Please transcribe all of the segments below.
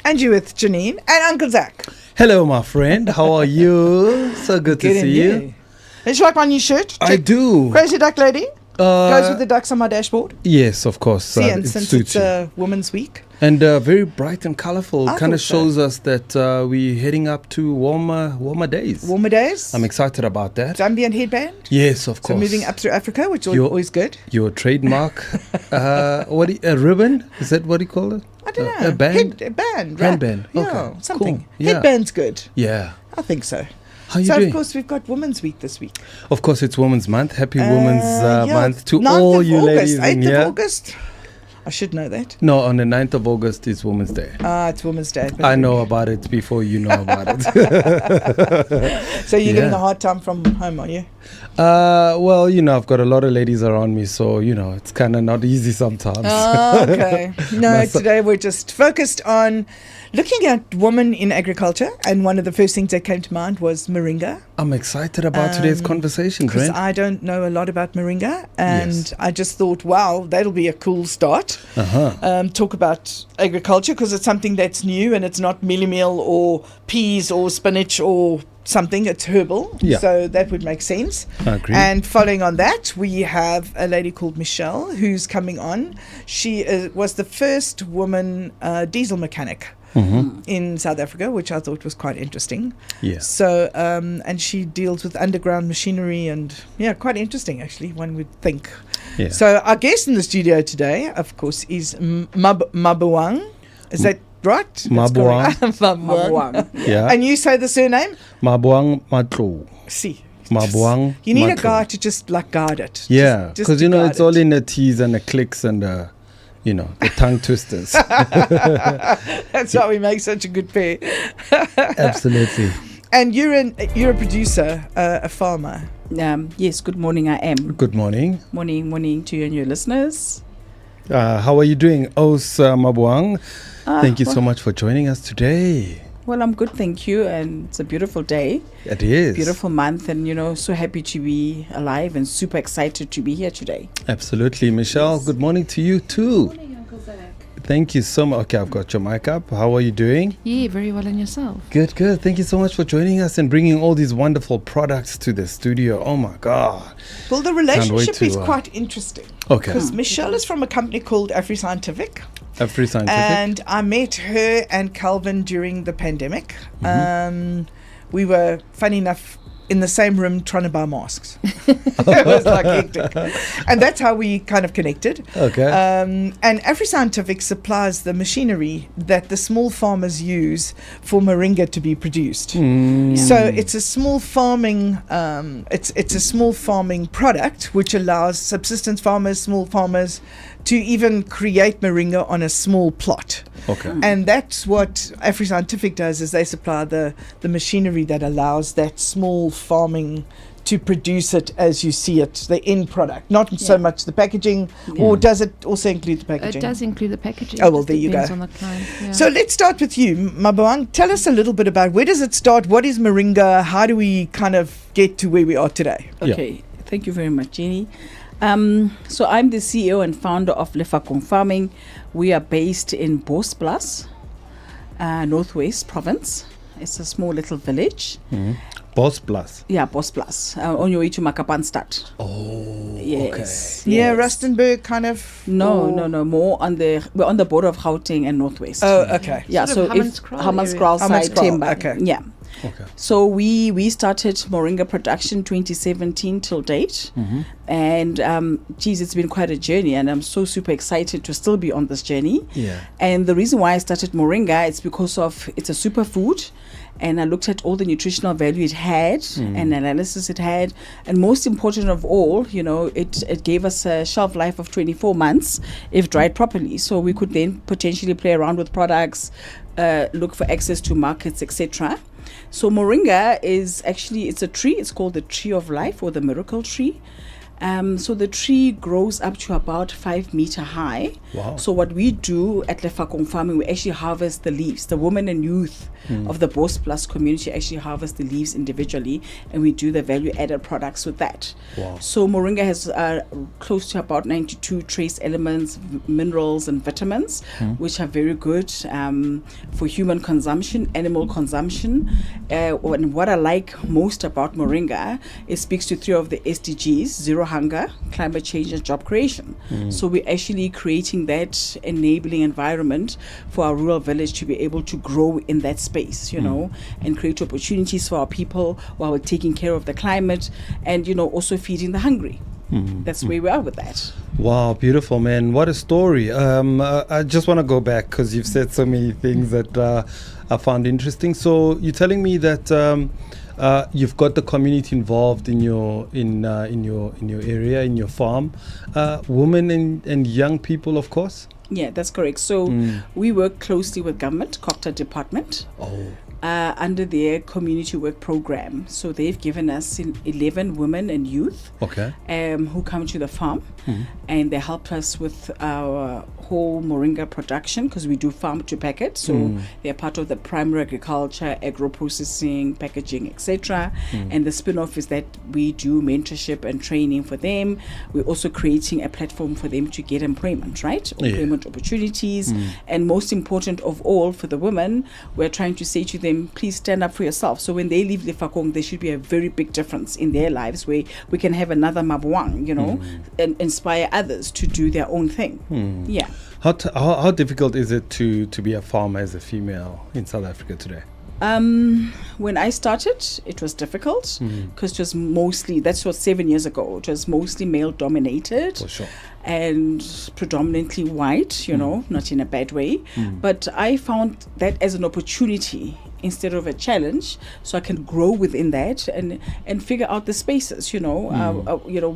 And you with Geniene and Uncle Zak. Hello, my friend. How are you? So good to see you. Don't you like my new shirt? I do. Crazy Duck Lady. Goes with the ducks on my dashboard. Yes, of course. See, and since it's Women's Week. And very bright and colorful. Kind of shows us that we're heading up to warmer days. Warmer days. I'm excited about that. Zambian headband. Yes, of course. So moving up through Africa, which is always good. Your trademark. A ribbon? Is that what you call it? I don't know. A band? Band. Handband. Yeah, Okay, something. Cool. Yeah. Headband's good. Yeah. I think so. How you doing? So, of course, we've got Women's Week this week. Of course, it's Women's Month. Happy Women's Month to 9th all of you August, ladies in 8th here. of August. I should know that. No, on the 9th of August is Women's Day. It's Women's Day. I know about it before you know about it. So you're getting a hard time from home, are you? Well, I've got a lot of ladies around me, so, it's kind of not easy sometimes. Okay. No, today we're just focused on looking at women in agriculture, and one of the first things that came to mind was Maringa. I'm excited about today's conversation, because Brent. I don't know a lot about Maringa, and I just thought, wow, that'll be a cool start. Talk about agriculture, because it's something that's new, and it's not mealie meal or peas or spinach or something. It's herbal, so that would make sense. I agree. And following on that, we have a lady called Michele who's coming on. She was the first woman diesel mechanic in South Africa, which I thought was quite interesting. Yeah. So, and she deals with underground machinery, and quite interesting actually, one would think. Yeah. So our guest in the studio today, of course, is Maboang. Is that right? Maboang. Maboang. Yeah. And you say the surname? Maboang Matlou. See. Maboang You need Matlou. a guy to just guard it. Yeah, because it's all it. in the T's and the clicks and the tongue twisters. That's why we make such a good pair. Absolutely. And you're a producer, a farmer. Yes, good morning, I am. Good morning. Morning to you and your listeners. How are you doing, Maboang? Thank you so much for joining us today. Well, I'm good, thank you, and it's a beautiful day. It is. Beautiful month, and so happy to be alive and super excited to be here today. Absolutely. Michele, good morning to you too. Good morning, Uncle Zak. Thank you so much. Okay, I've got your mic up. How are you doing? Yeah, very well, and yourself? Good. Thank you so much for joining us and bringing all these wonderful products to the studio. Oh my God. Well, the relationship is quite interesting. Okay. Because Michele is from a company called Afriscientific. Afriscientific. And I met her and Calvin during the pandemic. We were, funny enough, in the same room trying to buy masks. It was like hectic. And that's how we kind of connected. Okay. And Afriscientific supplies the machinery that the small farmers use for Maringa to be produced. So it's a small farming it's a small farming product which allows subsistence farmers, small farmers, to even create Maringa on a small plot. Okay. And that's what Afriscientific does, is they supply the machinery that allows that small farming to produce it as you see it, the end product, not so much the packaging, or does it also include the packaging? It does include the packaging. Oh, well, there you go. On the client, yeah. So let's start with you, Maboang. Tell us a little bit about where does it start? What is Maringa? How do we kind of get to where we are today? Okay, thank you very much, Jenny. So I'm the CEO and founder of Lefakong Farming. We are based in Bosblas, Northwest Province. It's a small little village. Bosblas. Yeah, Bosblas. On your way to Makapanstad. Oh, yes. okay. Yeah, Rustenburg kind of? No. More we're on the border of Gauteng and Northwest. Oh, okay. Yeah, Sort so of if Hammanskraal side, Hammanskraal, Timber. okay. Yeah. Okay. So we started Maringa production 2017 till date, and it's been quite a journey, and I'm so super excited to still be on this journey. Yeah. And the reason why I started Maringa is because of it's a superfood, and I looked at all the nutritional value it had and analysis it had, and most important of all, it gave us a shelf life of 24 months if dried properly. So we could then potentially play around with products, look for access to markets, etc. So Maringa is actually, it's a tree. It's called the tree of life, or the miracle tree. So the tree grows up to about 5 meter high. Wow. So what we do at Lefakong farming, we actually harvest the leaves. The women and youth of the Bos Plus community actually harvest the leaves individually, and we do the value added products with that. Wow. So Moringa has close to about 92 trace elements, minerals and vitamins, which are very good for human consumption, animal consumption. And what I like most about Moringa, it speaks to 3 of the SDGs: zero hunger, climate change, and job creation. So we're actually creating that enabling environment for our rural village to be able to grow in that space, you know, and create opportunities for our people while we're taking care of the climate and, you know, also feeding the hungry. That's where we are with that. Wow, beautiful, man. What a story. I just want to go back because you've said so many things that I found interesting. So you're telling me that you've got the community involved in your area, in your farm, women and young people, of course. Yeah, that's correct. So we work closely with government, Cocta Department. Under their community work program. So they've given us 11 women and youth who come to the farm, and they help us with our whole Moringa production, because we do farm to packet. So they're part of the primary agriculture, agro processing, packaging, etc. And the spin-off is that we do mentorship and training for them. We're also creating a platform for them to get employment, right? Employment opportunities. And most important of all, for the women, we're trying to say to them, please stand up for yourself. So when they leave Lefakong, there should be a very big difference in their lives, where we can have another Maboang, you know, and inspire others to do their own thing. Yeah. How difficult is it to be a farmer as a female in South Africa today? When I started, it was difficult because it was mostly, that's what 7 years ago, it was mostly male dominated. For sure. And predominantly white, you know, not in a bad way. But I found that as an opportunity instead of a challenge, so I can grow within that and figure out the spaces, you know,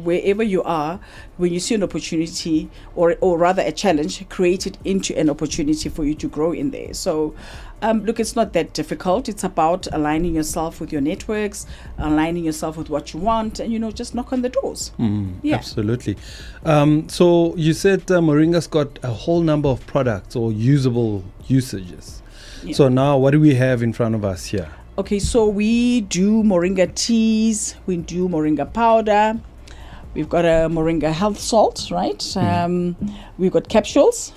wherever you are, when you see an opportunity or rather a challenge, create it into an opportunity for you to grow in there. So look, it's not that difficult. It's about aligning yourself with your networks, aligning yourself with what you want, and, you know, just knock on the doors. Yeah. Absolutely. So you said Moringa's got a whole number of products or usable usages. Yeah. So now what do we have in front of us here? Okay, so we do Moringa teas, we do Moringa powder, we've got a Moringa health salt, right? We've got capsules.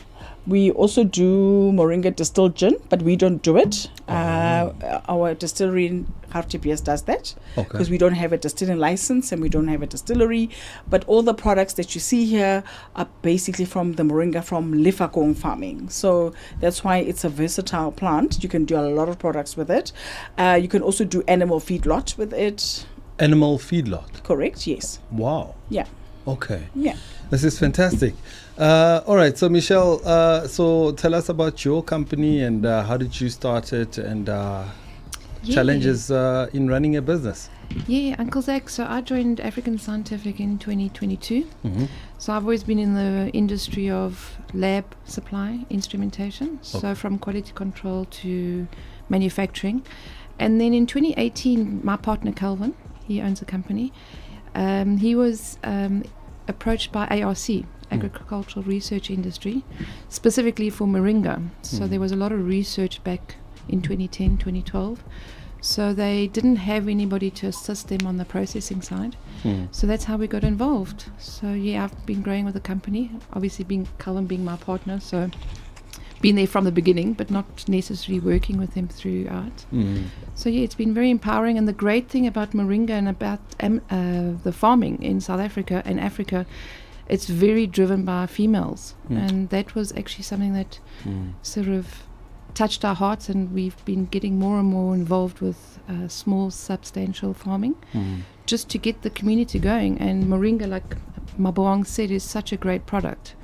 We also do Moringa distilled gin, but we don't do it. Our distillery in RTPS does that because we don't have a distilling license and we don't have a distillery. But all the products that you see here are basically from the Moringa from Lefakong farming. So that's why it's a versatile plant. You can do a lot of products with it. You can also do animal feedlot with it. Animal feedlot? Correct, yes. Wow. Yeah. Okay. Yeah. This is fantastic. All right, so Michelle, so tell us about your company and how did you start it and challenges in running a business. Yeah, Uncle Zak. So I joined African Scientific in 2022. So I've always been in the industry of lab supply, instrumentation, so from quality control to manufacturing. And then in 2018, my partner Calvin, he owns a company, he was approached by ARC, Agricultural Research Industry, specifically for Maringa. So there was a lot of research back in 2010, 2012. So they didn't have anybody to assist them on the processing side. So that's how we got involved. So yeah, I've been growing with the company, obviously Calvin being my partner, so been there from the beginning, but not necessarily working with them throughout. So yeah, it's been very empowering. And the great thing about Maringa and about the farming in South Africa and Africa, it's very driven by females. And that was actually something that sort of touched our hearts, and we've been getting more and more involved with small, substantial farming just to get the community going. And Maringa, like Maboang said, is such a great product.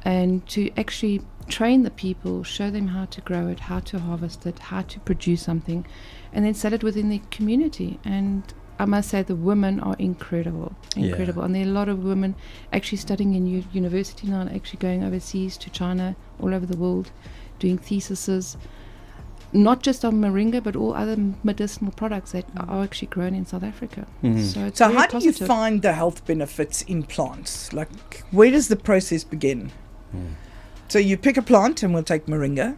And to actually train the people, show them how to grow it, how to harvest it, how to produce something, and then sell it within the community. And I must say the women are incredible. And there are a lot of women actually studying in university now, and actually going overseas to China, all over the world, doing theses. not just on Maringa, but all other medicinal products that are actually grown in South Africa. So it's So very how do you positive. find the health benefits in plants? Like, where does the process begin? So you pick a plant, and we'll take Maringa,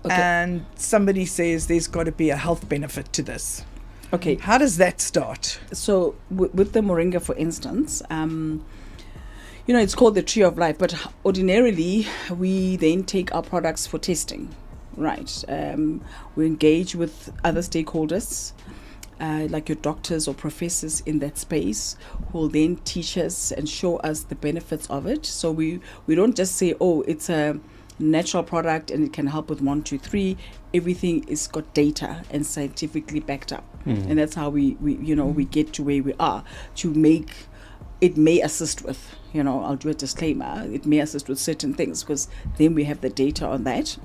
Okay. and somebody says there's got to be a health benefit to this. Okay. How does that start? So with the Maringa, for instance, it's called the tree of life, but ordinarily we then take our products for testing, right? We engage with other stakeholders, like your doctors or professors in that space, who will then teach us and show us the benefits of it. So we don't just say, oh, it's a natural product and it can help with 1, 2, 3. Everything is got data and scientifically backed up, and that's how we get to where we are. To make it may assist with, I'll do a disclaimer, it may assist with certain things, because then we have the data on that.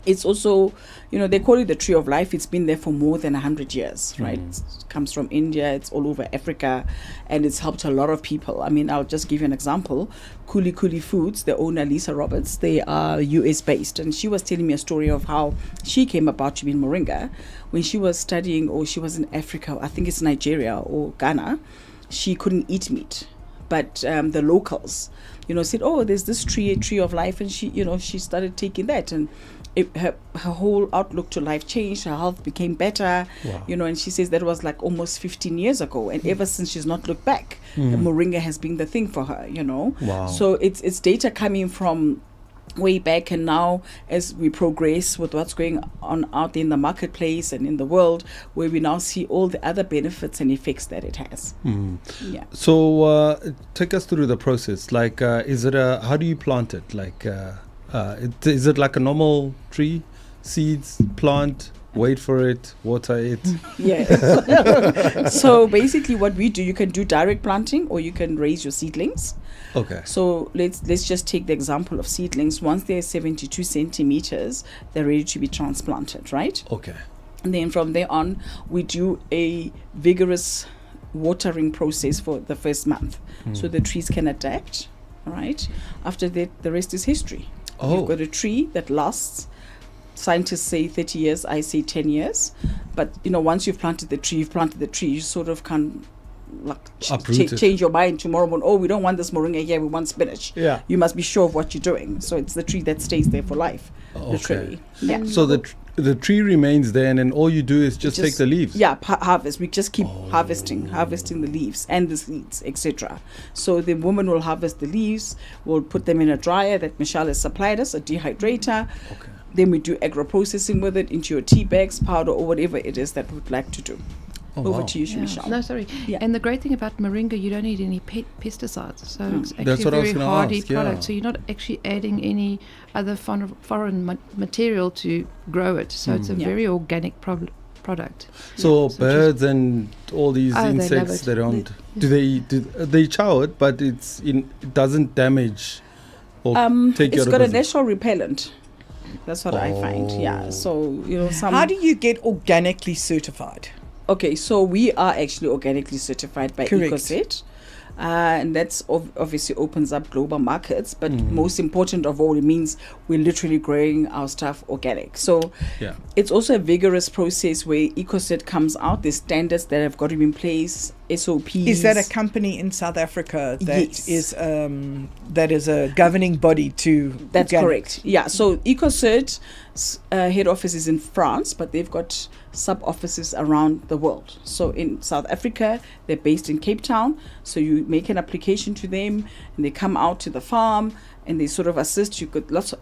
It's also, they call it the tree of life. It's been there for more than 100 years, right? It comes from India, it's all over Africa, and it's helped a lot of people. I mean, I'll just give you an example. Kuli Kuli Foods, the owner, Lisa Roberts, they are US based, and she was telling me a story of how she came about to be in Maringa. When she was studying, or she was in Africa, I think it's Nigeria or Ghana, she couldn't eat meat. But the locals, said, oh, there's this tree of life, and she started taking that, and her whole outlook to life changed. Her health became better. Wow. And she says that was like almost 15 years ago, and ever since she's not looked back. The Maringa has been the thing for her. Wow. So it's data coming from way back, and now as we progress with what's going on out in the marketplace and in the world, where we now see all the other benefits and effects that it has. Yeah. So take us through the process. Like, is it how do you plant it? Like, is it like a normal tree, seeds, plant, wait for it, water it? Yeah. So basically what we do, you can do direct planting, or you can raise your seedlings. Okay. So let's just take the example of seedlings. Once they're 72 centimeters, they're ready to be transplanted, right? Okay. And then from there on, we do a vigorous watering process for the first month, so the trees can adapt. All right. After that, the rest is history. You've got a tree that lasts. Scientists say 30 years, I say 10 years. But, once you've planted the tree, you sort of can't change your mind tomorrow morning. Oh, we don't want this moringa here, we want spinach. Yeah. You must be sure of what you're doing. So it's the tree that stays there for life. Literally. Yeah. So the tree remains there, and then all you do is just take the leaves. Yeah, harvest. We just keep harvesting the leaves and the seeds, etc. So the woman will harvest the leaves, will put them in a dryer that Michele has supplied us, a dehydrator. Okay. Then we do agro-processing with it into your tea bags, powder, or whatever it is that we'd like to do. Over to you, Michele. No, sorry. Yeah. And the great thing about Maringa, you don't need any pesticides. So it's actually That's a what I was very gonna hardy ask, product. yeah. So you're not actually adding any other foreign material to grow it. So it's a very organic product. So which is- birds and all these they love insects, it. they don't. They chow it, but it doesn't damage or take you It's out got a of natural repellent. That's what I find. Yeah. So How do you get organically certified? Okay, so we are actually organically certified by Correct. EcoCert. And that's obviously opens up global markets, but most important of all, it means we're literally growing our stuff organic. So Yeah. it's also a vigorous process where EcoCert comes out. There's standards that have got to be in place, SOPs. Is that a company in South Africa that Yes. is a governing body to? That's organic? correct. Yeah. So EcoCert's head office is in France, but they've got sub offices around the world. So in South Africa, they're based in Cape Town. So you make an application to them, and they come out to the farm, and they sort of assist you.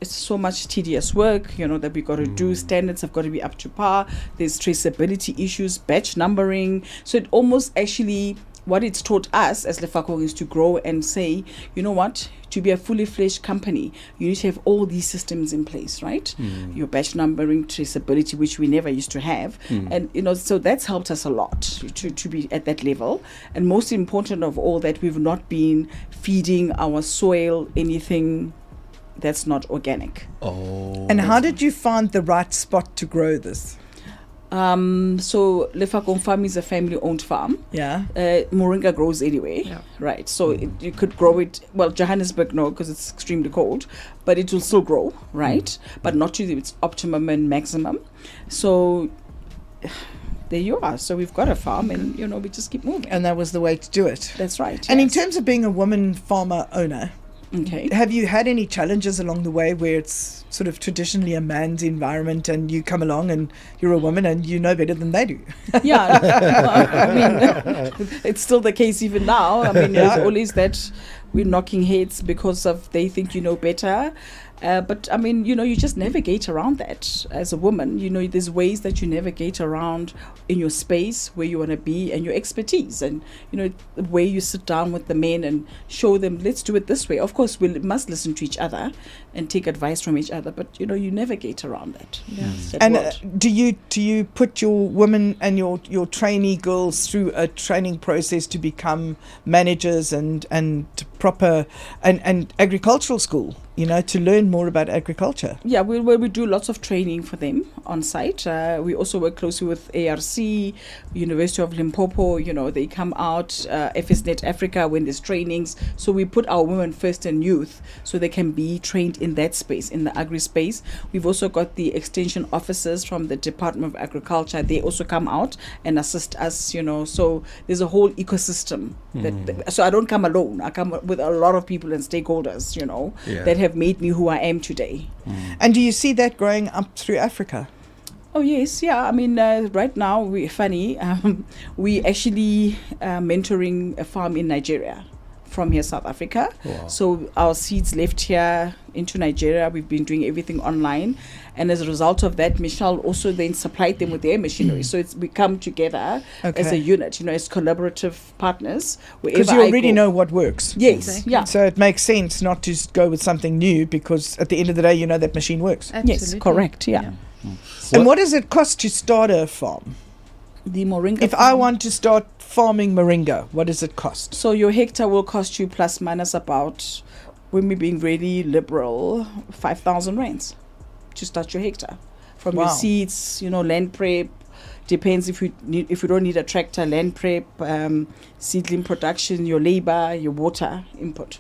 It's so much tedious work, that we got to do. Standards have got to be up to par. There's traceability issues, batch numbering. So it almost actually, what it's taught us as Lefako is to grow and say, you know what, to be a fully fledged company, you need to have all these systems in place, right? Your batch numbering, traceability, which we never used to have. And, so that's helped us a lot to be at that level. And most important of all, that we've not been feeding our soil anything that's not organic. And how did you find the right spot to grow this? So Lefakong Farm is a family-owned farm. Yeah. Moringa grows anyway, Yeah. right? So you could grow it. Well, Johannesburg no, because it's extremely cold, but it will still grow, right? But not to its optimum and maximum. So there you are. So we've got a farm, and we just keep moving. And that was the way to do it. That's right. And in yes. terms of being a woman farmer owner, Okay. have you had any challenges along the way where it's sort of traditionally a man's environment and you come along and you're a woman and you know better than they do? Yeah. I mean, it's still the case even now. I mean, there's always that we're knocking heads because of they think you know better. But I mean, you just navigate around that as a woman. There's ways that you navigate around in your space where you want to be and your expertise, and the way you sit down with the men and show them, let's do it this way. Of course, we must listen to each other and take advice from each other, but you navigate around that. Yeah. that And world. do you put your women and your trainee girls through a training process to become managers and proper and agricultural school, to learn more about agriculture? Yeah, we do lots of training for them on site. We also work closely with ARC, University of Limpopo. They come out, FSNet Africa when there's trainings. So we put our women first and youth so they can be trained in that space, in the agri space. We've also got the extension officers from the Department of Agriculture. They also come out and assist us, So there's a whole ecosystem. So I don't come alone. I come with a lot of people and stakeholders, that have made me who I am today. And do you see that growing up through Africa? Oh yes, yeah. I mean, right now we actually mentoring a farm in Nigeria from here, South Africa. Wow. So our seeds left here into Nigeria. We've been doing everything online, and as a result of that, Michelle also then supplied them with their machinery. So we come together as a unit, as collaborative partners. Because you already know what works. Yes, Exactly. yeah. So it makes sense not to go with something new, because at the end of the day, you know that machine works. Yes, correct. Yeah. And what does it cost to start a farm? The Moringa. If I want to start farming moringa, what does it cost? So your hectare will cost you plus minus about, when we're being really liberal, 5,000 rands to start your hectare. From your seeds, land prep, depends if you don't need a tractor, land prep, seedling production, your labor, your water input.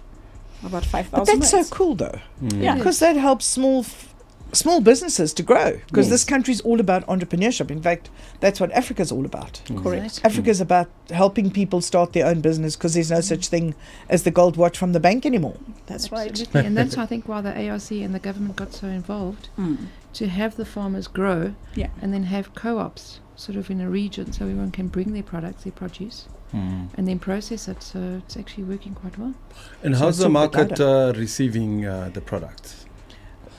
About 5,000 But that's rands. so cool, though. Yeah. Because that helps small businesses to grow, because Yes. this country's all about entrepreneurship. In fact, that's what Africa's all about. Correct. Africa's about helping people start their own business, because there's no such thing as the gold watch from the bank anymore. That's right. Absolutely. And that's, I think, why the ARC and the government got so involved, to have the farmers grow and then have co-ops sort of in a region so everyone can bring their products, their produce, and then process it. So it's actually working quite well. And So how's it's the all market data. receiving the product?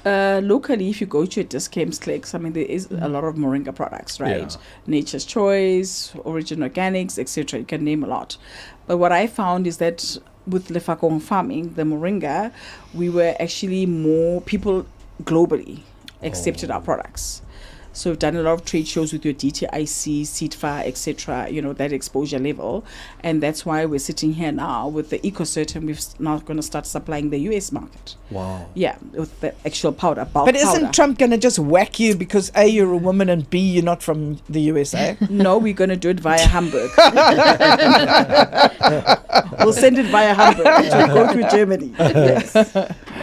Locally, if you go to Discam's Clicks, I mean, there is a lot of Moringa products, right? Yeah. Nature's Choice, Origin Organics, etc. You can name a lot. But what I found is that with Lefakong farming, the Moringa, we were actually more people globally accepted our products. So we've done a lot of trade shows with your DTIC, CITFA, etc., that exposure level. And that's why we're sitting here now with the EcoCert, and we're now going to start supplying the US market. Wow. Yeah, with the actual powder, bulk But isn't powder. Trump going to just whack you because A, you're a woman, and B, you're not from the USA? No, we're going to do it via Hamburg. We'll send it via Hamburg. It will go through Germany. Yes.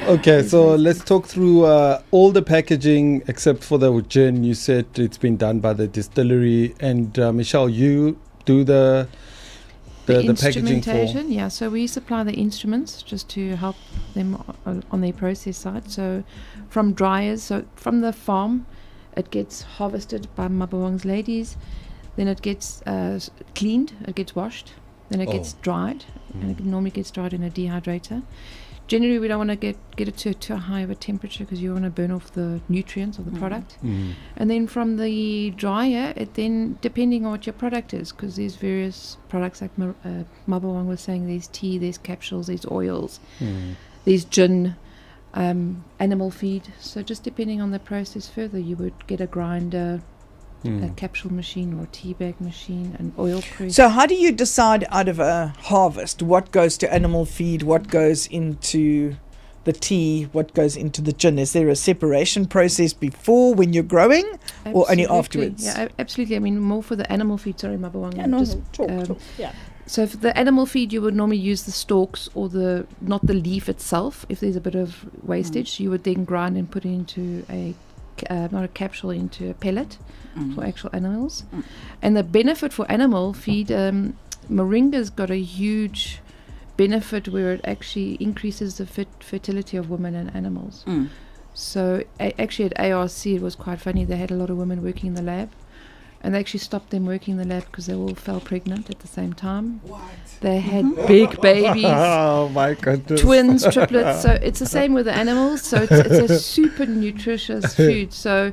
Okay, so let's talk through all the packaging except for the gin. You said it's been done by the distillery, and Michelle, you do the packaging for. Instrumentation, yeah. So we supply the instruments just to help them on their process side. So from dryers, so from the farm, it gets harvested by Maboang's ladies, then it gets cleaned, it gets washed, then it gets dried, and it normally gets dried in a dehydrator. Generally, we don't want to get it to too high of a temperature because you want to burn off the nutrients of the product. And then from the dryer, it then, depending on what your product is, because there's various products like Maboang was saying, there's tea, there's capsules, there's oils, there's gin, animal feed. So just depending on the process further, you would get a grinder, a capsule machine or a tea bag machine, an oil press. So how do you decide out of a harvest what goes to animal feed, what goes into the tea, what goes into the gin? Is there a separation process before when you're growing, or only afterwards? Yeah, absolutely. I mean, more for the animal feed. Sorry, Maboang. Yeah, no, talk. Yeah. So for the animal feed, you would normally use the stalks or not the leaf itself. If there's a bit of wastage, you would then grind and put it into not a capsule, into a pellet for actual animals. And the benefit for animal feed, Moringa's got a huge benefit where it actually increases the fertility of women and animals. So actually at ARC it was quite funny. They had a lot of women working in the lab, and they actually stopped them working in the lab because they all fell pregnant at the same time. What? They had big babies. Oh my goodness. Twins, triplets. So it's the same with the animals. So it's a super nutritious food. So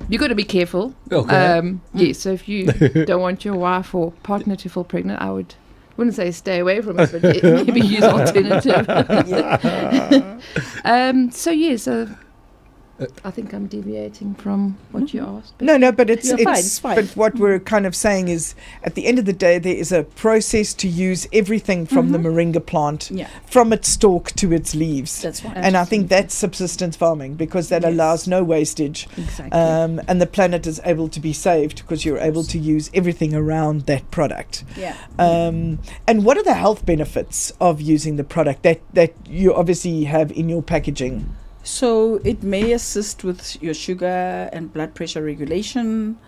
you got to be careful. Okay. So if you don't want your wife or partner to fall pregnant, I wouldn't say stay away from it, but maybe use alternative. So I think I'm deviating from what you asked. No, but it's fine. But what we're kind of saying is, at the end of the day, there is a process to use everything from the moringa plant, from its stalk to its leaves. That's right. And I think that's subsistence farming, because that allows no wastage. Exactly. And the planet is able to be saved because you're able to use everything around that product. Yeah. And what are the health benefits of using the product that you obviously have in your packaging? So it may assist with your sugar and blood pressure regulation.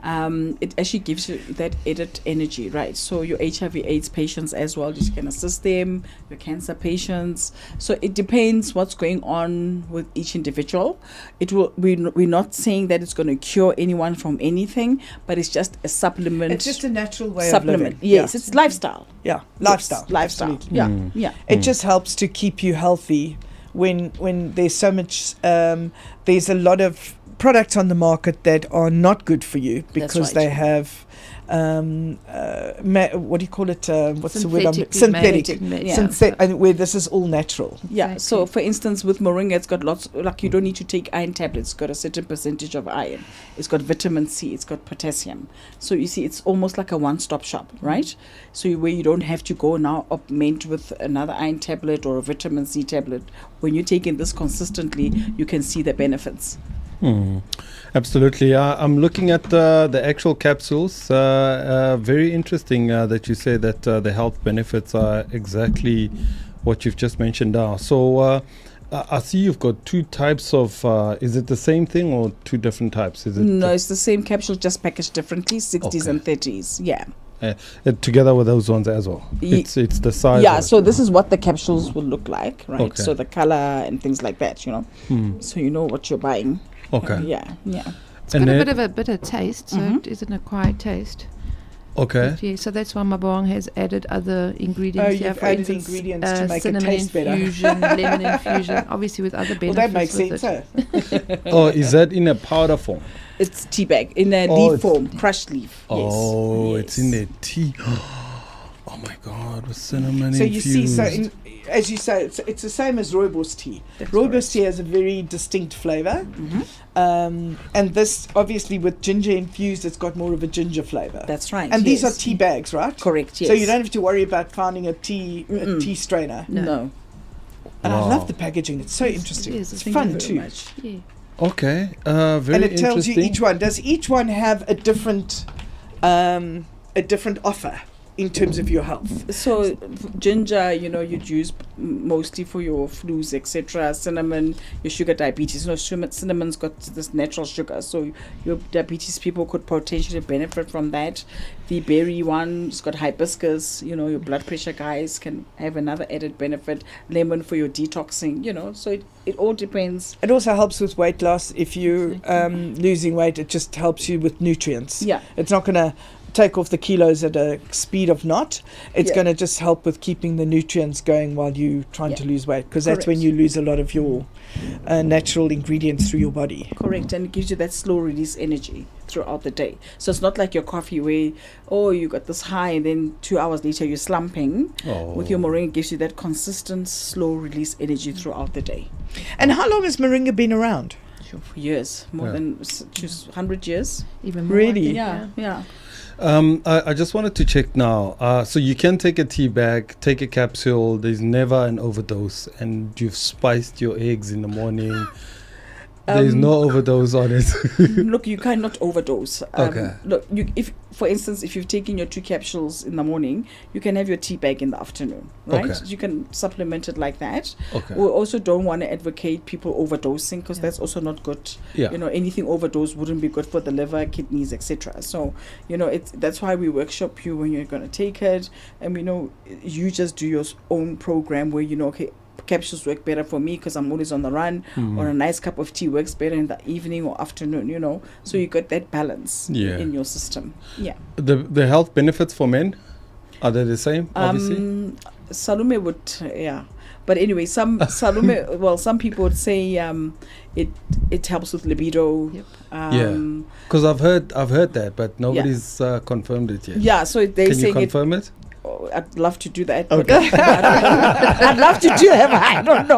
It actually gives you that added energy, right? So your HIV/AIDS patients as well, you can assist them, your cancer patients. So it depends what's going on with each individual. We're not saying that it's going to cure anyone from anything, but it's just a supplement. It's just a natural way supplement. of living. Yes, it's lifestyle. Yeah, lifestyle. Yes, lifestyle. Absolutely. Yeah. It just helps to keep you healthy when there's so much, there's a lot of products on the market that are not good for you because they have, what do you call it? What's the word? Synthetic. Where this is all natural. Yeah. Exactly. So, for instance, with Moringa, it's got lots. Like you don't need to take iron tablets. It's got a certain percentage of iron. It's got vitamin C. It's got potassium. So you see, it's almost like a one-stop shop, right? So where you don't have to go now augment with another iron tablet or a vitamin C tablet. When you're taking this consistently, you can see the benefits. Absolutely. I'm looking at the actual capsules. Very interesting that you say that the health benefits are exactly what you've just mentioned now. So I see you've got two types of, is it the same thing or two different types? Is it No, it's the same capsule, just packaged differently, 60s and 30s. Yeah. Together with those ones as well. It's the size. Yeah, so this is what the capsules will look like, right? Okay. So the color and things like that, So you know what you're buying. Okay. Yeah. It's got a bit of a bitter taste, so it is an acquired taste. Okay. Yeah, so that's why Maboang has added other ingredients. You've added ingredients to make it cinnamon taste better. infusion, lemon infusion, obviously with other benefits. Well, that makes with sense. Oh, is that in a powder form? It's tea bag in a leaf form, crushed leaf. Oh, Yes. it's in the tea. Oh my God, with cinnamon So infused. you see, as you say, it's the same as rooibos tea. Rooibos tea has a very distinct flavour, and this obviously with ginger infused, it's got more of a ginger flavour. That's right. And these are tea bags, right? Correct. Yes. So you don't have to worry about finding a tea strainer. No. And I Wow. love the packaging; it's so interesting. Yes, It's Thank fun you very too. much. Yeah. Okay, very And it tells you interesting. each one. Does each one have a different offer in terms of your health? So ginger, you'd use mostly for your flus, etc. Cinnamon, your sugar diabetes. Cinnamon's got this natural sugar, so your diabetes people could potentially benefit from that. The berry one's got hibiscus. Your blood pressure guys can have another added benefit. Lemon for your detoxing. So it all depends. It also helps with weight loss. If you're losing weight, it just helps you with nutrients. Yeah. It's not going to take off the kilos at a speed of naught. It's going to just help with keeping the nutrients going while you're trying to lose weight, because that's when you lose a lot of your natural ingredients through your body. Correct, and it gives you that slow release energy throughout the day. So it's not like your coffee where, you got this high and then 2 hours later you're slumping. With your Moringa, it gives you that consistent slow release energy throughout the day. And how long has Moringa been around? For years, more than 100 years. Even more. Really? I think, Yeah. I just wanted to check now. So you can take a tea bag, take a capsule. There's never an overdose, and you've spiced your eggs in the morning. There's no overdose on it. Look, you cannot overdose. Okay. Look, if for instance, if you've taken your 2 capsules in the morning, you can have your tea bag in the afternoon, right? Okay. You can supplement it like that. Okay. We also don't want to advocate people overdosing, because that's also not good. Yeah. You know, anything overdose wouldn't be good for the liver, kidneys, etc. So, you know, that's why we workshop you when you're going to take it, and we know you just do your own program where you know, okay, capsules work better for me because I'm always on the run, or a nice cup of tea works better in the evening or afternoon, you know. So you got that balance in your system. Yeah. The health benefits for men, are they the same, obviously? Salome would, But anyway, some Salome, well, some people would say it helps with libido. Yep. Because I've heard that, but nobody's confirmed it yet. Yeah, so they say Can you confirm it? I'd love to do that. Okay. I'd love to do that, but I don't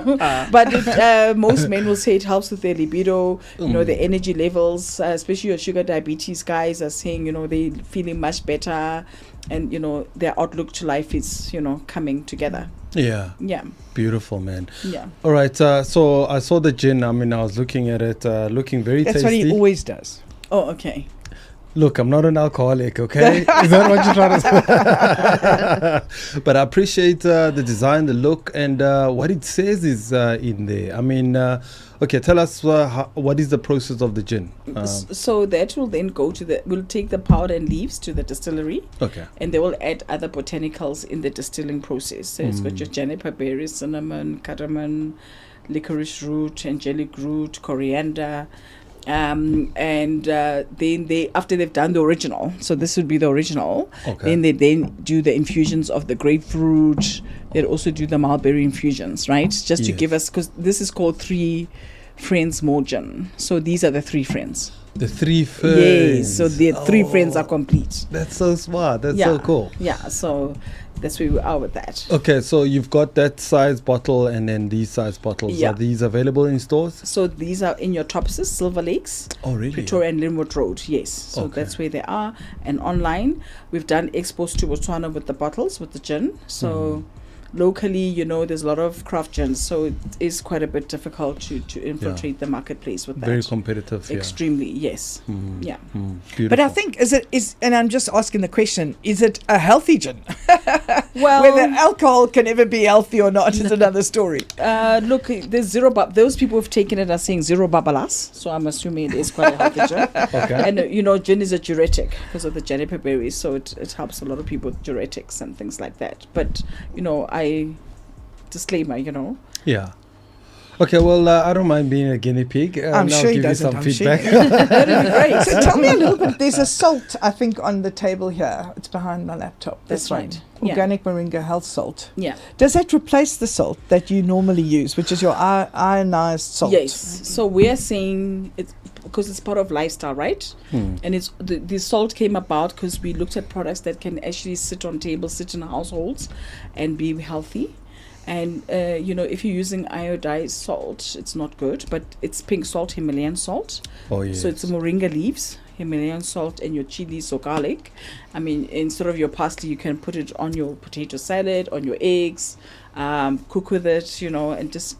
know. But most men will say it helps with their libido, you know, their energy levels, especially your sugar diabetes guys are saying, you know, they're feeling much better, and, you know, their outlook to life is, you know, coming together. Yeah. Yeah. Beautiful, man. Yeah. All right. So I saw the gin. I mean, I was looking at it, looking very tasty. That's what he always does. Oh, okay. Look, I'm not an alcoholic, okay? Is that what you're trying to say? But I appreciate the design, the look, and what it says is in there. I mean, okay, tell us what is the process of the gin? So that will then go to we'll take the powder and leaves to the distillery. Okay. And they will add other botanicals in the distilling process. So it's got your juniper berries, cinnamon, cardamom, licorice root, angelic root, coriander. And then they, after they've done the original, so this would be the original, then they do the infusions of the grapefruit. They'll also do the mulberry infusions, right? Just to give us, because this is called 3 Friends More Gin. So these are the 3 friends. The 3 friends. Yes, so the 3 friends are complete. That's so smart. That's so cool. Yeah, so that's where we are with that. Okay, so you've got that size bottle and then these size bottles. Yeah. Are these available in stores? So these are in your Topses, Silver Lakes, Pretoria and Linwood Road. Yes, so that's where they are. And online, we've done expos to Botswana with the bottles, with the gin. So locally, you know, there's a lot of craft gins, so it is quite a bit difficult to infiltrate the marketplace with that. Very competitive. Extremely, yes. Yeah. Beautiful. But I think and I'm just asking the question, is it a healthy gin? Well, whether alcohol can ever be healthy or not is another story. Look, there's those people who've taken it are saying 0 babalas, so I'm assuming it is quite a healthy gin. Okay. And you know, gin is a diuretic because of the juniper berries, so it helps a lot of people with diuretics and things like that. But you know, disclaimer, you know. Yeah. Okay, well, I don't mind being a guinea pig. I'm sure he give doesn't. you some feedback. That'd be great. So tell me a little bit. There's a salt, I think, on the table here. It's behind my laptop. That's right. Organic Maringa health salt. Yeah. Does that replace the salt that you normally use, which is your ionized salt? Yes. So we're saying it's because it's part of lifestyle, right? And it's the salt came about because we looked at products that can actually sit on tables, sit in households, and be healthy. And you know, if you're using iodized salt, it's not good. But it's pink salt, Himalayan salt. Oh yes. So it's moringa leaves, Himalayan salt, and your chilies or garlic. I mean, instead of your parsley, you can put it on your potato salad, on your eggs, cook with it, you know, and just,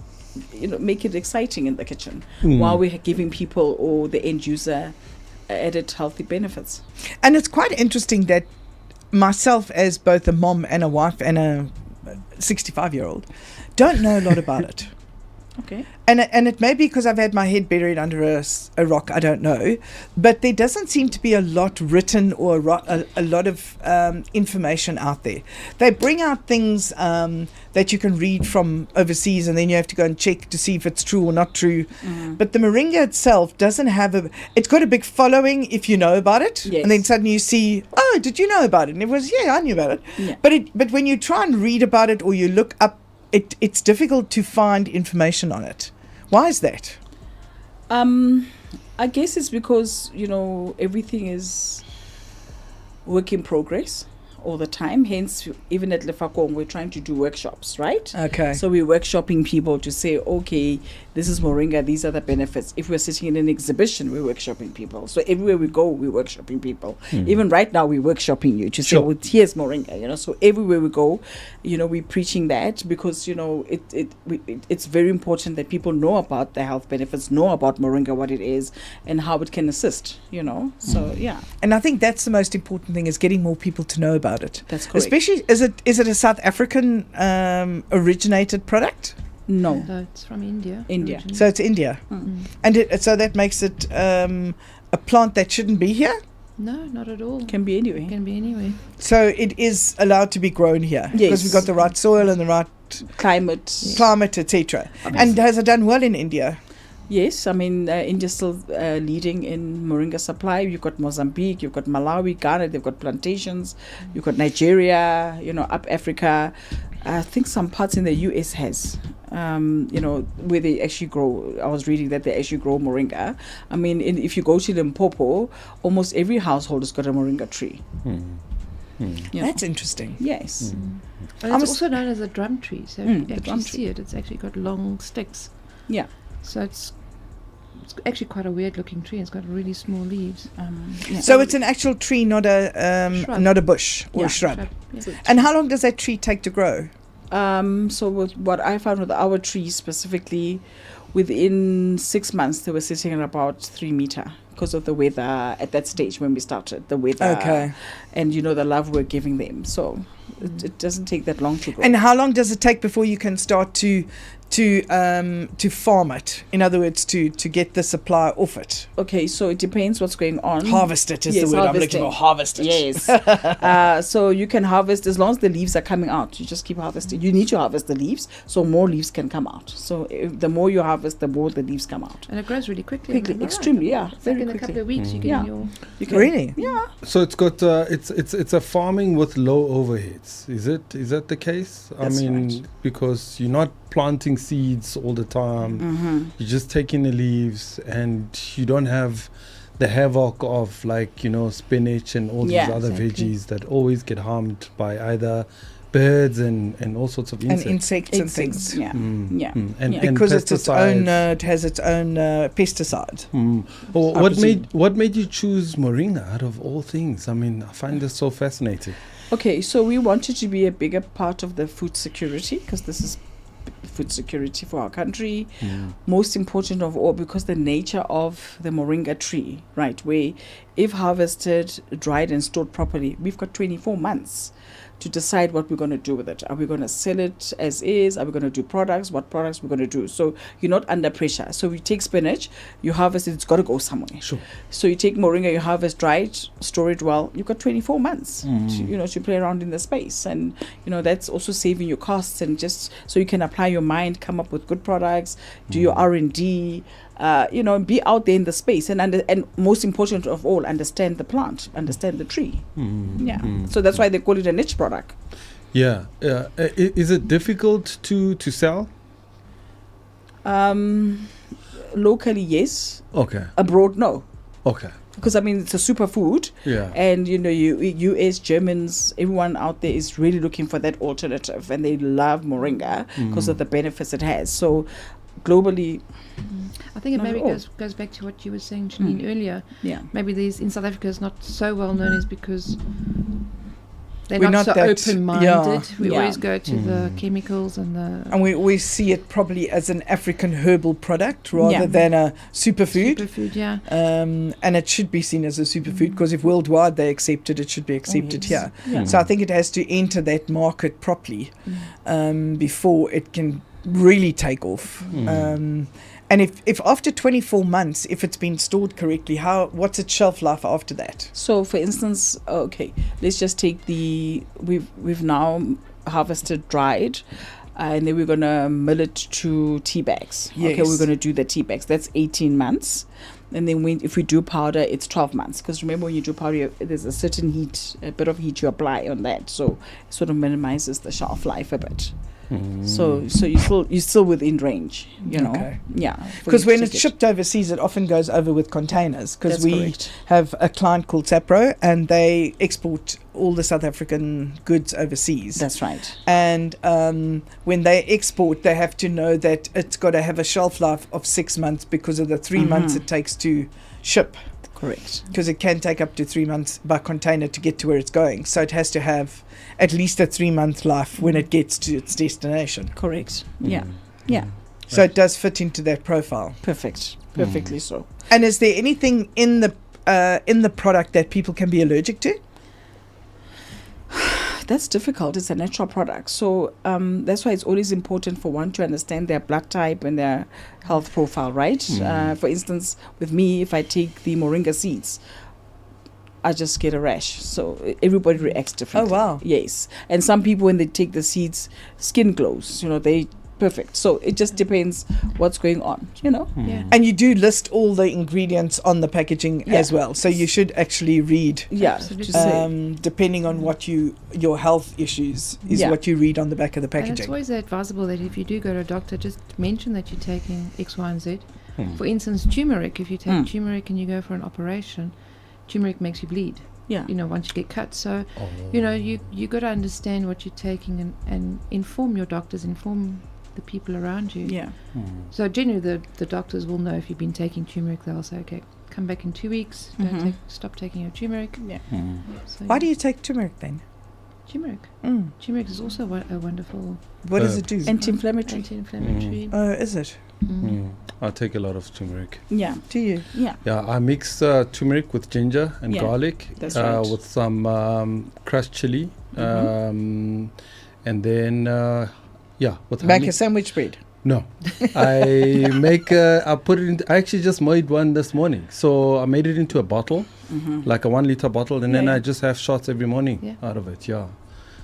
you know, make it exciting in the kitchen while we're giving people or the end user added healthy benefits. And it's quite interesting that myself, as both a mom and a wife and a 65-year-old, don't know a lot about it. Okay. And it may be because I've had my head buried under a rock, I don't know. But there doesn't seem to be a lot written or a lot of information out there. They bring out things that you can read from overseas, and then you have to go and check to see if it's true or not true. But the Maringa itself doesn't have it's got a big following if you know about it. Yes. And then suddenly you see, oh, did you know about it? And it was, I knew about it. Yeah. But when you try and read about it or you look up, it's difficult to find information on it. Why is that? I guess it's because, you know, everything is work in progress all the time. Hence, even at Lefakong, we're trying to do workshops, right? Okay. So we're workshopping people to say, okay, this is Moringa, these are the benefits. If we're sitting in an exhibition, we're workshopping people. So everywhere we go, we're workshopping people. Even right now, we're workshopping you to say, well, here's Moringa, you know. So everywhere we go, you know, we're preaching that because, you know, it's very important that people know about the health benefits, know about Moringa, what it is, and how it can assist, you know. So, yeah. And I think that's the most important thing, is getting more people to know about it. That's correct. Especially, is it a South African originated product? No. No, it's from India. India. originally. So it's India. And so that makes it a plant that shouldn't be here? No, not at all. Can be anyway. It can be anywhere. So it is allowed to be grown here? Yes. Because we've got the right soil and the right Climate. climate, etc. And has it done well in India? Yes, I mean, India's still leading in Moringa supply. You've got Mozambique, you've got Malawi, Ghana, they've got plantations. You've got Nigeria, you know, up Africa. I think some parts in the US has, you know, where they actually grow. I was reading that they actually grow Moringa. I mean, if you go to Limpopo, almost every household has got a Moringa tree. You know. That's interesting. Yes. And it's also known as a drum tree. So if the you drum actually see it, it's actually got long sticks. Yeah. So it's actually quite a weird looking tree. It's got really small leaves. Yeah. So it's an actual tree, not a Shrub. not a bush or Yeah, a shrub. Yeah. And how long does that tree take to grow? So with what I found with our trees specifically, within 6 months they were sitting at about 3 meter because of the weather at that stage when we started. The weather, Okay. and you know the love we're giving them. So it doesn't take that long to grow. And how long does it take before you can start to farm it? In other words, to get the supply off it. Okay, so it depends what's going on. Harvest it is Yes, the word I'm looking harvesting. for. Harvest it. Yes. So you can harvest as long as the leaves are coming out. You just keep harvesting. You need to harvest the leaves so more leaves can come out. So the more you harvest, the more the leaves come out. And it grows really quickly. Quickly, am I right? extremely, yeah, It's very like in a quickly. couple of weeks you get Yeah. your... You can, Really? Yeah. So it's got it's a farming with low overheads. Is that the case? That's I mean, right. because you're not planting seeds all the time. You're just taking the leaves, and you don't have the havoc of, like, you know, spinach and all Yeah, these other exactly. veggies that always get harmed by either birds and all sorts of insects. And insects and things. Yeah. Yeah. And, Yeah. and Because it's its own, pesticides. it has its own pesticide. Oh, I what presume. made you choose Moringa out of all things? I mean, I find this so fascinating. Okay, so we wanted to be a bigger part of the food security because this is food security for our country. Most important of all, because the nature of the Moringa tree, right, where if harvested, dried and stored properly, we've got 24 months to decide what we're going to do with it. Are we going to sell it as is? Are we going to do products? What products we're going to do? So you're not under pressure. So you take spinach, you harvest it, it's got to go somewhere. Sure. So you take Moringa, you harvest, dry it, store it well. You've got 24 months, to play around in the space. And, that's also saving your costs, and just so you can apply your mind, come up with good products, do your R&D, be out there in the space, and most important of all, understand the plant, understand the tree. So that's why they call it a niche product. Yeah. Is it difficult to sell? Locally, yes. Okay. Abroad, no. Okay. Because it's a superfood. Yeah. And US, Germans, everyone out there is really looking for that alternative, and they love Moringa because of the benefits it has. So globally, I think it Not maybe at all. goes back to what you were saying, Janine, earlier. yeah. Maybe these in South Africa is not so well known is because they're We're not not so that- open-minded. yeah. We Yeah. always go to the chemicals and the And we see it probably as an African herbal product rather Yeah. than a superfood. superfood, yeah. And it should be seen as a superfood because if worldwide they accept it, it should be accepted yes. here. Yeah. So I think it has to enter that market properly before it can really take off. And if after 24 months, if it's been stored correctly, what's its shelf life after that? So, for instance, let's just take we've now harvested dried, and then we're gonna mill it to tea bags. Okay, Yes. we're gonna do the tea bags. That's 18 months, and then if we do powder, it's 12 months. Because remember, when you do powder, there's a certain heat, a bit of heat you apply on that, so it sort of minimizes the shelf life a bit. So you're still within range, you know. Okay. Yeah. Because when it's shipped overseas, it often goes over with containers. Because That's we correct. have a client called Sapro, and they export all the South African goods overseas. That's right. And when they export, they have to know that it's got to have a shelf life of 6 months because of the 3 months it takes to ship. Correct. Because it can take up to 3 months by container to get to where it's going. So it has to have at least a 3-month life when it gets to its destination. Correct. Yeah. Yeah. So it does fit into that profile. Perfect. Perfectly so. And is there anything in the product that people can be allergic to? That's difficult. It's a natural product. So that's why it's always important for one to understand their blood type and their health profile, right? For instance, with me, if I take the moringa seeds, I just get a rash. So everybody reacts differently. Oh, wow. Yes. And some people, when they take the seeds, skin glows. You know, they perfect. So it just depends what's going on, you know? Yeah. And you do list all the ingredients on the packaging as well. So you should actually read, Yeah. Absolutely. depending on what your health issues is what you read on the back of the And it's packaging. always advisable that if you do go to a doctor, just mention that you're taking X, Y, and Z. For instance, turmeric. If you take turmeric and you go for an operation, turmeric makes you bleed. Yeah. You know, once you get cut. So, you know, you got to understand what you're taking and inform your doctors, inform the people around you. Yeah. So generally the doctors will know if you've been taking turmeric. They'll say, okay, come back in 2 weeks. Don't stop taking your turmeric. Yeah. So Why do you take turmeric then? turmeric? Turmeric is also a wonderful What does it do? Anti-inflammatory. anti-inflammatory. Oh, is it? I take a lot of turmeric. Yeah. Do you? Yeah. Yeah, I mix turmeric with ginger and Yeah, garlic, that's right. with some crushed chili, and then with Make honey. a sandwich bread. No, I I put it in. I actually just made one this morning, so I made it into a bottle, like a 1 liter bottle, and then I just have shots every morning out of it. Yeah,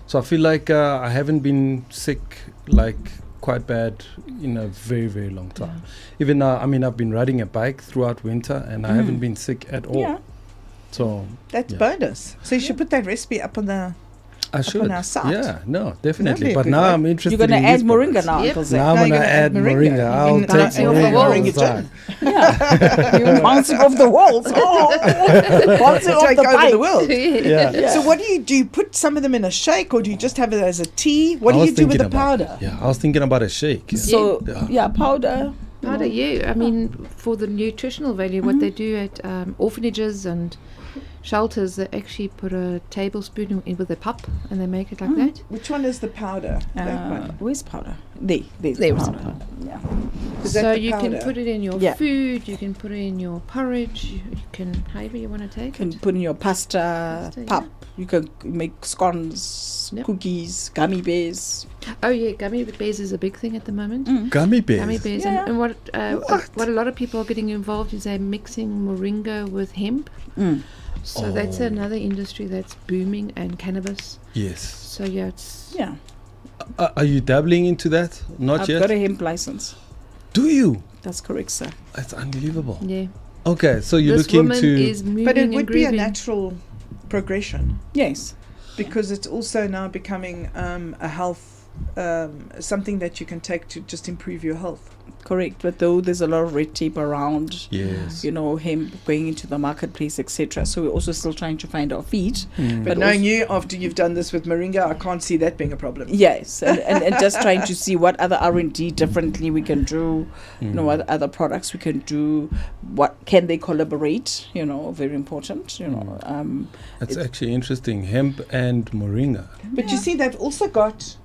so I feel like I haven't been sick like quite bad in a very, very long time. Even now, I mean, I've been riding a bike throughout winter, and I haven't been sick at all. Yeah. So That's bonus. So you should put that recipe up on the. I should. our site. Yeah, no, definitely. That'd be a But good now one. I'm interested. You're going to in add these moringa products. now, Yep. Uncle Zak. Now I'm No, going you're to gonna add add moringa. moringa. You've I'll been take dancing off the moringa. walls. Zak. Yeah. You're bouncing off the walls. Oh, bouncing off Take the over bike. the world. Yeah. So what do? You put some of them in a shake, or do you just have it as a tea? What do I was you do with the thinking about- powder? Yeah, I was thinking about a shake. Yeah. So, Yeah. powder. Powder, I mean, for the nutritional value, what they do at orphanages and shelters, they actually put a tablespoon in with a pup and they make it like that. Which one is the powder? That one. Where's powder? There's There the was powder. Yeah. Is that So the you can powder? put it in your Yeah. food, you can put it in your porridge, you can, however you want to take You can it. put in your pasta, Pasta, pap. You can make scones, Yep. cookies, gummy bears. Oh yeah, gummy bears is a big thing at the moment. Gummy bears. Gummy bears, Yeah. and what a lot of people are getting involved is they're mixing moringa with hemp. So that's another industry that's booming, and cannabis. Yes. So yeah, it's Yeah. Are you dabbling into that? Not I've yet. got a hemp license. Do you? That's correct, sir. That's unbelievable. yeah. Okay, so you're This looking woman to. is moving But it and would be a grooving. natural progression Yes. because it's also now becoming a health something that you can take to just improve your health. Correct. But though there's a lot of red tape around, Yes. you know, hemp going into the marketplace, etc. So we're also still trying to find our feet. But knowing you, after you've done this with Maringa, I can't see that being a problem. Yes, and just trying to see what other R&D differently we can do, you know, what other products we can do, what can they collaborate, you know, very important, you know. That's actually interesting. Hemp and moringa. But you see, they've also got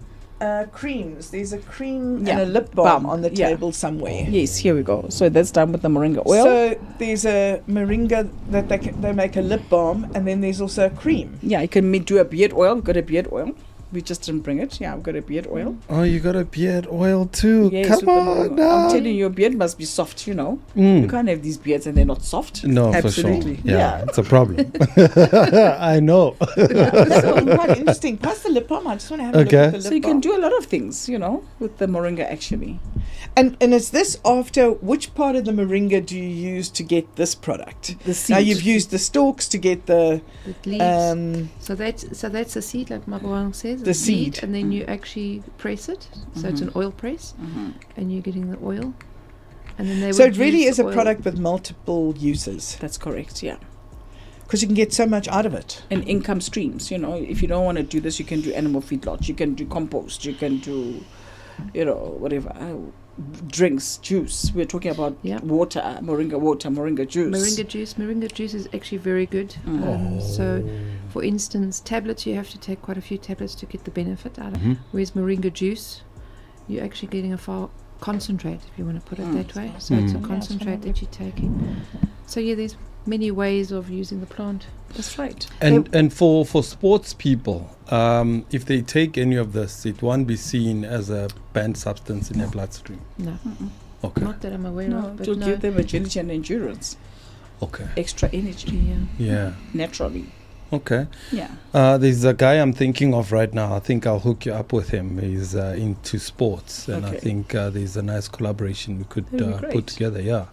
creams. There's a cream Yeah. and a lip balm Balm, on the yeah. table somewhere. Yes, here we go. So that's done with the moringa oil. So there's a Maringa that they make a lip balm, and then there's also a cream. Yeah, you can do a beard oil. We've got a beard oil. We just didn't bring it. Yeah, I've got a beard oil. Oh, you got a beard oil too. Yes, Come with the on moringa. now. I'm telling you, your beard must be soft, you know. You can't have these beards and they're not soft. No, Absolutely. for sure. Yeah, Yeah. it's a problem. I know. That's quite interesting. Pass the lip balm. I just want to have a look Okay. at the lip So you can balm. do a lot of things, you know, with the moringa actually. And is this after, which part of the moringa do you use to get this product? The seed. Now you've used the stalks to get the leaves. So that's a seed, like Maboang says. The seed. And then you actually press it. So it's an oil press. And you're getting the oil. And then they so would it really use is a oil. product with multiple uses. That's correct, yeah. Because you can get so much out of it. And income streams, you know, if you don't want to do this, you can do animal feedlot, you can do compost, you can do, you know, whatever. Drinks, juice. We're talking about water, moringa juice. Moringa juice is actually very good. So, for instance, tablets, you have to take quite a few tablets to get the benefit out of it. Whereas moringa juice, you're actually getting a far concentrate, if you want to put it that way. So it's a concentrate that you're taking. So there's many ways of using the plant. That's right. And for sports people, if they take any of this, it won't be seen as a banned substance in their bloodstream. No. Okay. Not that I'm aware of. But to give them agility and endurance. Okay. Extra energy. Yeah. Naturally. Okay. Yeah. There's a guy I'm thinking of right now. I think I'll hook you up with him. He's into sports, and I think there's a nice collaboration we could put together. Yeah.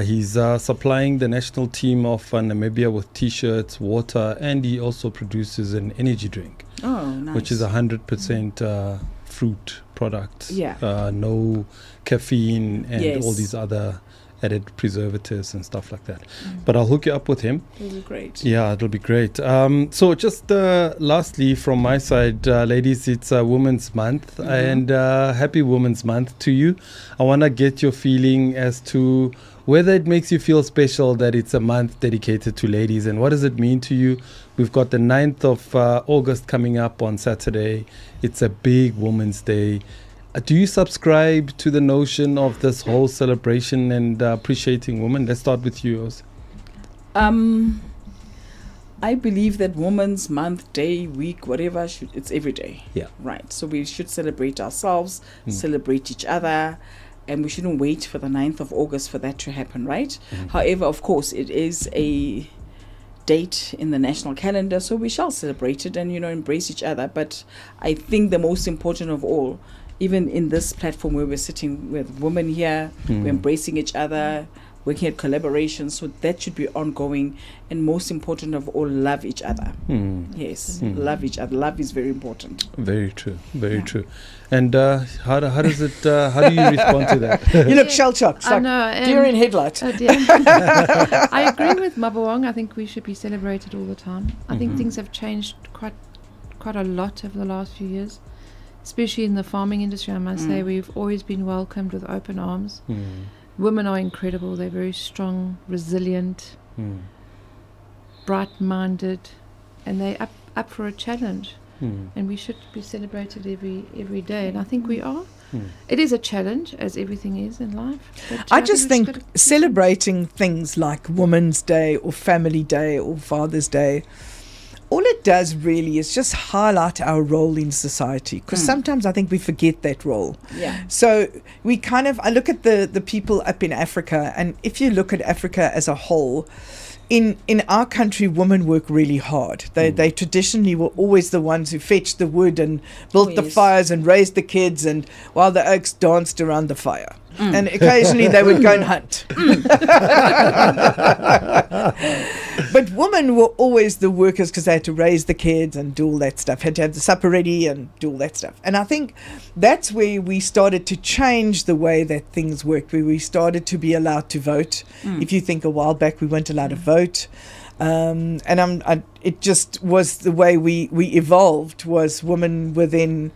He's supplying the national team of Namibia with T-shirts, water, and he also produces an energy drink. Oh, nice. Which is 100% fruit product. Yeah. No caffeine and all these other added preservatives and stuff like that. But I'll hook you up with him. It'll be great. Yeah, it'll be great. So just lastly from my side, ladies, it's Women's Month, and happy Women's Month to you. I want to get your feeling as to whether it makes you feel special that it's a month dedicated to ladies, and what does it mean to you? We've got the 9th of August coming up on Saturday. It's a big Women's Day. Do you subscribe to the notion of this whole celebration and appreciating women? Let's start with you, Oz. I believe that Women's Month, day, week, whatever, it's every day. Yeah. Right. So we should celebrate ourselves, celebrate each other, and we shouldn't wait for the 9th of August for that to happen, right? However, of course, it is a date in the national calendar, so we shall celebrate it and, embrace each other. But I think the most important of all, even in this platform where we're sitting with women here, we're embracing each other, working at collaboration, so that should be ongoing. And most important of all, love each other. Yes, love each other. Love is very important. Very true, very true. And how does it? How do you respond to that? You look shell-shocked. I know. Deer in headlight. Oh dear. I agree with Maboang. I think we should be celebrated all the time. I think things have changed quite a lot over the last few years, especially in the farming industry. I must say we've always been welcomed with open arms. Women are incredible. They're very strong, resilient, bright-minded, and they're up for a challenge. And we should be celebrated every day, and I think we are. It is a challenge, as everything is in life. But I just think celebrating things like Women's Day or Family Day or Father's Day, all it does really is just highlight our role in society, because sometimes I think we forget that role. Yeah. So we I look at the people up in Africa, and if you look at Africa as a whole, in our country, women work really hard. They traditionally were always the ones who fetched the wood and built the fires and raised the kids, and while the oaks danced around the fire. And occasionally they would go and hunt. But women were always the workers, because they had to raise the kids and do all that stuff, had to have the supper ready and do all that stuff. And I think that's where we started to change the way that things worked, where we started to be allowed to vote. If you think a while back, we weren't allowed to vote. And it just was the way we evolved, was women were then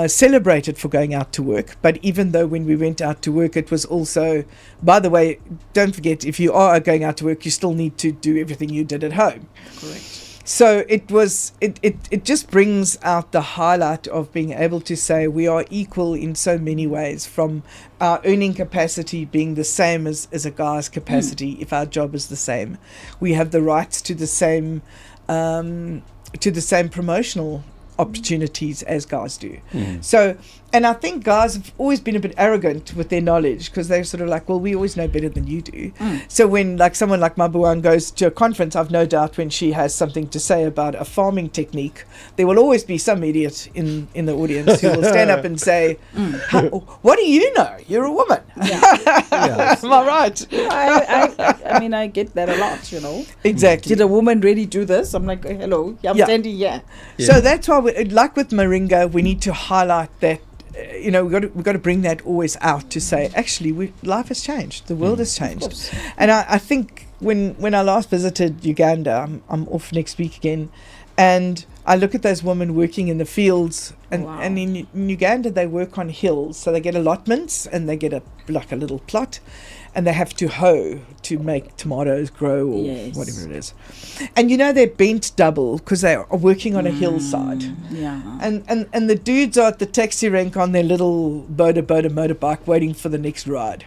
celebrated for going out to work. But even though when we went out to work, it was also, by the way, don't forget, if you are going out to work, you still need to do everything you did at home. Correct. So it just brings out the highlight of being able to say we are equal in so many ways, from our earning capacity being the same as a guy's capacity. If our job is the same, we have the rights to the same promotional opportunities as guys do. So, and I think guys have always been a bit arrogant with their knowledge, because they're sort of like, well, we always know better than you do. So when like someone like Maboang goes to a conference, I've no doubt when she has something to say about a farming technique, there will always be some idiot in the audience who will stand up and say, what do you know? You're a woman. Am I right? I mean, I get that a lot, you know. Exactly. Did a woman really do this? I'm like, hello, I'm standing here. So that's why, like with Maringa, we need to highlight that. We've got to bring that always out to say, actually, life has changed. The world has changed. And I think when I last visited Uganda, I'm off next week again, and I look at those women working in the fields, and in Uganda they work on hills, so they get allotments and they get a little plot, and they have to hoe to make tomatoes grow or whatever it is. And they're bent double because they are working on a hillside. Yeah. And the dudes are at the taxi rank on their little boda motorbike waiting for the next ride.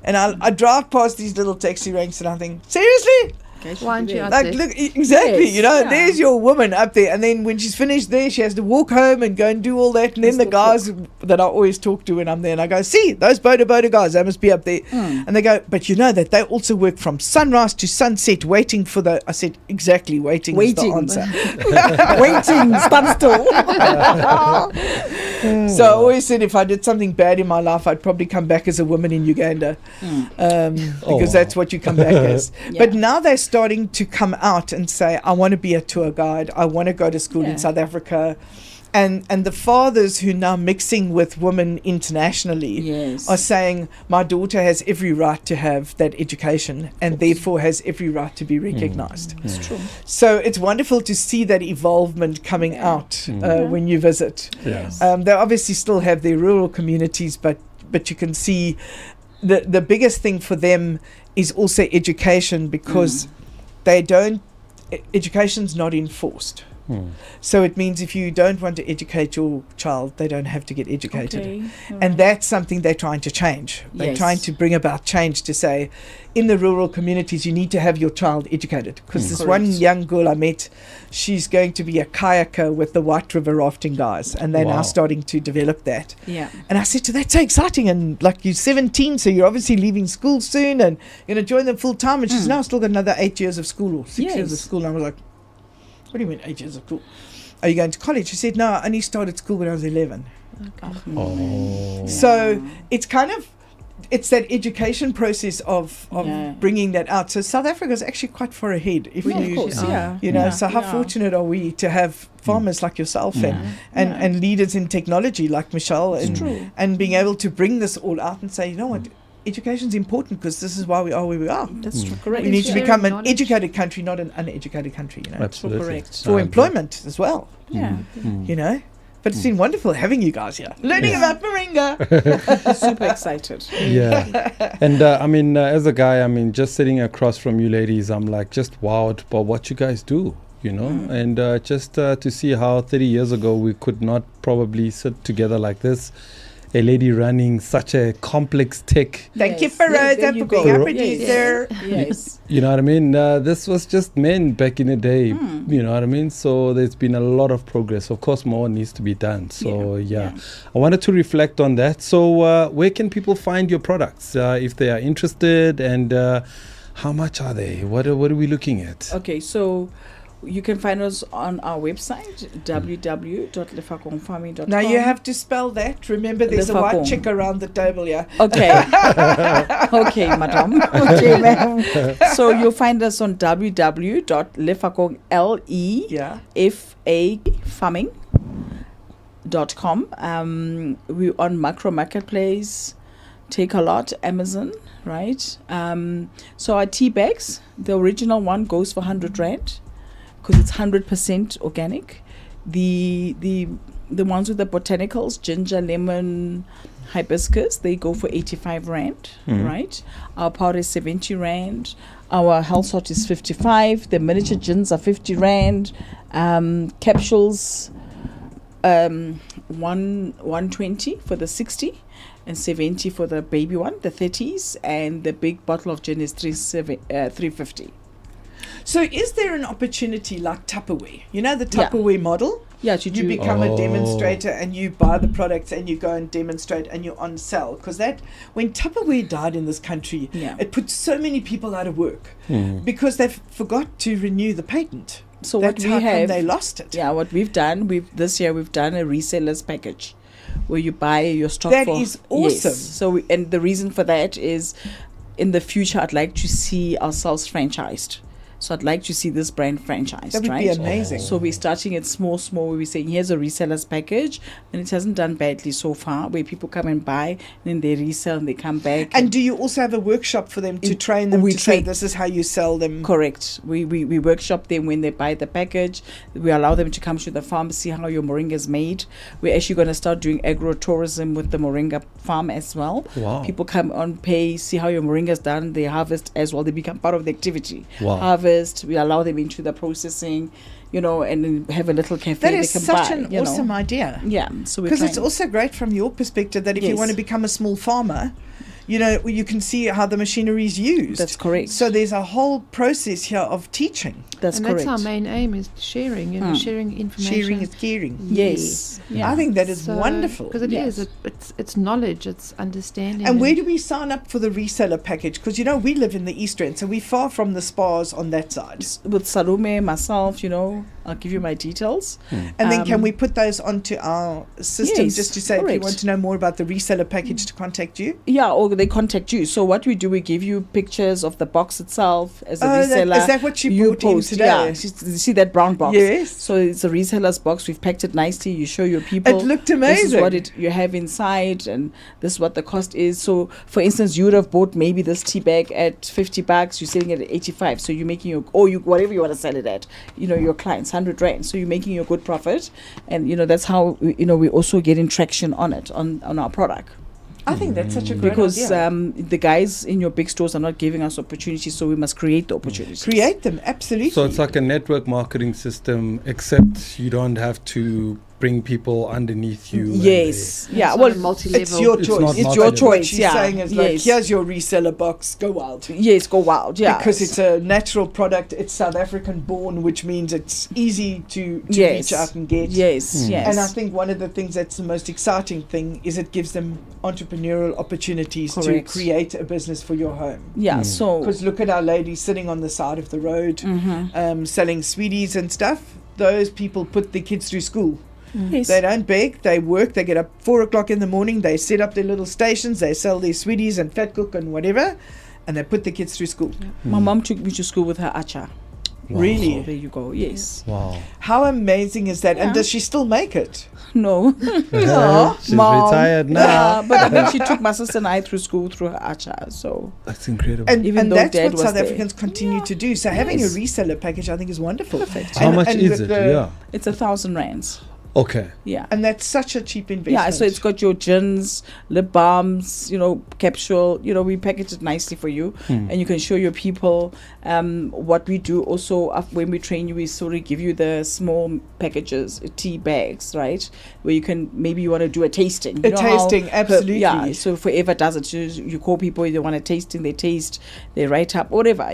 And I drive past these little taxi ranks and I think, seriously? Why aren't you out Like, there? look, exactly, there's your woman up there, and then when she's finished there, she has to walk home and go and do all that, and then the guys that I always talk to when I'm there, and I go, see, those boda guys, they must be up there. And they go, but you know that they also work from sunrise to sunset waiting for I said, exactly, waiting is the answer. Waiting, stand still. So I always said if I did something bad in my life, I'd probably come back as a woman in Uganda, because that's what you come back as. But now they're starting to come out and say, I want to be a tour guide, I want to go to school in South Africa. And the fathers who now mixing with women internationally are saying, my daughter has every right to have that education and therefore has every right to be recognized. It's true. So it's wonderful to see that evolvement coming out when you visit. They obviously still have their rural communities, but you can see the biggest thing for them is also education, because education's not enforced. So it means if you don't want to educate your child, they don't have to get educated. And that's something they're trying to change. They're trying to bring about change to say, in the rural communities, you need to have your child educated. Because this one young girl I met, she's going to be a kayaker with the White River rafting guys, and they're now starting to develop that. And I said to her, that's so exciting, and like, you're 17, so you're obviously leaving school soon and you're going to join them full time, and she's now still got another 8 years of school or 6 years of school. And I was like, what do you mean 8 years of school? Are you going to college? She said, no, I only started school when I was 11. So it's kind of, it's that education process of bringing that out. So South Africa is actually quite far ahead. So how fortunate are we to have farmers like yourself and leaders in technology like Michele, and being able to bring this all out and say, you know what, education is important because this is why we are where we are. That's true. Correct. We need to become an educated country, not an uneducated country. Absolutely. Correct. For employment as well. But it's been wonderful having you guys here, learning about Maringa. Super excited. And as a guy, just sitting across from you ladies, I'm like just wowed by what you guys do. And just to see how 30 years ago we could not probably sit together like this. A lady running such a complex tech. Thank you, Faroza, for being our producer. You know what I mean? This was just men back in the day. You know what I mean? So there's been a lot of progress. Of course, more needs to be done. So I wanted to reflect on that. So where can people find your products if they are interested, and how much are they? What are we looking at? Okay, so you can find us on our website, www.lefakongfarming.com. Now you have to spell that. Remember, there's a white chick around the table here. Okay. Okay, madam. Okay, ma'am. So you'll find us on www.lefakong, farming.com. We're on Macro Marketplace, Take a Lot, Amazon, right? So our tea bags, the original one goes for 100 Rand. Because it's 100% organic. The ones with the botanicals, ginger, lemon, hibiscus, they go for 85 Rand, right? Our powder is 70 Rand. Our health salt is 55. The miniature gins are 50 Rand. Capsules, 120 for the 60 and 70 for the baby one, the 30s. And the big bottle of gin is 350. So is there an opportunity like Tupperware? You know the Tupperware model? to You do. become a Oh. demonstrator and you buy the products and you go and demonstrate and you're on sale. Because that, when Tupperware died in this country, it put so many people out of work because they forgot to renew the patent. So That's what we how come have, they lost it. Yeah, what we've done, this year we've done a resellers package where you buy your stock. That for, is awesome. Yes. So and the reason for that is, in the future, I'd like to see ourselves franchised. So I'd like to see this brand franchised. That would right? be amazing. So we're starting it small, where we're saying, here's a resellers package, and it hasn't done badly so far, where people come and buy, and then they resell and they come back. And do you also have a workshop for them to train them to say this is how you sell them? Correct. We workshop them when they buy the package. We allow them to come to the farm, see how your moringa is made. We're actually going to start doing agro-tourism with the moringa farm as well. Wow. People come on, pay, see how your moringa is done. They harvest as well. They become part of the activity. Wow. Harvest. We allow them into the processing, and then have a little cafe That they is can such buy, an awesome idea. Yeah. So Because it's also great from your perspective that if you want to become a small farmer, you can see how the machinery is used. That's correct. So there's a whole process here of teaching. That's and correct. that's our main aim, is sharing, sharing information. Sharing is caring. Yes. I think that is wonderful. Because it is. It's knowledge, it's understanding. And where do we sign up for the reseller package? Because, we live in the East End, so we're far from the spas on that side. With Salome, myself, I'll give you my details. And then can we put those onto our system just to say if you want to know more about the reseller package to contact you? Yeah, or they contact you. So what we do, we give you pictures of the box itself as a reseller. Is that what you brought in today? Yeah, you see that brown box? Yes. So it's a reseller's box. We've packed it nicely. You show your people. It looked amazing. This is what you have inside, and this is what the cost is. So, for instance, you would have bought maybe this tea bag at $50. You're selling it at 85. So you're making whatever you want to sell it at. Your clients, 100 rand. So you're making your good profit, and that's how we also getting traction on it on our product. I think that's such a great because idea. The guys in your big stores are not giving us opportunities, so we must create the opportunities. Create them, absolutely. So it's like a network marketing system, except you don't have to bring people underneath you. Yes. Yeah. Well, multi-level. It's your choice. It's your What choice. she's Yeah. saying is like, here's your reseller box, go wild. Yes, go wild. Yeah. Because it's a natural product. It's South African born, which means it's easy to reach out and get. Yes. Yes. And I think one of the things that's the most exciting thing is it gives them entrepreneurial opportunities to create a business for your home. Yeah. So because look at our lady sitting on the side of the road, selling sweeties and stuff. Those people put their kids through school. Yes. They don't beg, they work, they get up 4 o'clock in the morning, they set up their little stations, they sell their sweeties and fat cook and whatever, and they put the kids through school. My mom took me to school with her acha. Wow. Really? So there you go. Yes. Wow. How amazing is that? And does she still make it? No. She's Mom. retired now. Yeah, but I mean, she took my sister and I through school through her acha. So That's incredible. And, Even and though that's Dad what was South there. Africans continue to do. So having a reseller package, I think, is wonderful. Perfect. How much and is with it? Yeah. it's 1,000 rands. Okay. Yeah. And that's such a cheap investment. Yeah, so it's got your gins, lip balms, capsule. We package it nicely for you, and you can show your people. What we do also when we train you, we sort of give you the small packages, tea bags, right? Where you want to do a tasting. A tasting, absolutely. Yeah. So Forever does it. You call people, they want a tasting, they taste, they write up, whatever.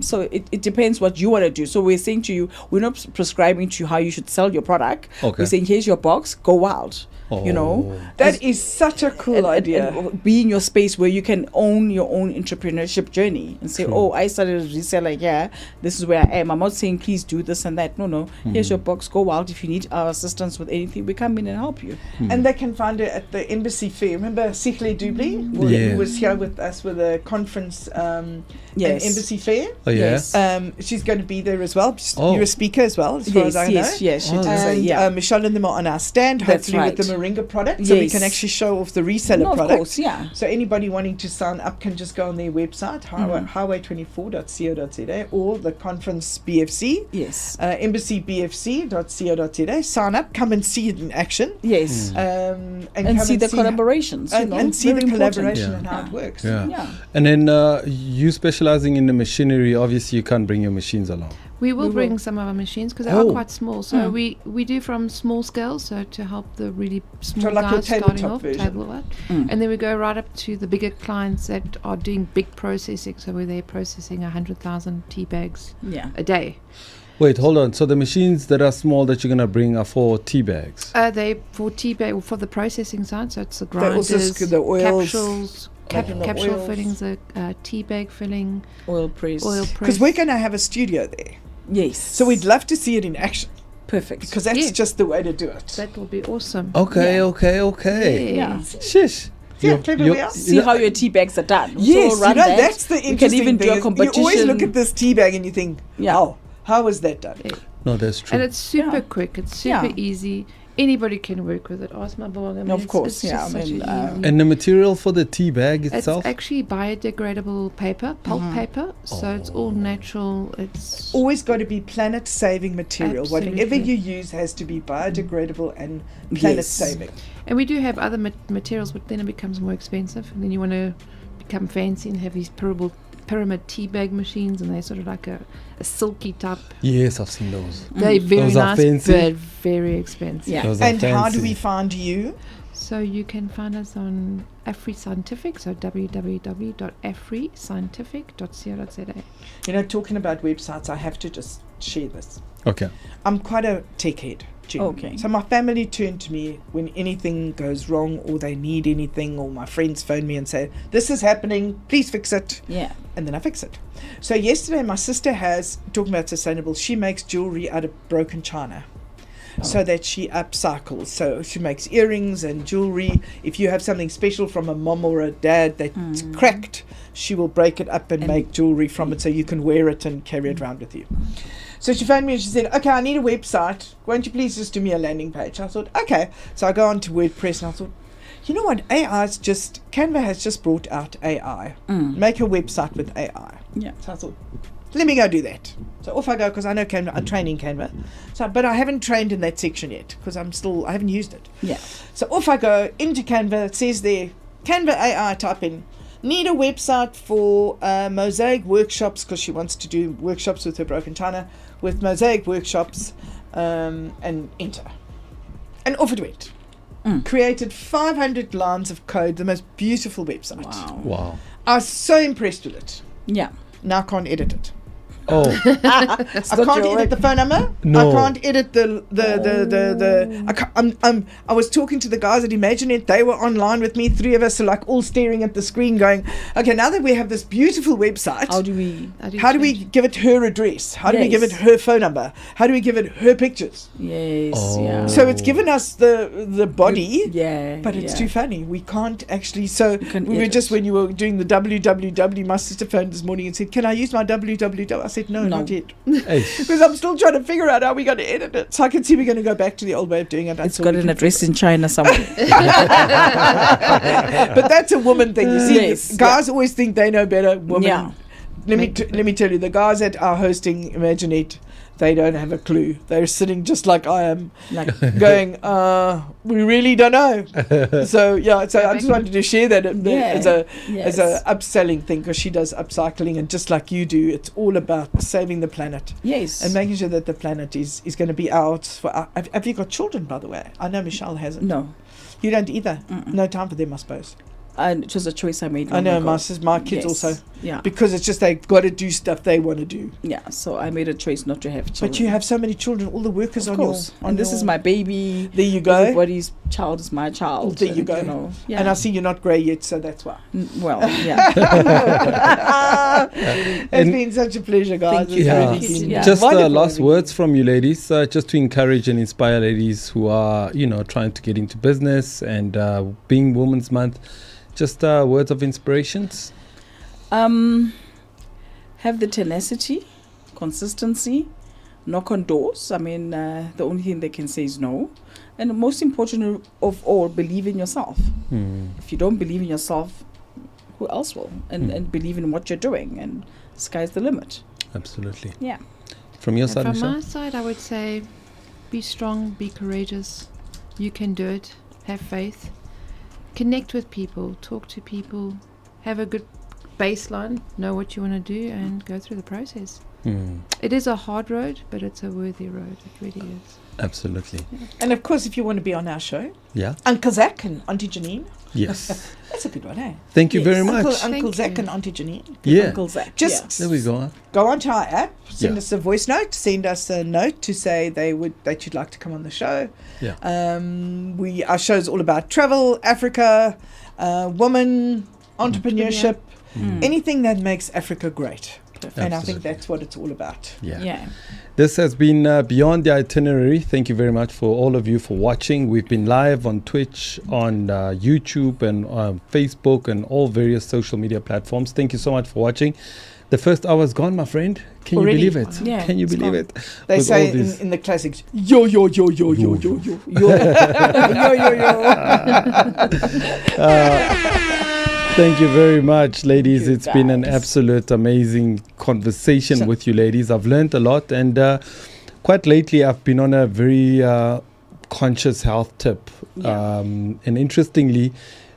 So it depends what you want to do. So we're saying to you, we're not prescribing to you how you should sell your product. Okay. We're saying, here's your box, go wild. That is such a cool idea. And be in your space where you can own your own entrepreneurship journey and say, I started a reseller here, this is where I am. I'm not saying please do this and that. No. Here's your box, go wild. If you need our assistance with anything, we come in and help you. And they can find it at the Embassy Fair. Remember Sihle Dubli? Who was here with us with a conference an Embassy Fair? Oh, yeah. Yes. She's going to be there as well. You're a speaker as well, as far as I know. Yes, she does. And Michele and them are on our stand, That's hopefully right. with the Maringa product, so we can actually show off the reseller Of product. course, yeah. So anybody wanting to sign up can just go on their website, highway24.co.za, or the conference BFC, embassybfc.co.za. Sign up, come and see it in action. Yes. And And come see the collaborations. and see the Very important. collaboration and how it works. Yeah. And then you specializing in the machinery, obviously you can't bring your machines along. We will bring some of our machines because they are quite small. So we do from small scale, so to help the really small like your guys starting tabletop off, version. and then we go right up to the bigger clients that are doing big processing. So where they're processing 100,000 tea bags a day. Wait, hold on. So the machines that are small that you're going to bring are for tea bags? They for tea bag, for the processing side, so it's the They also grinders, the oils. capsules, making the capsule oils. fillings, the tea bag filling, Oil press. oil press. Because we're going to have a studio there. Yes. So we'd love to see it in action. Perfect. Because that's Yeah. just the way to do it. That will be awesome. Okay, Yeah. okay. Yeah. Shish. See how You- clever you- we are? See how your tea bags are done. Yes, So run that. that's the We can interesting even do thing a is competition. You always look at this tea bag and you think, Yeah. oh, how was that done? No, that's true. And it's super Yeah. quick. It's super Yeah. easy. Anybody can work with it. Ask Maboang. I mean, Of course, it's yeah, just I such mean, a easy. And the material for the tea bag It's itself? actually biodegradable paper, pulp paper. So it's all natural. It's Always got to be planet-saving material. Whatever Absolutely. you use has to be biodegradable and planet-saving. and we do have other materials, but then it becomes more expensive. And then you want to become fancy and have these pyramid tea bag machines, and they're sort of like a silky type. Yes, I've seen those. They're very Those are nice, fancy. but very expensive. Yeah. Those are And how do fancy. we find you? So you can find us on Afriscientific, so www.afriscientific.co.za. You know, talking about websites, I have to just share this. Okay. I'm quite a tech head. genuinely. Okay. So my family turn to me when anything goes wrong or they need anything, or my friends phone me and say, this is happening, please fix it. Yeah. And then I fix it. So yesterday my sister has, talking about sustainable, she makes jewelry out of broken china. So that she upcycles. So she makes earrings and jewelry. If you have something special from a mom or a dad that's cracked, she will break it up and make jewelry from it so you can wear it and carry it around with you. So she phoned me and she said, okay, I need a website. Won't you please just do me a landing page? I thought, okay. So I go on to WordPress and I thought, you know what? Canva has just brought out AI. Make a website with AI. Yeah. So I thought, let me go do that. So off I go, because I know Canva, I'm training Canva. So, but I haven't trained in that section yet because I haven't used it. Yeah. So off I go into Canva. It says there, Canva AI, type in, need a website for mosaic workshops, because she wants to do workshops with her broken china, with mosaic workshops, and enter. And off it went. Created 500 lines of code, the most beautiful website. Wow. Wow. I was so impressed with it. Yeah. Now I can't edit it. Oh, I can't edit the phone number. No. I can't edit the I was talking to the guys at ImagineIt. They were online with me. 3 of us are like all staring at the screen going, okay, now that we have this beautiful website, How do we? how do we give it her address? How do we give it Yes. her phone number? How do we give it her pictures? Yes. Oh. Yeah. So it's given us the body, Yeah. but it's yeah. too funny. We can't actually. So can we were edit. just, when you were doing the www, my sister phoned this morning and said, can I use my www? I said, no, No. not yet. hey. Because I'm still trying to figure out how we're going to edit it. So I can see we're going to go back to the old way of doing it. It's got an address in China somewhere. But that's a woman thing. You see, Yes, guys always think they know better. Women. Yeah. Let me tell you, the guys that are hosting ImagineIt, they don't have a clue. They're sitting just like I am, Like, going, we really don't know. So yeah, so I just wanted to share that as a yes. upselling thing, because she does upcycling, and just like you do, it's all about saving the planet yes. and making sure that the planet is going to be out for. Have you got children, by the way? I know Michelle hasn't. No. You don't either. Mm-mm. No time for them, I suppose. And it was a choice I made. I long know ago. my kids Yes. also, Yeah. because it's just they've got to do stuff they want to do. Yeah. So I made a choice not to have children. But you have so many children, all the workers of on course. your. And this is my baby. There you go. Everybody's child is my child. There you and, go. know, yeah. And I see you're not grey yet, so that's why. Well, yeah. It's And- been such a pleasure, guys. Thank you. It's Yeah. really been Yeah. Just wonderful last having words from you ladies, just to encourage and inspire ladies who are, trying to get into business and being Women's Month. Just words of inspirations. Have the tenacity, consistency, knock on doors. I mean, the only thing they can say is no. And the most important of all, believe in yourself. If you don't believe in yourself, who else will? And believe in what you're doing, and sky's the limit. Absolutely. Yeah. From your And side, from Michelle? my side, I would say, be strong, be courageous. You can do it. Have faith. Connect with people. Talk to people. Have a good baseline. Know what you want to do, and go through the process. It is a hard road, but it's a worthy road. It really is. Absolutely. And of course, if you want to be on our show, Yeah. Uncle Zak and Auntie Geniene, Yes. That's a good one, eh? Thank you very Uncle, much. Uncle Thank Zak you. and Auntie Geniene. Yeah. Uncle Zak. Just There we go. go onto our app, send Yeah. us a voice note, send us a note to say that you'd like to come on the show. Yeah. Our show's all about travel, Africa, women, entrepreneurship, anything that makes Africa great. And I think Absolutely. that's what it's all about. Yeah. This has been Beyond the Itinerary. Thank you very much for all of you for watching. We've been live on Twitch, on YouTube, and Facebook, and all various social media platforms. Thank you so much for watching. The first hour is gone, my friend. Can Already? you believe it? Yeah, Can you it's believe gone. it? They With say all these- in the classics, yo, yo, yo, yo, yo, yo, yo, yo, yo, yo, yo. Thank you very much, ladies. Thank you, It's been an guys. absolute amazing conversation So- with you, ladies. I've learned a lot, and quite lately I've been on a very conscious health tip. Yeah. And interestingly,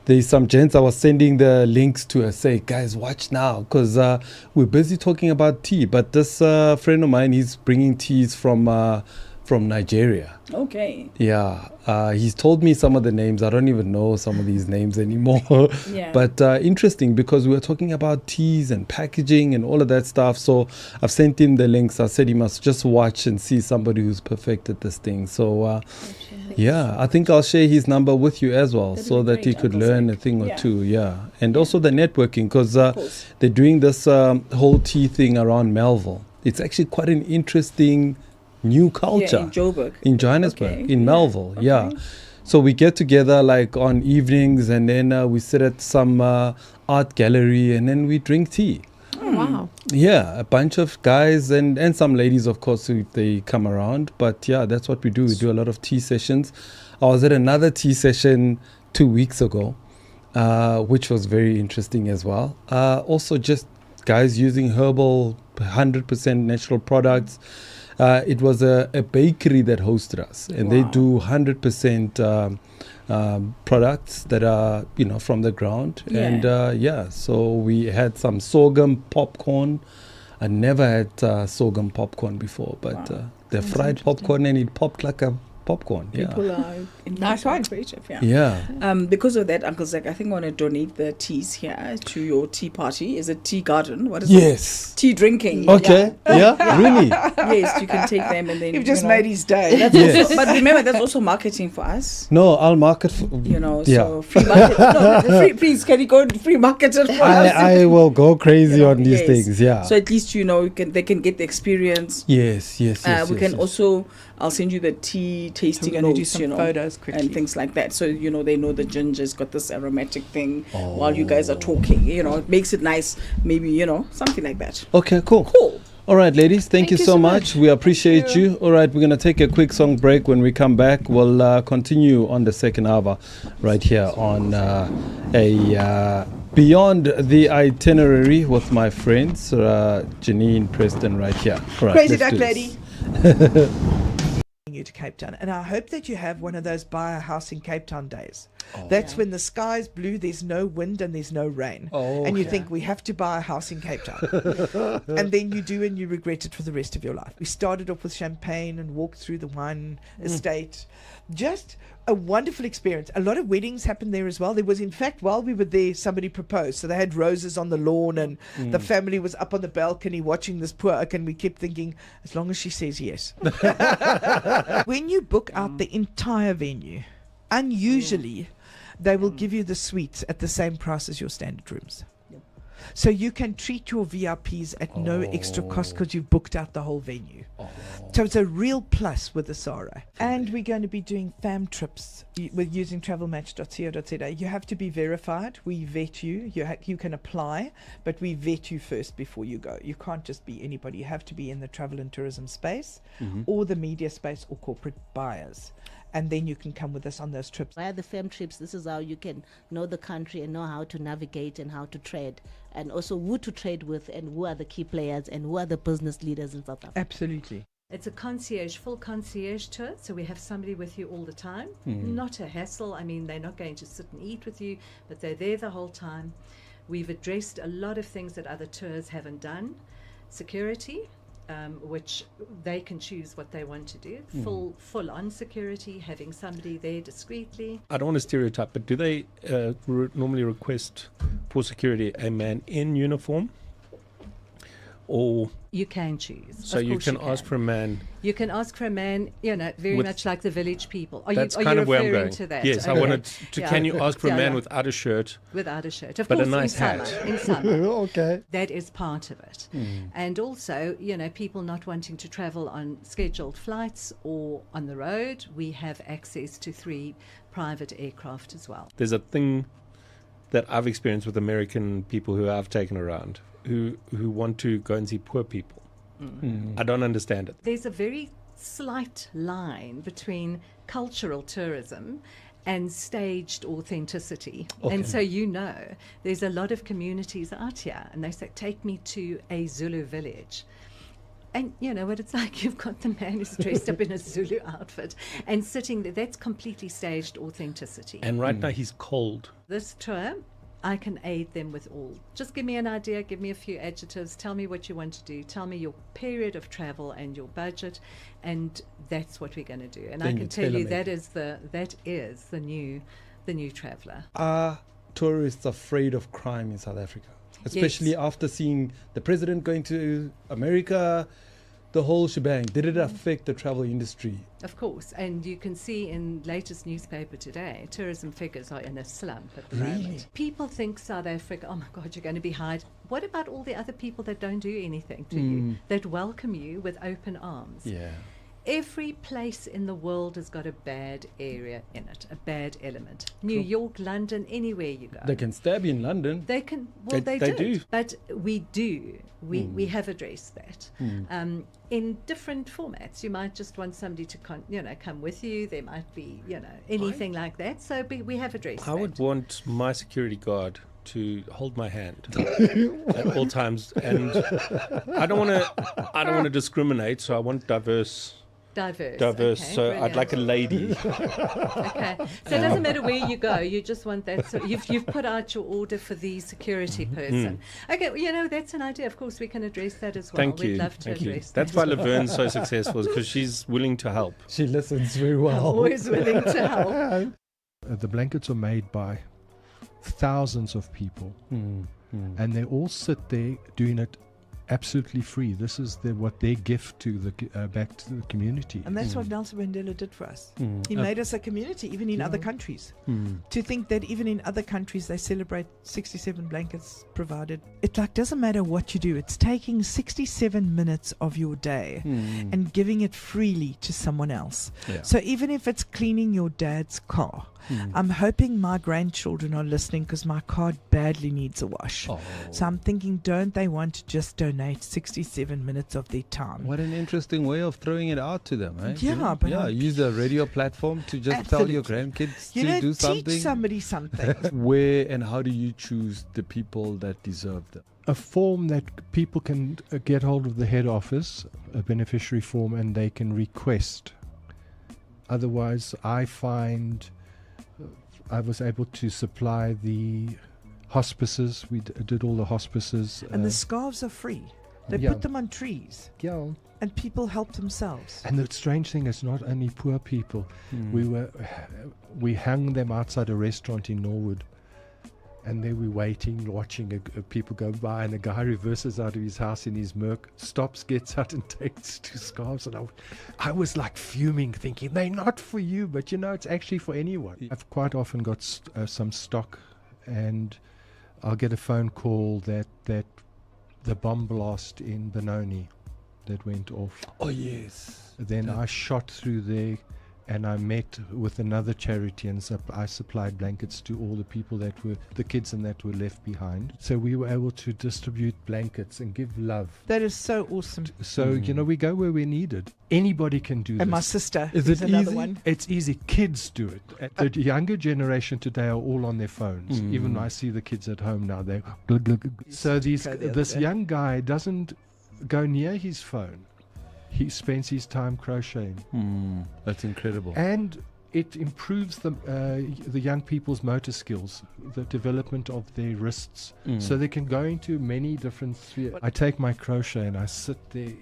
there's some gents I was sending the links to. I say, guys, watch now, because we're busy talking about tea. But this friend of mine, he's bringing teas from Nigeria. Okay. Yeah, he's told me some of the names. I don't even know some of these names anymore. Yeah. But interesting, because we were talking about teas and packaging and all of that stuff. So I've sent him the links. I said he must just watch and see somebody who's perfected this thing. So yeah, I think I'll share his number with you as well, That'd so be that you great, could Uncle learn Zak. a thing or Yeah. two. Yeah, and also the networking, because Of course. they're doing this whole tea thing around Melville. It's actually quite an interesting new culture. Yeah, in Joburg. In Johannesburg, Okay, in yeah, Melville, yeah. okay. So we get together like on evenings, and then we sit at some art gallery, and then we drink tea. Oh, wow. Yeah, a bunch of guys and some ladies, of course, who they come around. But yeah, that's what we do. We do a lot of tea sessions. I was at another tea session 2 weeks ago, which was very interesting as well. Also, just guys using herbal, 100% natural products. It was a bakery that hosted us, and they Wow. do 100% products that are, from the ground. Yeah. And yeah, so we had some sorghum popcorn. I never had sorghum popcorn before, but Wow. they Sounds fried interesting. popcorn, and it popped like a popcorn. Yeah. People are Nice one. creative, yeah. Yeah. Because of that, Uncle Zak, I think I want to donate the teas here to your tea party. Is it tea garden? What is it? Yes. Tea drinking. Okay. Yeah. Really? Yes, you can take them and then You've just you know, made his day. that's Yes. also, but remember, that's also marketing for us. No, I'll market. Yeah. So free market. No, please, can you go and free market it for us? I will go crazy on these yes. things. Yeah. So at least they can get the experience. Yes. We can also, I'll send you the tea tasting We're going to do notes, some photos quickly. and things like that. So they know the ginger's got this aromatic thing while you guys are talking. It makes it nice. Maybe something like that. Okay. Cool. Cool. All right, ladies, thank you so much. We appreciate Thank you. All right, we're going to take a quick song break. When we come back, we'll continue on the second hour right here on Beyond the Itinerary with my friends, Geniene Preston right here. All right, Crazy let's duck do lady. this. You to Cape Town, and I hope that you have one of those buy a house in Cape Town days. That's when the sky's blue, there's no wind and there's no rain, and you think we have to buy a house in Cape Town, and then you do, and you regret it for the rest of your life. We started off with champagne and walked through the wine estate. Just a wonderful experience. A lot of weddings happened there as well. There was, in fact, while we were there, somebody proposed. So they had roses on the lawn, and the family was up on the balcony watching this poor oak, and we kept thinking, as long as she says yes. When you book out the entire venue, unusually, they will give you the suites at the same price as your standard rooms. So you can treat your VIPs at no extra cost because you've booked out the whole venue. So it's a real plus with the Sara. And we're going to be doing fam trips with using travelmatch.co.za. You have to be verified. We vet you. You can apply, but we vet you first before you go. You can't just be anybody. You have to be in the travel and tourism space or the media space or corporate buyers. And then you can come with us on those trips. Via the fam trips, this is how you can know the country and know how to navigate and how to trade, and also who to trade with and who are the key players and who are the business leaders in South Africa. Absolutely. It's a full concierge tour, so we have somebody with you all the time. Not a hassle. I mean, they're not going to sit and eat with you, but they're there the whole time. We've addressed a lot of things that other tours haven't done. Security, which they can choose what they want to do. Full on security, having somebody there discreetly. I don't want to stereotype, but do they normally request for security a man in uniform? Or You can choose. so Of you course can ask for a man. You can ask for a man, very With- much like the village people. Are That's you kind of where I'm referring going. to that? Yes, I Okay. wanted to. Yeah. Can you ask for a Yeah, man yeah. without a shirt? Without a shirt, of But a course, nice in summer. hat. In summer. Okay. That is part of it. And also, people not wanting to travel on scheduled flights or on the road, we have access to 3 private aircraft as well. There's a thing that I've experienced with American people who I've taken around who want to go and see poor people. I don't understand it. There's a very slight line between cultural tourism and staged authenticity. Okay. And so, there's a lot of communities out here and they say, take me to a Zulu village. And you know what it's like, you've got the man who's dressed up in a Zulu outfit and sitting there. That's completely staged authenticity. And right now he's cold. This tour, I can aid them with all. Just give me an idea, give me a few adjectives, tell me what you want to do, tell me your period of travel and your budget, and that's what we're going to do. And Then I you can tell you tailor-make. that is the new traveller. Are tourists afraid of crime in South Africa? Especially after seeing the president going to America, the whole shebang. Did it affect the travel industry? Of course, and you can see in latest newspaper today, tourism figures are in a slump at the moment. People think South Africa, oh my God, you're going to be hired. What about all the other people that don't do anything to you, that welcome you with open arms? Yeah. Every place in the world has got a bad area in it, a bad element. New York, London, anywhere you go. They can stab you in London. They can. Well, They they do. But we do. We have addressed that in different formats. You might just want somebody to come with you. There might be anything like that. So we have addressed I that. would want my security guard to hold my hand at all times, and I don't want to discriminate. So I want diverse. Diverse. Okay, so brilliant. I'd like a lady. Okay, so it doesn't matter where you go. You just want that. So you've put out your order for the security person. Okay, that's an idea. Of course, we can address that as well. Thank you. We'd love to Thank you. address That's that. why Laverne's so successful, because she's willing to help. She listens very well. Always willing to help. The blankets are made by thousands of people, and they all sit there doing it absolutely free. This is what their gift to the back to the community. And that's what Nelson Mandela did for us. He made us a community, even in other countries. To think that even in other countries they celebrate 67 blankets provided. It doesn't matter what you do. It's taking 67 minutes of your day and giving it freely to someone else. Yeah. So even if it's cleaning your dad's car, I'm hoping my grandchildren are listening because my car badly needs a wash. Oh. So I'm thinking, don't they want to just donate 67 minutes of their time? What an interesting way of throwing it out to them, eh? Yeah, but use a radio platform to just tell your grandkids to do something. teach somebody something. Where and how do you choose the people that deserve them? A form that people can get hold of the head office, a beneficiary form, and they can request. Otherwise, I find I was able to supply the hospices. We did all the hospices. And the scarves are free. They Yeah. put them on trees, yeah. and people help themselves. And the strange thing is, not only poor people. We hung them outside a restaurant in Norwood, and there we're waiting, watching people go by, and a guy reverses out of his house in his Merc, stops, gets out, and takes 2 scarves. And I was like fuming, thinking they're not for you, but it's actually for anyone. I've quite often got some stock, and I'll get a phone call that the bomb blast in Benoni that went off. Oh, yes. Then I shot through there, and I met with another charity, and I supplied blankets to all the people the kids that were left behind. So we were able to distribute blankets and give love. That is so awesome. So, we go where we're needed. Anybody can do And this. my sister Is is it another easy? one. It's easy. Kids do it. The younger generation today are all on their phones. Even I see the kids at home now. They glug, glug, glug. So this young guy doesn't go near his phone. He spends his time crocheting. That's incredible. And it improves the young people's motor skills, the development of their wrists, so they can go into many different spheres. I take my crochet and I sit there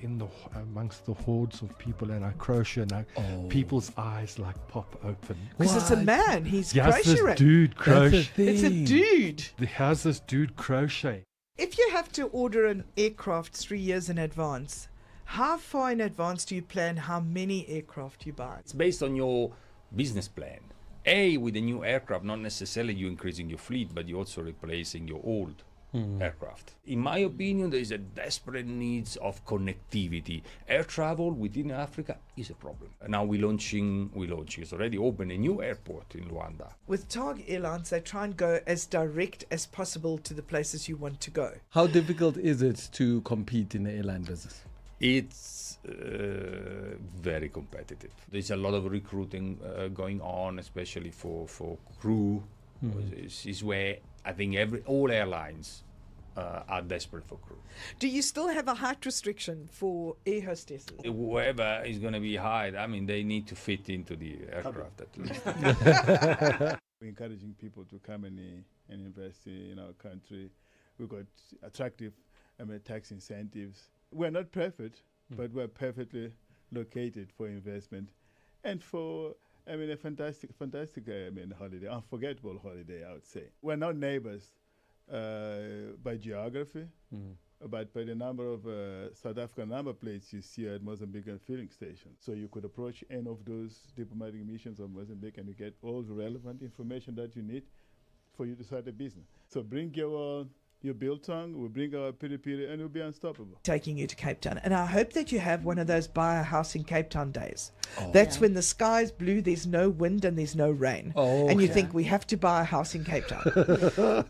amongst the hordes of people and I crochet, and people's eyes like pop open. Because it's a man. He's Yes, this crocheting. dude crochet. It's a dude. How's this dude crochet? If you have to order an aircraft 3 years in advance, how far in advance do you plan how many aircraft you buy? It's based on your business plan. With the new aircraft, not necessarily you increasing your fleet, but you're also replacing your old aircraft. In my opinion, there is a desperate needs of connectivity. Air travel within Africa is a problem. Now it's already open a new airport in Luanda. With Tag Airlines, they try and go as direct as possible to the places you want to go. How difficult is it to compete in the airline business? It's very competitive. There's a lot of recruiting going on, especially for crew. Is where I think all airlines are desperate for crew. Do you still have a height restriction for air hostesses? Whoever is going to be hired, I mean, they need to fit into the aircraft at least. We're encouraging people to come and invest in our country. We've got attractive tax incentives. We're not perfect, but we're perfectly located for investment and for a fantastic holiday, unforgettable holiday, I would say. We're not neighbors by geography, but by the number of South African number plates you see at Mozambican filling stations. So you could approach any of those diplomatic missions of Mozambique and you get all the relevant information that you need for you to start a business. So bring your biltong, we'll bring our piri-piri, and we'll be unstoppable. Taking you to Cape Town. And I hope that you have one of those buy a house in Cape Town days. That's when the sky's blue, there's no wind and there's no rain. And you think, we have to buy a house in Cape Town.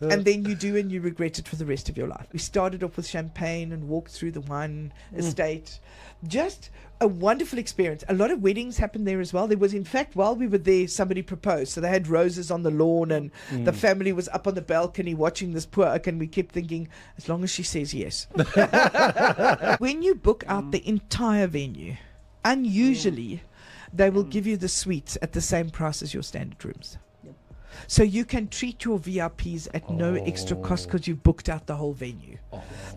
And then you do, and you regret it for the rest of your life. We started off with champagne and walked through the wine estate. Just a wonderful experience. A lot of weddings happened there as well. There was, in fact, while we were there, somebody proposed. So they had roses on the lawn and the family was up on the balcony watching this poor oak, and we kept thinking, as long as she says yes. When you book out the entire venue, unusually, they will give you the suites at the same price as your standard rooms. So you can treat your VIPs at no extra cost because you've booked out the whole venue.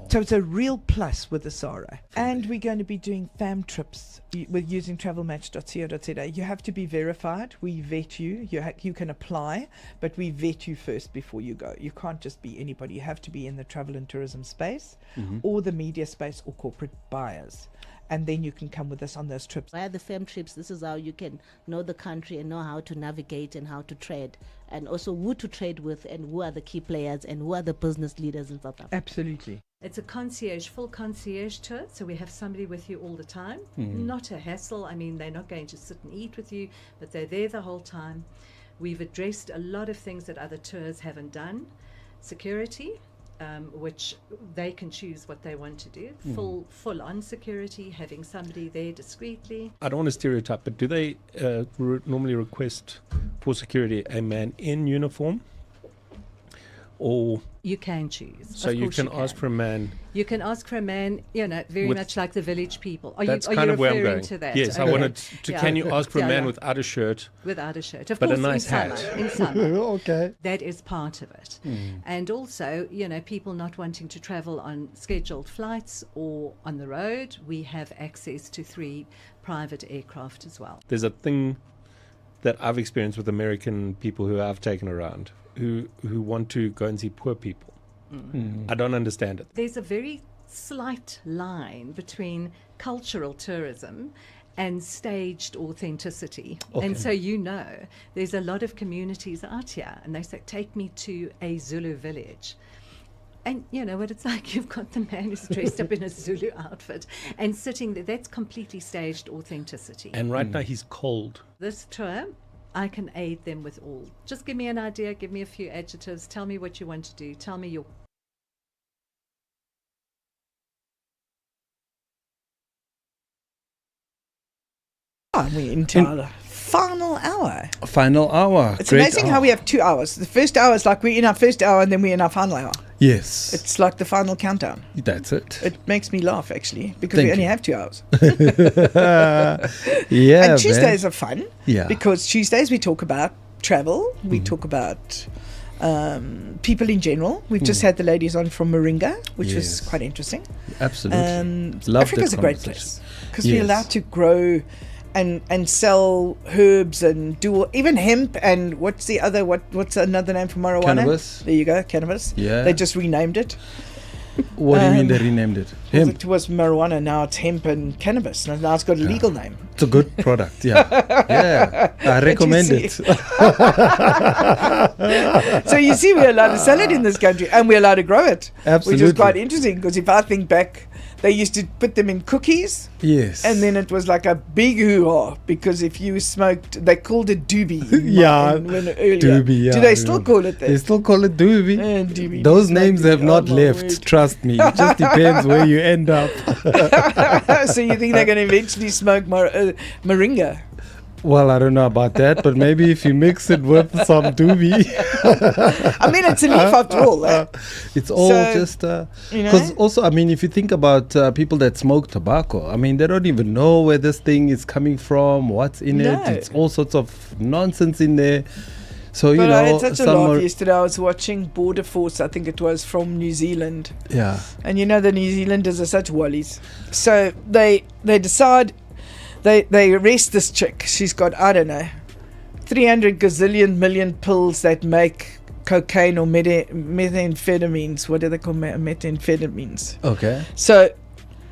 So it's a real plus with the SARA. And we're going to be doing fam trips with using travelmatch.co.za. You have to be verified. We vet you. You can apply, but we vet you first before you go. You can't just be anybody. You have to be in the travel and tourism space or the media space or corporate buyers. And then you can come with us on those trips. Via the FEM trips, this is how you can know the country and know how to navigate and how to trade, and also who to trade with and who are the key players and who are the business leaders in South Africa. Absolutely. It's a full concierge tour, so we have somebody with you all the time. Not a hassle. I mean, they're not going to sit and eat with you, but they're there the whole time. We've addressed a lot of things that other tours haven't done. Security, which they can choose what they want to do. Full on security, having somebody there discreetly. I don't want to stereotype, but do they normally request for security a man in uniform? Or you can choose. So you can ask for a man. You can ask for a man, very much like the village people. Are that's you kind of where I'm going. To that? Yes, okay. I wanted to. Can you ask for a man without a shirt? Without a shirt, of but course, a nice hat. In summer. Okay. That is part of it. And also, people not wanting to travel on scheduled flights or on the road, we have access to 3 private aircraft as well. There's a thing that I've experienced with American people who I've taken around. Who want to go and see poor people. I don't understand it. There's a very slight line between cultural tourism and staged authenticity. Okay. And so there's a lot of communities out here and they say, take me to a Zulu village. And you know what it's like, you've got the man who's dressed up in a Zulu outfit and sitting there. That's completely staged authenticity. And right now he's cold. This tour, I can aid them with all. Just give me an idea, give me a few adjectives, tell me what you want to do, tell me your... We're into our final hour. Final hour. It's amazing how we have 2 hours. The first hour is like we're in our first hour and then we're in our final hour. Yes. It's like the final countdown. That's it. It makes me laugh, actually, because Thank we only you. have 2 hours. Yeah, And Tuesdays are fun. Yeah. Because Tuesdays we talk about travel. We talk about people in general. We've just had the ladies on from Maringa, which was Yes. quite interesting. Absolutely. Love Africa's a that great conversation. place because we're Yes. allowed to grow and sell herbs and do even hemp and what's another name for marijuana? Cannabis. There you go, cannabis. Yeah. They just renamed it. What do you mean they renamed it? Hemp. It was marijuana, now it's hemp and cannabis. Now it's got a legal name. It's a good product, yeah. Yeah, I recommend see. it. So you see, we're allowed to sell it in this country and we're allowed to grow it. Absolutely. Which is quite interesting because if I think back, they used to put them in cookies. Yes. And then it was like a big hoo-ha because if you smoked, they called it doobie. Yeah, Earlier. doobie, yeah, Do they still call it that? They still call it doobie. Doobie. Those It's names like, have not oh my left, word. trust me. It just depends where you end up. So you think they're going to eventually smoke Maringa? Well, I don't know about that, but maybe if you mix it with some doobie. I mean, it's a leaf after all. It's all So, just you know? because also, I mean, if you think about people that smoke tobacco, I mean, they don't even know where this thing is coming from, what's in No. it. It's all sorts of nonsense in there. So But you I know, had such a some laugh are- yesterday. I was watching Border Force, I think it was, from New Zealand. yeah, And you know the New Zealanders are such wallies. So they decide, they arrest this chick. She's got, I don't know, 300 gazillion million pills that make cocaine or methamphetamines. What do they call methamphetamines? okay, So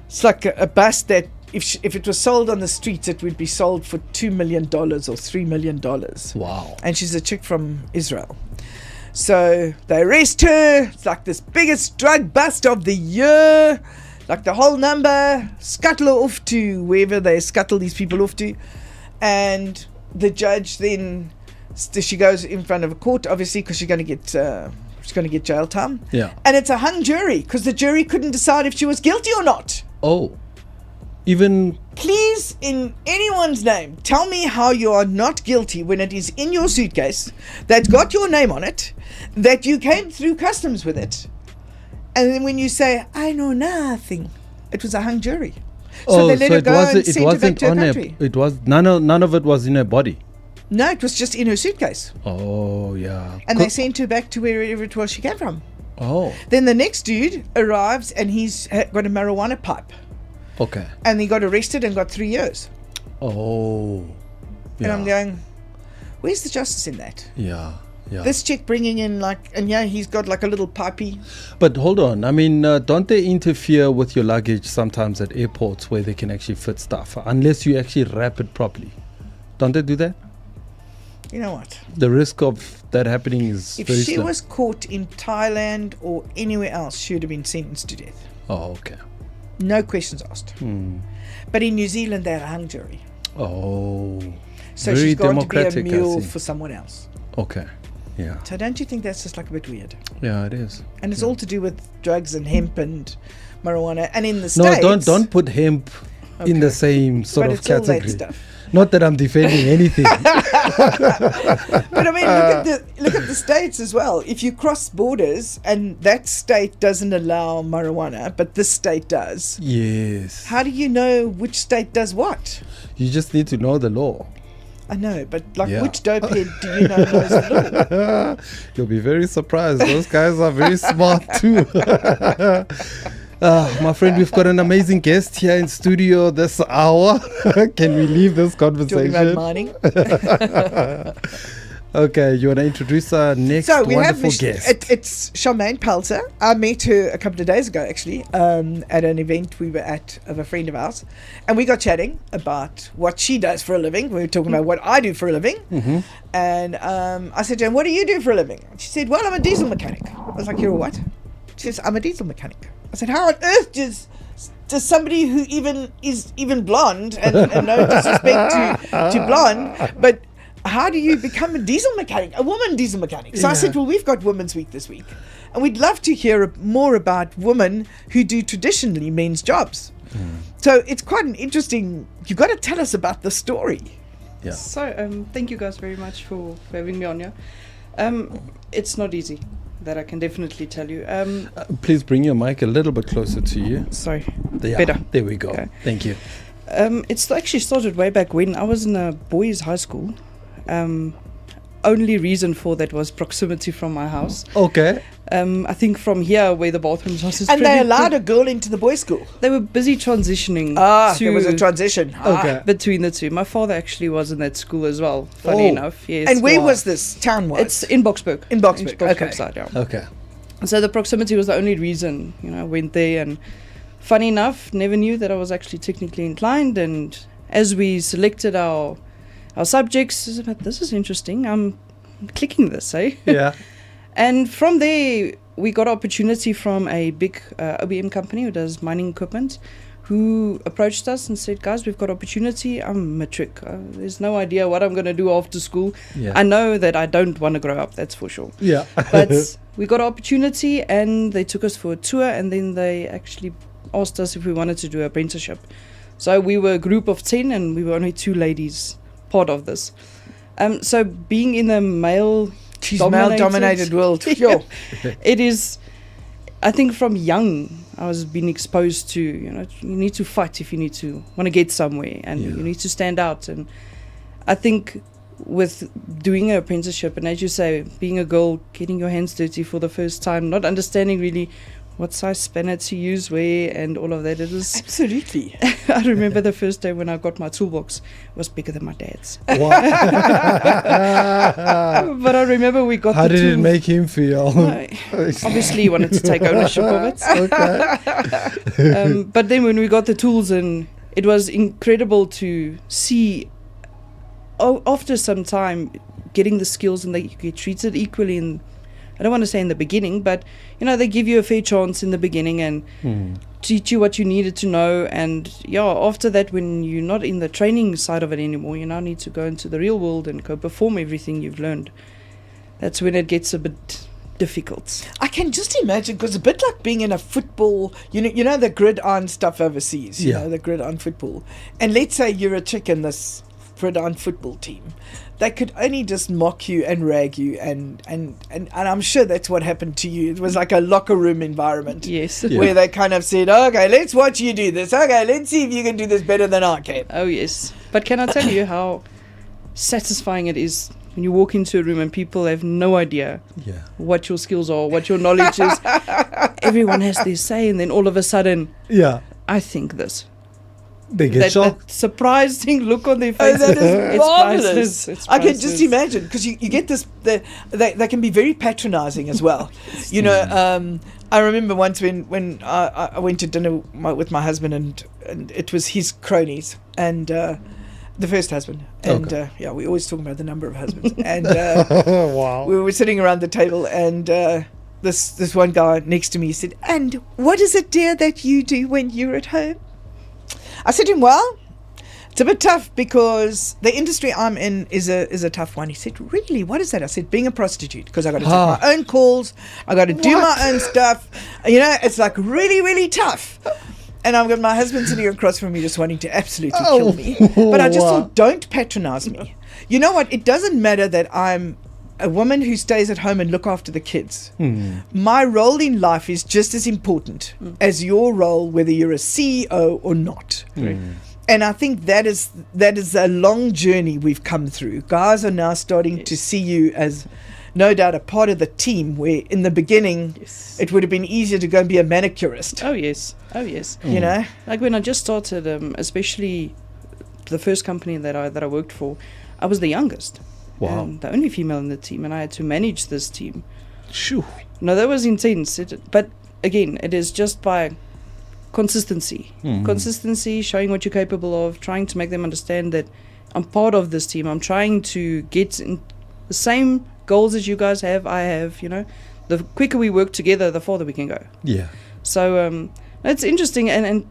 it's like a bus that if it was sold on the streets, it would be sold for $2 million or $3 million. wow, And she's a chick from Israel. So they arrest her. It's like this biggest drug bust of the year. Like the whole number. Scuttle her off to wherever they scuttle these people off to. And the judge then, she goes in front of a court, obviously, because she's going to get jail time. yeah, And it's a hung jury because the jury couldn't decide if she was guilty or not. oh, even Please, in anyone's name, tell me how you are not guilty when it is in your suitcase that's got your name on it, that you came through customs with it, and then when you say, I know nothing, it was a hung jury. So they let her go and sent her back to her country. It was none of it was in her body. No, it was just in her suitcase. Oh yeah, And they sent her back to wherever it was she came from. oh, Then the next dude arrives and he's got a marijuana pipe. okay, And he got arrested and got 3 years. oh, And I'm going, where's the justice in that? yeah. Yeah. This chick bringing in he's got like a little pipey. But hold on, I mean, don't they interfere with your luggage sometimes at airports where they can actually fit stuff, unless you actually wrap it properly? Don't they do that? You know what? The risk of that happening is If very she slim. was caught in Thailand or anywhere else, she would have been sentenced to death. Oh, okay. No questions asked. Hmm. But in New Zealand, they're a hung jury. Oh, So very she's going to be a democratic, I mule see. for someone else. Okay, yeah, So don't you think that's just like a bit weird? yeah, it is. And it's all to do with drugs and hemp and marijuana. And in the No, States... don't put hemp in the same sort but of it's all that category. stuff. Not that I'm defending anything. But I mean, look at the states as well. If you cross borders and that state doesn't allow marijuana, but this state does, Yes, how do you know which state does what? you just need to know the law. I know, but Yeah. which dopehead do you know knows the law? You'll be very surprised. Those guys are very smart too. My friend, we've got an amazing guest here in studio this hour. Can we leave this Talking conversation? about mining. Okay, you want to introduce our next So we have wonderful guest? it's Charmaine Pelser. I met her a couple of days ago, actually, at an event we were at of a friend of ours, and we got chatting about what she does for a living. We were talking about what I do for a living, and I said to her, "What do you do for a living?" She said, "Well, I'm a diesel mechanic." I was like, "You're a what?" She says, "I'm a diesel mechanic." I said, "How on earth does somebody who is even blonde, and no disrespect to blonde, but how do you become a diesel mechanic, a woman diesel mechanic?" So I said, well, we've got Women's Week this week, and we'd love to hear more about women who do traditionally men's jobs. So it's quite an interesting, you've got to tell us about the story. Yeah. So, thank you guys very much for having me on here. It's not easy. That I can definitely tell you. Please bring your mic a little bit closer to you. Sorry. Better. There we go. Okay. Thank you. It's actually started way back when I was in a boys' high school. Only reason for that was proximity from my house. Okay. I think from here where the bathrooms was. And they allowed a girl into the boys' school. They were busy transitioning. There was a transition. Okay. Between the two. My father actually was in that school as well. Funny enough, yes. And where was this town-wise? It's in Boksburg. In Boksburg. Okay. Side, yeah. Okay. So the proximity was the only reason, I went there. And funny enough, never knew that I was actually technically inclined. And as we selected our subjects, I said, but this is interesting. I'm clicking this, eh? Yeah. And from there, we got opportunity from a big OBM company who does mining equipment, who approached us and said, guys, we've got opportunity. I'm matric. There's no idea what I'm going to do after school. Yeah. I know that I don't want to grow up, that's for sure. Yeah. But we got opportunity and they took us for a tour, and then they actually asked us if we wanted to do an apprenticeship. So we were a group of 10 and we were only 2 ladies part of this. So being in a male-dominated world, yeah, it is. I think from young I was being exposed to, you need to fight if you need to want to get somewhere, and you need to stand out. And I think with doing an apprenticeship, and as you say, being a girl, getting your hands dirty for the first time, not understanding really what size spanner to use where and all of that. It was absolutely. I remember the first day when I got my toolbox, it was bigger than my dad's. What? But I remember we got How the did it tool. make him feel? Obviously he wanted to take ownership of it. Okay. But then when we got the tools, and it was incredible to see after some time getting the skills, and they get treated equally in, I don't want to say in the beginning, but they give you a fair chance in the beginning and teach you what you needed to know. And after that, when you're not in the training side of it anymore, you now need to go into the real world and go perform everything you've learned. That's when it gets a bit difficult. I can just imagine, because a bit like being in a football, you know the gridiron stuff overseas, you know, the gridiron football. And let's say you're a chick in this gridiron football team. They could only just mock you and rag you, and I'm sure that's what happened to you. It was like a locker room environment. Yes. Where they kind of said, okay, let's watch you do this. Okay, let's see if you can do this better than I can. Oh, yes. But can I tell you how satisfying it is when you walk into a room and people have no idea what your skills are, what your knowledge is. Everyone has their say, and then all of a sudden, I think this. They get shocked. That surprising look on their faces. That is marvelous. It's I can just priceless. imagine, because you get this. They can be very patronizing as well. I remember once when I went to dinner with my husband, and it was his cronies and the first husband, and we always talk about the number of husbands. And wow, we were sitting around the table, and this one guy next to me said, "And what is it, dear, that you do when you're at home?" I said to him, well, it's a bit tough because the industry I'm in is a tough one. He said, really? What is that? I said, being a prostitute, because I got to take my own calls. I got to do my own stuff. It's like really, really tough. And I've got my husband sitting across from me just wanting to absolutely kill me. But I just thought, don't patronize me. You know what? It doesn't matter that I'm a woman who stays at home and look after the kids. My role in life is just as important as your role, whether you're a CEO or not. And I think that is a long journey we've come through. Guys are now starting to see you as, no doubt, a part of the team, where in the beginning it would have been easier to go and be a manicurist. Oh yes. You know, like when I just started, especially the first company that I worked for, I was the youngest. Wow. The only female in the team, and I had to manage this team. Shoo. No, that was intense. But again, it is just by consistency. Consistency, showing what you're capable of, trying to make them understand that I'm part of this team. I'm trying to get in the same goals as you guys have, I have, The quicker we work together, the farther we can go. Yeah. So it's interesting, and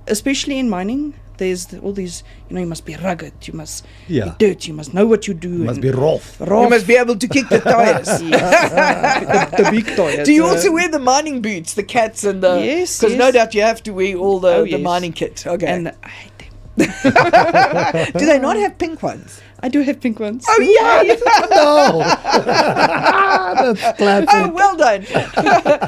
especially in mining, there's all these, you must be rugged, you must be dirt, you must know what you do. You must be rough. You must be able to kick the tires. the big tires. Do you also wear the mining boots, the cats and the... Yes, because no doubt you have to wear all the mining kit. Okay. And I hate them. Do they not have pink ones? I do have pink ones. Oh, yeah. No. That's classic. Oh, well done.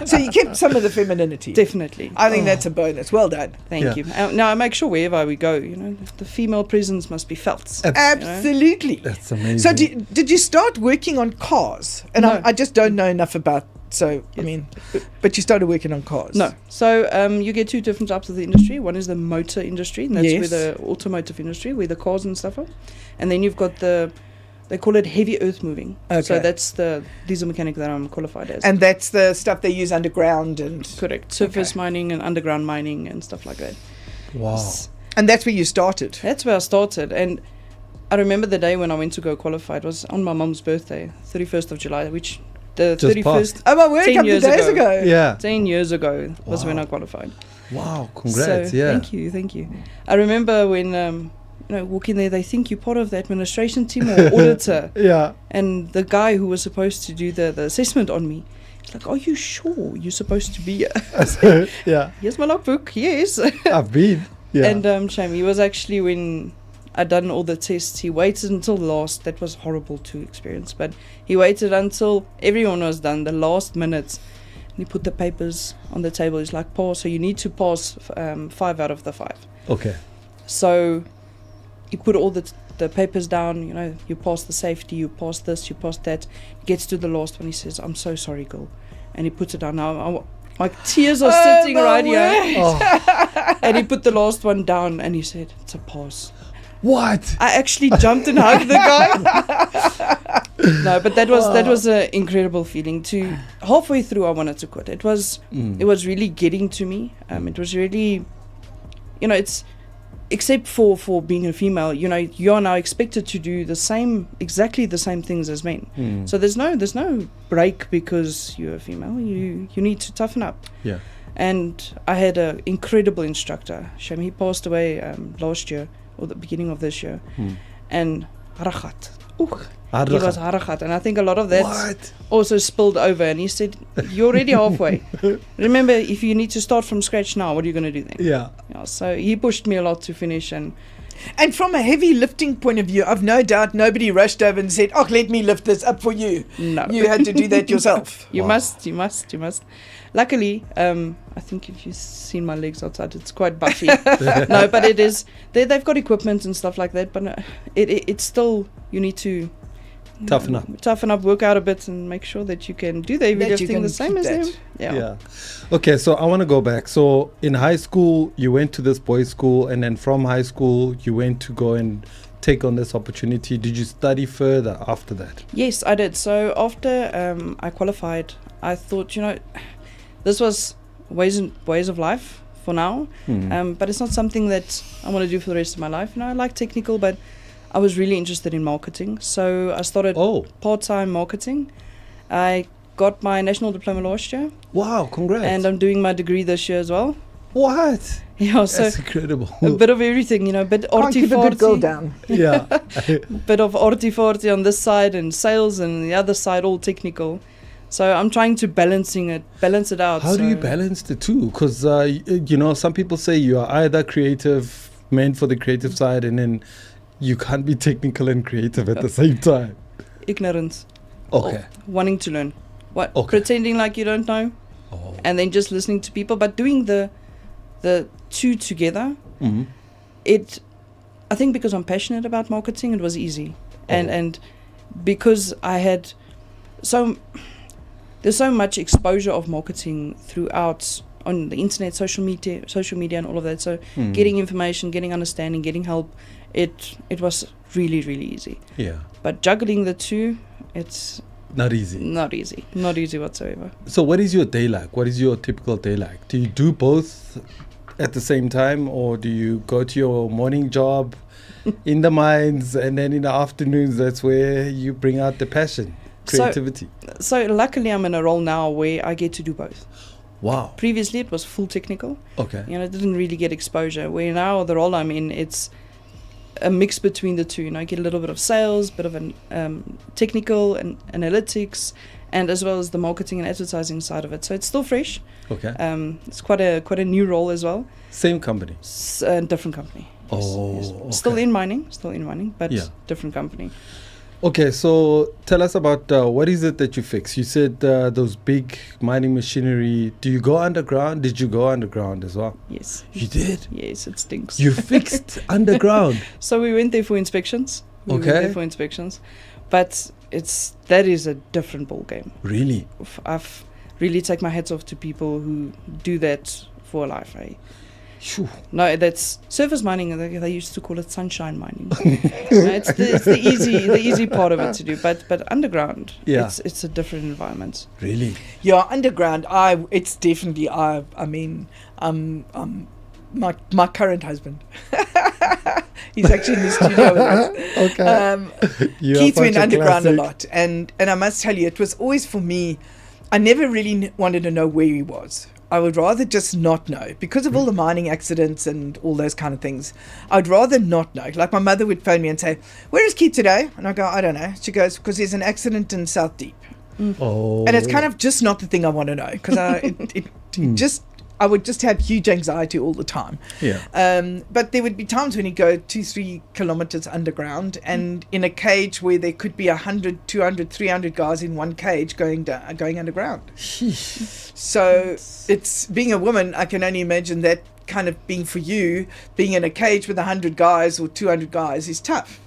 So you kept some of the femininity. Definitely. I think that's a bonus. Well done. Thank you. Now I make sure wherever we go, the female presence must be felt. Absolutely. That's amazing. So did you start working on cars? And No. I just don't know enough about. So I mean, but you started working on cars. No. So you get two different types of the industry. One is the motor industry, and that's Yes. where the automotive industry, where the cars and stuff are. And then you've got they call it heavy earth moving. Okay. So that's the diesel mechanic that I'm qualified as. And that's the stuff they use underground and. Correct. Surface mining and underground mining and stuff like that. Wow. And that's where you started. That's where I started. And I remember the day when I went to go qualify. It was on my mum's birthday, 31st of July, which the Just 31st. passed. Oh, my word, a 10 couple of years days ago. ago. Yeah. 10 years ago was when Wow. I qualified. Wow. Congrats. So, yeah. Thank you. I remember when walk in there, they think you're part of the administration team or auditor. Yeah. And the guy who was supposed to do the assessment on me, he's like, "Are you sure you're supposed to be here?" I said, Yeah. "Yes, my logbook, yes." I've been. Yeah. And shame, he was actually, when I'd done all the tests, he waited until last. That was horrible to experience, but he waited until everyone was done, the last minutes. And he put the papers on the table. He's like, "Pass, so you need to pass 5 out of the 5. Okay. So he put all the papers down, you pass the safety, you pass this, you pass that. He gets to the last one, he says, "I'm so sorry, girl." And he puts it down. Now, my tears are sitting my right here. word. Oh. And he put the last one down and he said, "It's a pass." What? I actually jumped and hugged the guy. No, but that was an incredible feeling. To halfway through, I wanted to quit. It was really getting to me. It was really, it's except for being a female, you are now expected to do exactly the same things as men. So there's no break because you're a female. You need to toughen up. Yeah. And I had an incredible instructor. Shame, he passed away last year or the beginning of this year. And Harakat. He was Harakat. And I think a lot of that also spilled over. And he said, "You're already halfway. Remember, if you need to start from scratch now, what are you going to do then?" Yeah. So he pushed me a lot to finish. And from a heavy lifting point of view, I've no doubt nobody rushed over and said, "Oh, let me lift this up for you." No. You had to do that yourself. You must. Luckily, I think if you've seen my legs outside, it's quite buffy. No, but it is. They've got equipment and stuff like that, but it's still, you need to toughen up, work out a bit, and make sure that you can do the heavy lifting the same as them. Yeah. Okay, so I want to go back. So in high school, you went to this boys' school, and then from high school, you went to go and take on this opportunity. Did you study further after that? Yes, I did. So after I qualified, I thought, this was ways of life for now, but it's not something that I want to do for the rest of my life. I like technical, but I was really interested in marketing. So I started part-time marketing. I got my national diploma last year. Wow, congrats. And I'm doing my degree this year as well. What? Yeah, so that's incredible. A bit of everything, a bit down. Yeah. Bit of arty-farty on this side and sales, and the other side all technical. So I'm trying to balance it out. How do you balance the two? Because some people say you are either creative, meant for the creative side, and then you can't be technical and creative at the same time. Ignorance. Okay. Wanting to learn. Pretending like you don't know, and then just listening to people, but doing the two together. I think because I'm passionate about marketing, it was easy, and because I had there's so much exposure of marketing throughout on the internet, social media, and all of that. So getting information, getting understanding, getting help, it was really, really easy. Yeah. But juggling the two, it's not easy. Not easy whatsoever. So what is your day like? What is your typical day like? Do you do both at the same time, or do you go to your morning job in the mines, and then in the afternoons that's where you bring out the passion, creativity? So luckily I'm in a role now where I get to do both. Wow. Previously it was full technical. Okay. I didn't really get exposure. Where now the role I'm in, it's a mix between the two. I get a little bit of sales, bit of technical and analytics, and as well as the marketing and advertising side of it. So it's still fresh. Okay. It's quite a new role as well. Same company? Different company. Yes. Still in mining, but different company. Okay, so tell us about what is it that you fix? You said those big mining machinery. Do you go underground? Did you go underground as well? Yes. You did? Yes, it stinks. You fixed underground? So we went there for inspections. But that is a different ball game. Really? I've really take my hats off to people who do that for a life. No, that's surface mining. They used to call it sunshine mining. It's the easy part of it to do. But underground, it's a different environment. Really? Yeah, underground. It's definitely. I mean, my current husband. He's actually in the studio with us. Okay. Keith went underground a lot, and I must tell you, it was always for me. I never really wanted to know where he was. I would rather just not know because of all the mining accidents and all those kind of things. I'd rather not know. Like my mother would phone me and say, "Where is Keith today?" And I go, "I don't know." She goes, "Because there's an accident in South Deep." Oh. And it's kind of just not the thing I want to know because I would just have huge anxiety all the time. Yeah. But there would be times when you go 2-3 kilometers underground and in a cage where there could be 100, 200, 300 guys in one cage going underground. So it's being a woman, I can only imagine that kind of being for you, being in a cage with 100 guys or 200 guys is tough.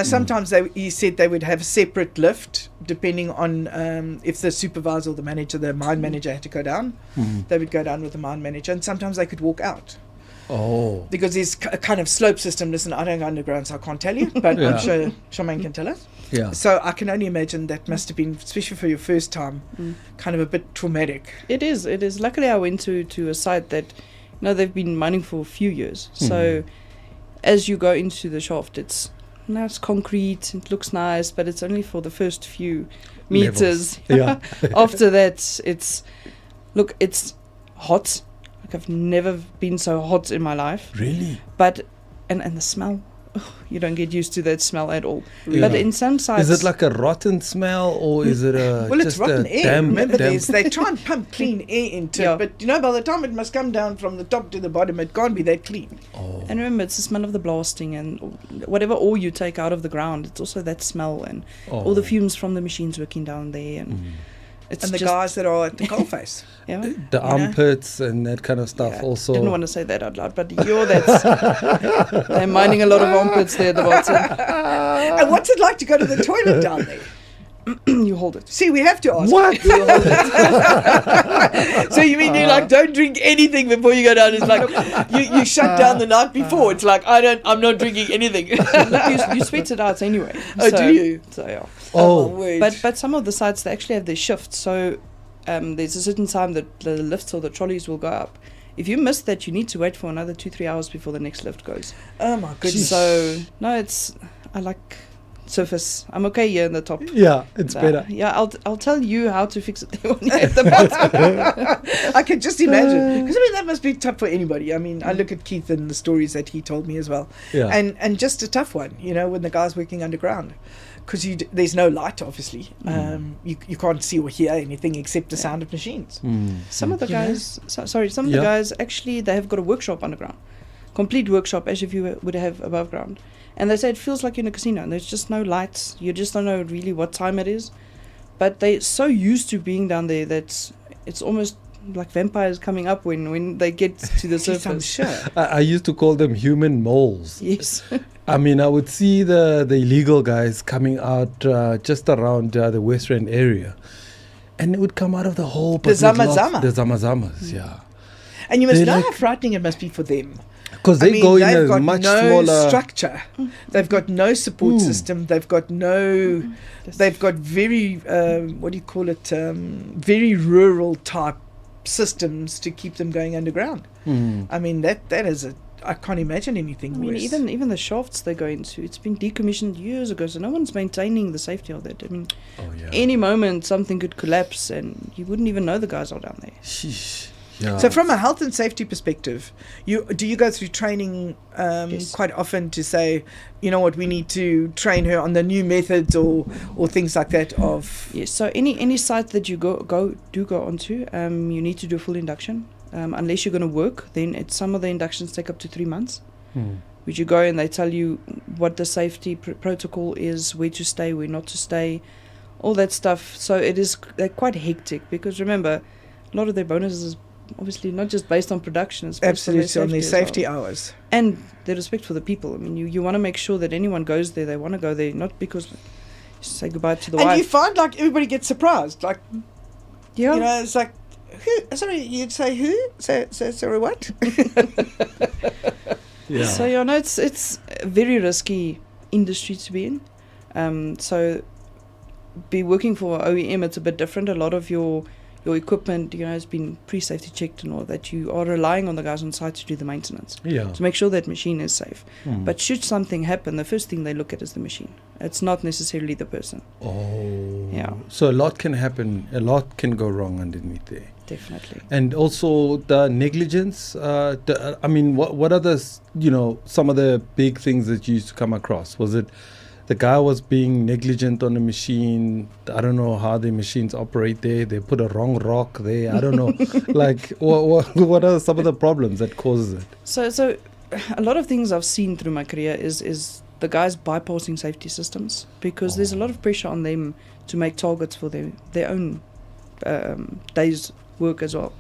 Sometimes he said they would have a separate lift depending on if the supervisor or the manager, the mine manager had to go down. They would go down with the mine manager, and sometimes they could walk out. Oh. Because there's a kind of slope system. Listen, I don't go underground, so I can't tell you, but I'm sure Charmaine can tell us. Yeah. So I can only imagine that must have been, especially for your first time, kind of a bit traumatic. It is. Luckily, I went to a site that, they've been mining for a few years. So as you go into the shaft, it's concrete, it looks nice, but it's only for the first few meters. Yeah. After that, it's hot. Like I've never been so hot in my life. Really? But and the smell, you don't get used to that smell at all. Yeah. But in some sites, is it like a rotten smell or is it it's rotten air. Remember, they try and pump clean air into it, but by the time it must come down from the top to the bottom, it can't be that clean. Oh. And remember, it's the smell of the blasting and whatever ore you take out of the ground. It's also that smell and all the fumes from the machines working down there and. And the guys that are at the coalface. The armpits and that kind of stuff also. Didn't want to say that out loud, but they're mining a lot of armpits there at the bottom. And what's it like to go to the toilet down there? You hold it. See, we have to ask. What? You hold it. So you mean you don't drink anything before you go down? It's like you shut down the night before. It's like I'm not drinking anything. Look, you sweat it out anyway. Oh, do you? So yeah. Oh, but some of the sites they actually have their shifts. So there's a certain time that the lifts or the trolleys will go up. If you miss that, you need to wait for another 2-3 hours before the next lift goes. Oh my goodness. So no, I like surface. I'm okay here in the top. Yeah, it's better. Yeah, I'll tell you how to fix it when you're at the bottom. I can just imagine, because that must be tough for anybody. I mean, I look at Keith and the stories that he told me as well, and just a tough one, when the guy's working underground, because there's no light, obviously. You can't see or hear anything except the sound of machines. Some of the guys, some of the guys actually they have got a workshop underground, complete workshop as if you would have above ground. And they say it feels like you're in a casino and there's just no lights. You just don't know really what time it is. But they're so used to being down there that it's almost like vampires coming up when they get to the surface. I'm sure. I used to call them human moles. Yes. I mean, I would see the illegal guys coming out just around the West Rand area. And it would come out of the hole. The Zamazama. The Zamazamas, yeah. And you must know how frightening it must be for them. Because they go in a much smaller structure. They've got no support system. They've got very very rural type systems to keep them going underground. I mean that is I can't imagine anything worse. Even the shafts they go into, it's been decommissioned years ago, so no one's maintaining the safety of that. I mean, any moment something could collapse and you wouldn't even know the guys are down there. Sheesh. Yeah. So from a health and safety perspective, do you go through training quite often to say, we need to train her on the new methods or things like that of... Yes, so any site that you go onto, you need to do a full induction. Unless you're going to work, then some of the inductions take up to 3 months. which you go and they tell you what the safety protocol is, where to stay, where not to stay, all that stuff. So they're quite hectic, because remember, a lot of their bonuses is obviously not just based on production, it's based Absolutely, on their on their safety well. hours. And their respect for the people. I mean, you want to make sure that anyone goes there, they want to go there, not because say goodbye to the And wife. you find like everybody gets surprised. Like, Yeah. you know, it's like, who? Sorry, you'd say who? Sorry, what? Yeah. So you know, it's a very risky industry to be in. So be working for OEM, it's a bit different. A lot of your equipment, you know, has been pre-safety checked and all that. You are relying on the guys on site to do the maintenance Yeah. to make sure that machine is safe. Mm. But should something happen, the first thing they look at is the machine. It's not necessarily the person. Oh. Yeah. So a lot can happen. A lot can go wrong underneath there. Definitely. And also the negligence. I mean, what are some of the big things that you used to come across? Was it the guy was being negligent on the machine? I don't know how the machines operate there. They put a wrong rock there. I don't know. Like, what are some of the problems that causes it? So a lot of things I've seen through my career is the guys bypassing safety systems, because there's a lot of pressure on them to make targets for their own day's work as well.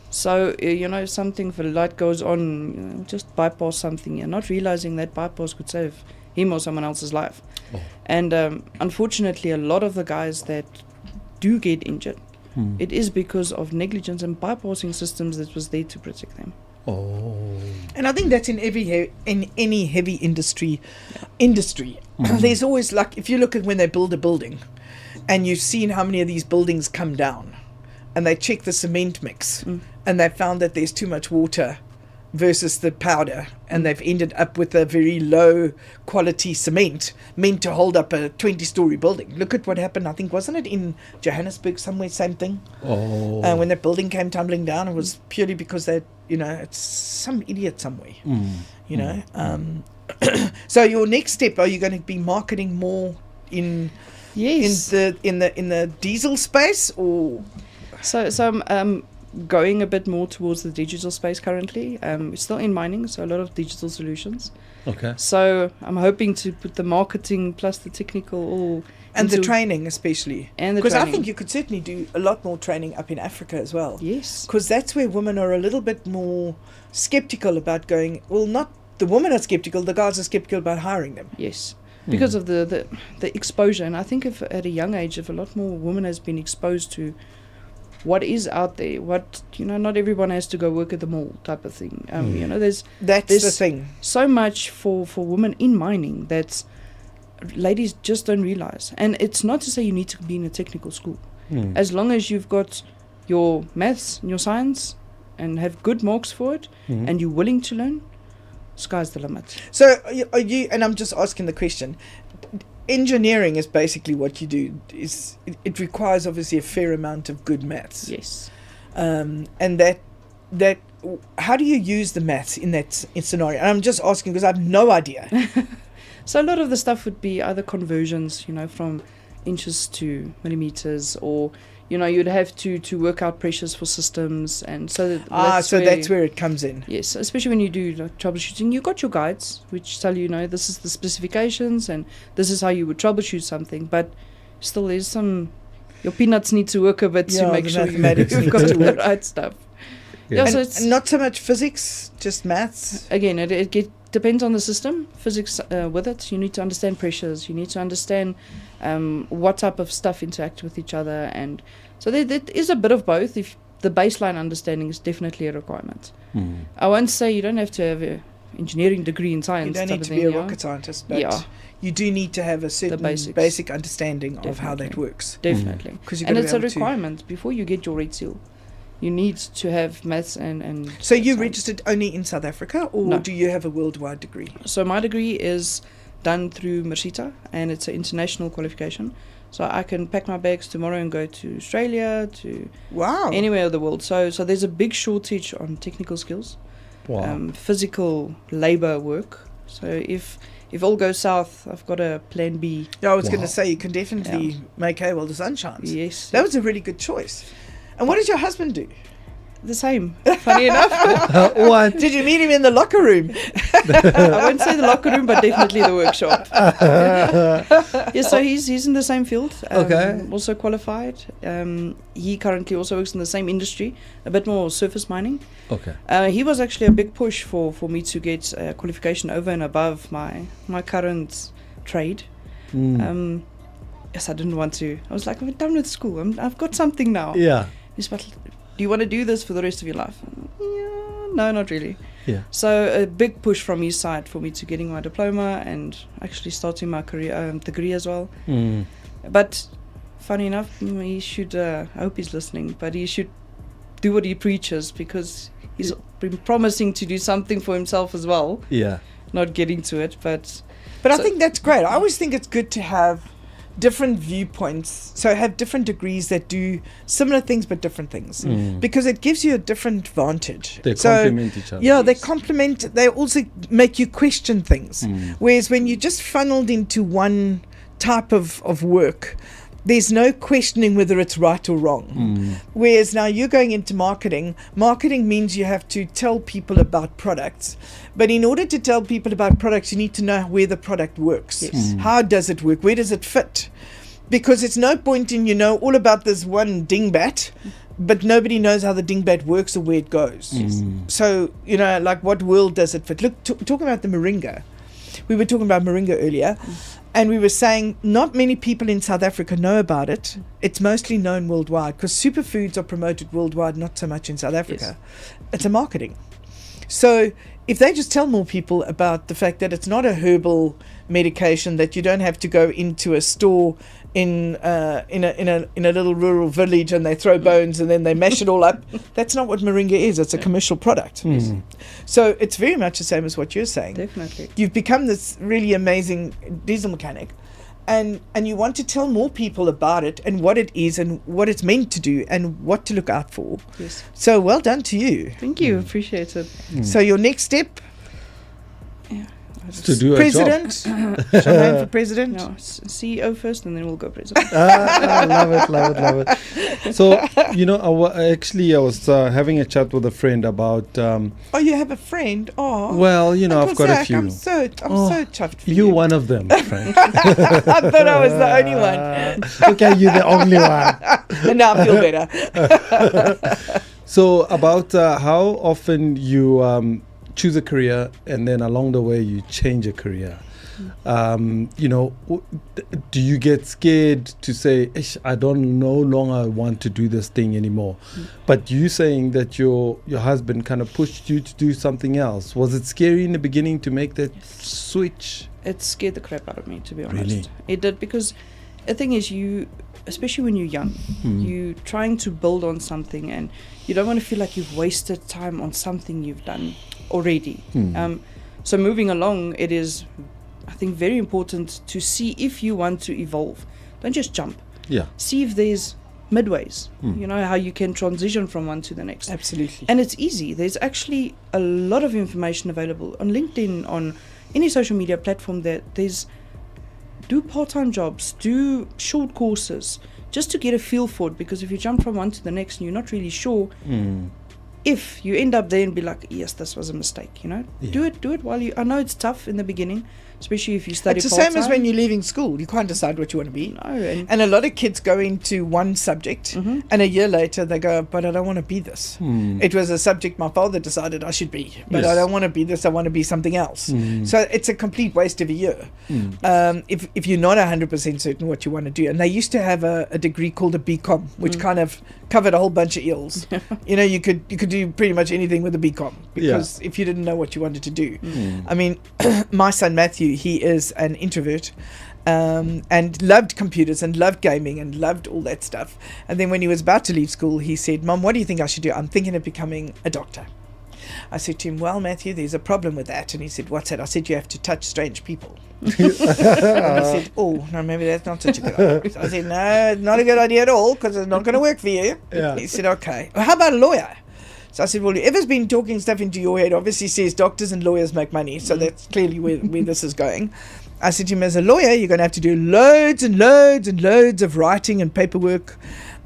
So, you know, something, if a light goes on, you know, just bypass something. You're not realizing that bypass could save him or someone else's life. Oh. And unfortunately, a lot of the guys that do get injured, it is because of negligence and bypassing systems that was there to protect them. Oh. And I think that's in any heavy industry. There's always, like, if you look at when they build a building, and you've seen how many of these buildings come down, and they check the cement mix, and they found that there's too much water versus the powder, and they've ended up with a very low quality cement meant to hold up a 20-story building. Look at what happened, I think, wasn't it in Johannesburg somewhere, same thing? Oh. When that building came tumbling down, it was purely because they, you know, it's some idiot somewhere, you know. So your next step, are you going to be marketing more in the diesel space, or? So I'm going a bit more towards the digital space currently. It's still in mining, so a lot of digital solutions. Okay. So I'm hoping to put the marketing plus the technical all and the training especially. And the because I training. think you could certainly do a lot more training up in Africa as well. Yes. Because that's where women are a little bit more skeptical about going. Well, not the women are skeptical, the guys are skeptical about hiring them. Yes. Because of the exposure. And I think if at a young age, if a lot more women has been exposed to what is out there, what, you know, not everyone has to go work at the mall type of thing. You know, there's the thing. So much for women in mining that ladies just don't realize. And it's not to say you need to be in a technical school. As long as you've got your maths and your science and have good marks for it, and you're willing to learn, sky's the limit. So are you, and I'm just asking the question, engineering is basically what you do. It requires obviously a fair amount of good maths. Yes. And that how do you use the maths in that scenario? And I'm just asking because I have no idea. So a lot of the stuff would be either conversions, you know, from inches to millimeters, or, you know, you'd have to work out pressures for systems, and so that's where it comes in. Yes, especially when you do like troubleshooting, you've got your guides which tell you, you know, this is the specifications and this is how you would troubleshoot something, but still there's your peanuts need to work a bit to make sure you've got the right stuff. Yeah. So it's not so much physics, just maths. Again, it depends on the system. Physics with it, you need to understand pressures, you need to understand what type of stuff interact with each other, and so there is a bit of both. If the baseline understanding is definitely a requirement. I won't say you don't have to have an engineering degree in science. You don't need to be a rocket scientist, but you do need to have a certain basic understanding of how that works. Definitely. And it's a requirement before you get your red seal. You need to have maths and so you registered only in South Africa, or do you have a worldwide degree? So my degree is done through Mercita, and it's an international qualification. So I can pack my bags tomorrow and go to Australia, to anywhere in the world. So there's a big shortage on technical skills, physical labor work. So if all goes south, I've got a plan B. Yeah, I was going to say you can definitely make hay while the sun shines. Yes. That was a really good choice. And what does your husband do? the same. Funny enough. What? Did you meet him in the locker room? I won't say the locker room, but definitely the workshop. Yeah, so he's in the same field. Okay. Also qualified. He currently also works in the same industry, a bit more surface mining. Okay. He was actually a big push for me to get qualification over and above my current trade. Yes, I didn't want to. I was like, I'm done with school. I've got something now. Yeah. He's but, do you want to do this for the rest of your life? Yeah, no, not really. Yeah. So a big push from his side for me to getting my diploma and actually starting my career degree as well. But funny enough, he should. I hope he's listening. But he should do what he preaches, because he's been promising to do something for himself as well. Yeah. Not getting to it, but I think that's great. I always think it's good to have different viewpoints, so have different degrees that do similar things but different things, because it gives you a different vantage. They complement each other. Yeah, they complement. They also make you question things. Whereas when you're just funneled into one type of work, there's no questioning whether it's right or wrong. Whereas now you're going into marketing. Marketing means you have to tell people about products. But in order to tell people about products, you need to know where the product works. Yes. How does it work? Where does it fit? Because it's no point in, all about this one dingbat, but nobody knows how the dingbat works or where it goes. So, like what world does it fit? Look, talking about the Maringa. We were talking about Maringa earlier. And we were saying not many people in South Africa know about it. It's mostly known worldwide because superfoods are promoted worldwide, not so much in South Africa. Yes. It's a marketing. So if they just tell more people about the fact that it's not a herbal medication, that you don't have to go into a store in a little rural village and they throw bones and then they mash it all up. That's not what Maringa is. It's a commercial product. So it's very much the same as what you're saying. Definitely. You've become this really amazing diesel mechanic, and you want to tell more people about it and what it is and what it's meant to do and what to look out for. Yes. So well done to you. Thank you. Appreciate it. So your next step? Yeah. To do president? Charmaine for president? No, CEO first, and then we'll go president. Love it. So, I was having a chat with a friend about... oh, you have a friend? Oh. Well, I've got Zak, a few. I'm so chuffed for you. You're one of them, friend. I thought I was the only one. Okay, you're the only one. And now I feel better. So, about how often you... choose a career and then along the way you change a career. Do you get scared to say, I don't no longer want to do this thing anymore? But you saying that your husband kind of pushed you to do something else. Was it scary in the beginning to make that switch? It scared the crap out of me, to be honest. Really? It did, because the thing is, especially when you're young, you're trying to build on something and you don't want to feel like you've wasted time on something you've done already. So moving along, it is, I think, very important to see if you want to evolve. Don't just jump. Yeah. See if there's midways, how you can transition from one to the next. Absolutely. And it's easy. There's actually a lot of information available on LinkedIn, on any social media platform. Do part-time jobs, do short courses, just to get a feel for it, because if you jump from one to the next and you're not really sure, if you end up there and be like, yes, this was a mistake, do it while I know it's tough in the beginning, especially if you study It's the part-time. same as when you're leaving school. You can't decide what you want to be. No, and a lot of kids go into one subject and a year later they go, but I don't want to be this. It was a subject my father decided I should be, but I don't want to be this. I want to be something else. So it's a complete waste of a year if you're not 100% certain what you want to do. And they used to have a degree called a BCom, which kind of covered a whole bunch of ills. You could do pretty much anything with a BCom, because if you didn't know what you wanted to do. I mean, my son Matthew, he is an introvert and loved computers and loved gaming and loved all that stuff. And then when he was about to leave school, he said, Mom, what do you think I should do? I'm thinking of becoming a doctor. I said to him, well, Matthew, there's a problem with that. And he said, what's that? I said, you have to touch strange people. And he said, oh, no, maybe that's not such a good idea. So I said, no, it's not a good idea at all, because it's not going to work for you. He said, okay. Well, how about a lawyer? So I said, well, whoever's been talking stuff into your head obviously says doctors and lawyers make money. So that's clearly where this is going. I said to him, as a lawyer, you're going to have to do loads and loads and loads of writing and paperwork.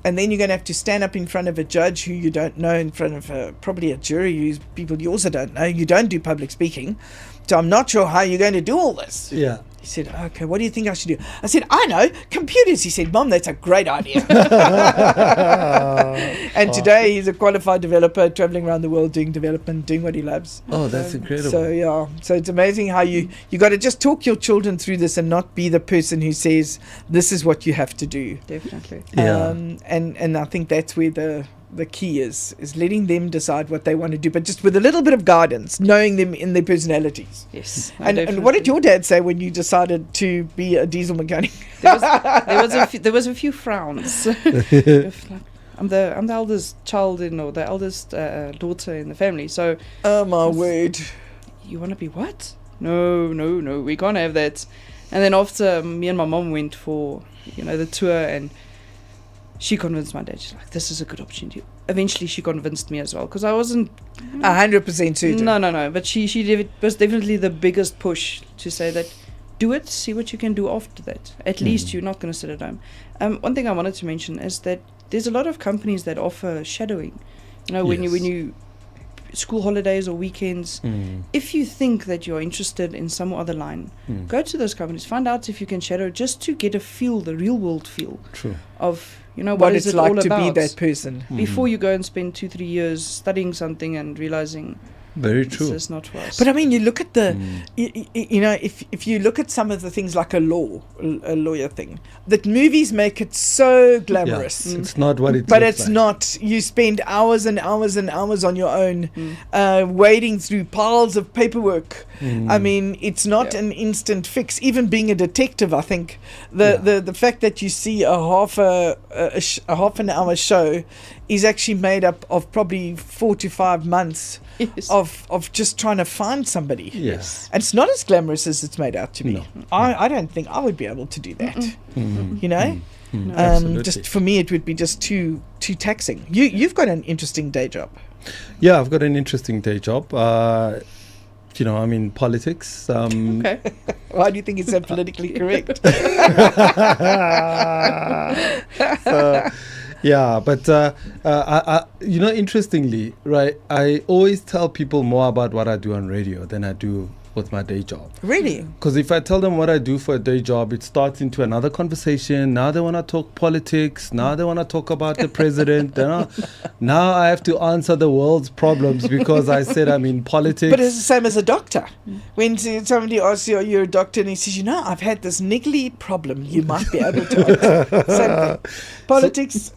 and then you're going to have to stand up in front of a judge who you don't know, in front of probably a jury who's people you also don't know. You don't do public speaking. So I'm not sure how you're going to do all this. Yeah. He said, okay, what do you think I should do? I said, I know, computers. He said, Mom, that's a great idea. And today he's a qualified developer, traveling around the world doing development, doing what he loves. Oh, that's incredible. So, yeah. So it's amazing how you got to just talk your children through this and not be the person who says, this is what you have to do. Definitely. Yeah. And I think that's where the key is letting them decide what they want to do, but just with a little bit of guidance, knowing them in their personalities. Yes. And what did your dad say when you decided to be a diesel mechanic? There was a few frowns. I'm the eldest child the eldest daughter in the family. So. Oh my word! You want to be what? No, we can't have that. And then after me and my mom went for the tour, and she convinced my dad. She's like, this is a good opportunity. Eventually, she convinced me as well, because I wasn't 100% certain. No. But she was definitely the biggest push to say that, do it, see what you can do after that. At least you're not going to sit at home. One thing I wanted to mention is that there's a lot of companies that offer shadowing. When you school holidays or weekends, if you think that you're interested in some other line, go to those companies, find out if you can shadow, just to get a feel, the real world feel. True. Of what is it's it like all to about be that person before you go and spend 2-3 years studying something and realizing very true. this is not for us. But I mean, you look at the if you look at some of the things like a lawyer thing, that movies make it so glamorous. It's not what it but looks it's like. not. You spend hours and hours and hours on your own wading through piles of paperwork. I mean, it's not an instant fix. Even being a detective, I think the fact that you see a half an hour show is actually made up of probably 4 to 5 months of just trying to find somebody. Yes. And it's not as glamorous as it's made out to be. No. I don't think I would be able to do that. Just for me, it would be just too taxing. You've got an interesting day job. Yeah, I've got an interesting day job. I'm in politics. Okay. Why do you think it's so politically correct? Yeah, but interestingly, right, I always tell people more about what I do on radio than I do with my day job. Really? Because if I tell them what I do for a day job, it starts into another conversation. Now they want to talk politics. Now they want to talk about the president. Now I have to answer the world's problems because I said I'm in politics. But it's the same as a doctor. When somebody asks you, are you a doctor? And he says, I've had this niggly problem. You might be able to answer. Same thing. Politics.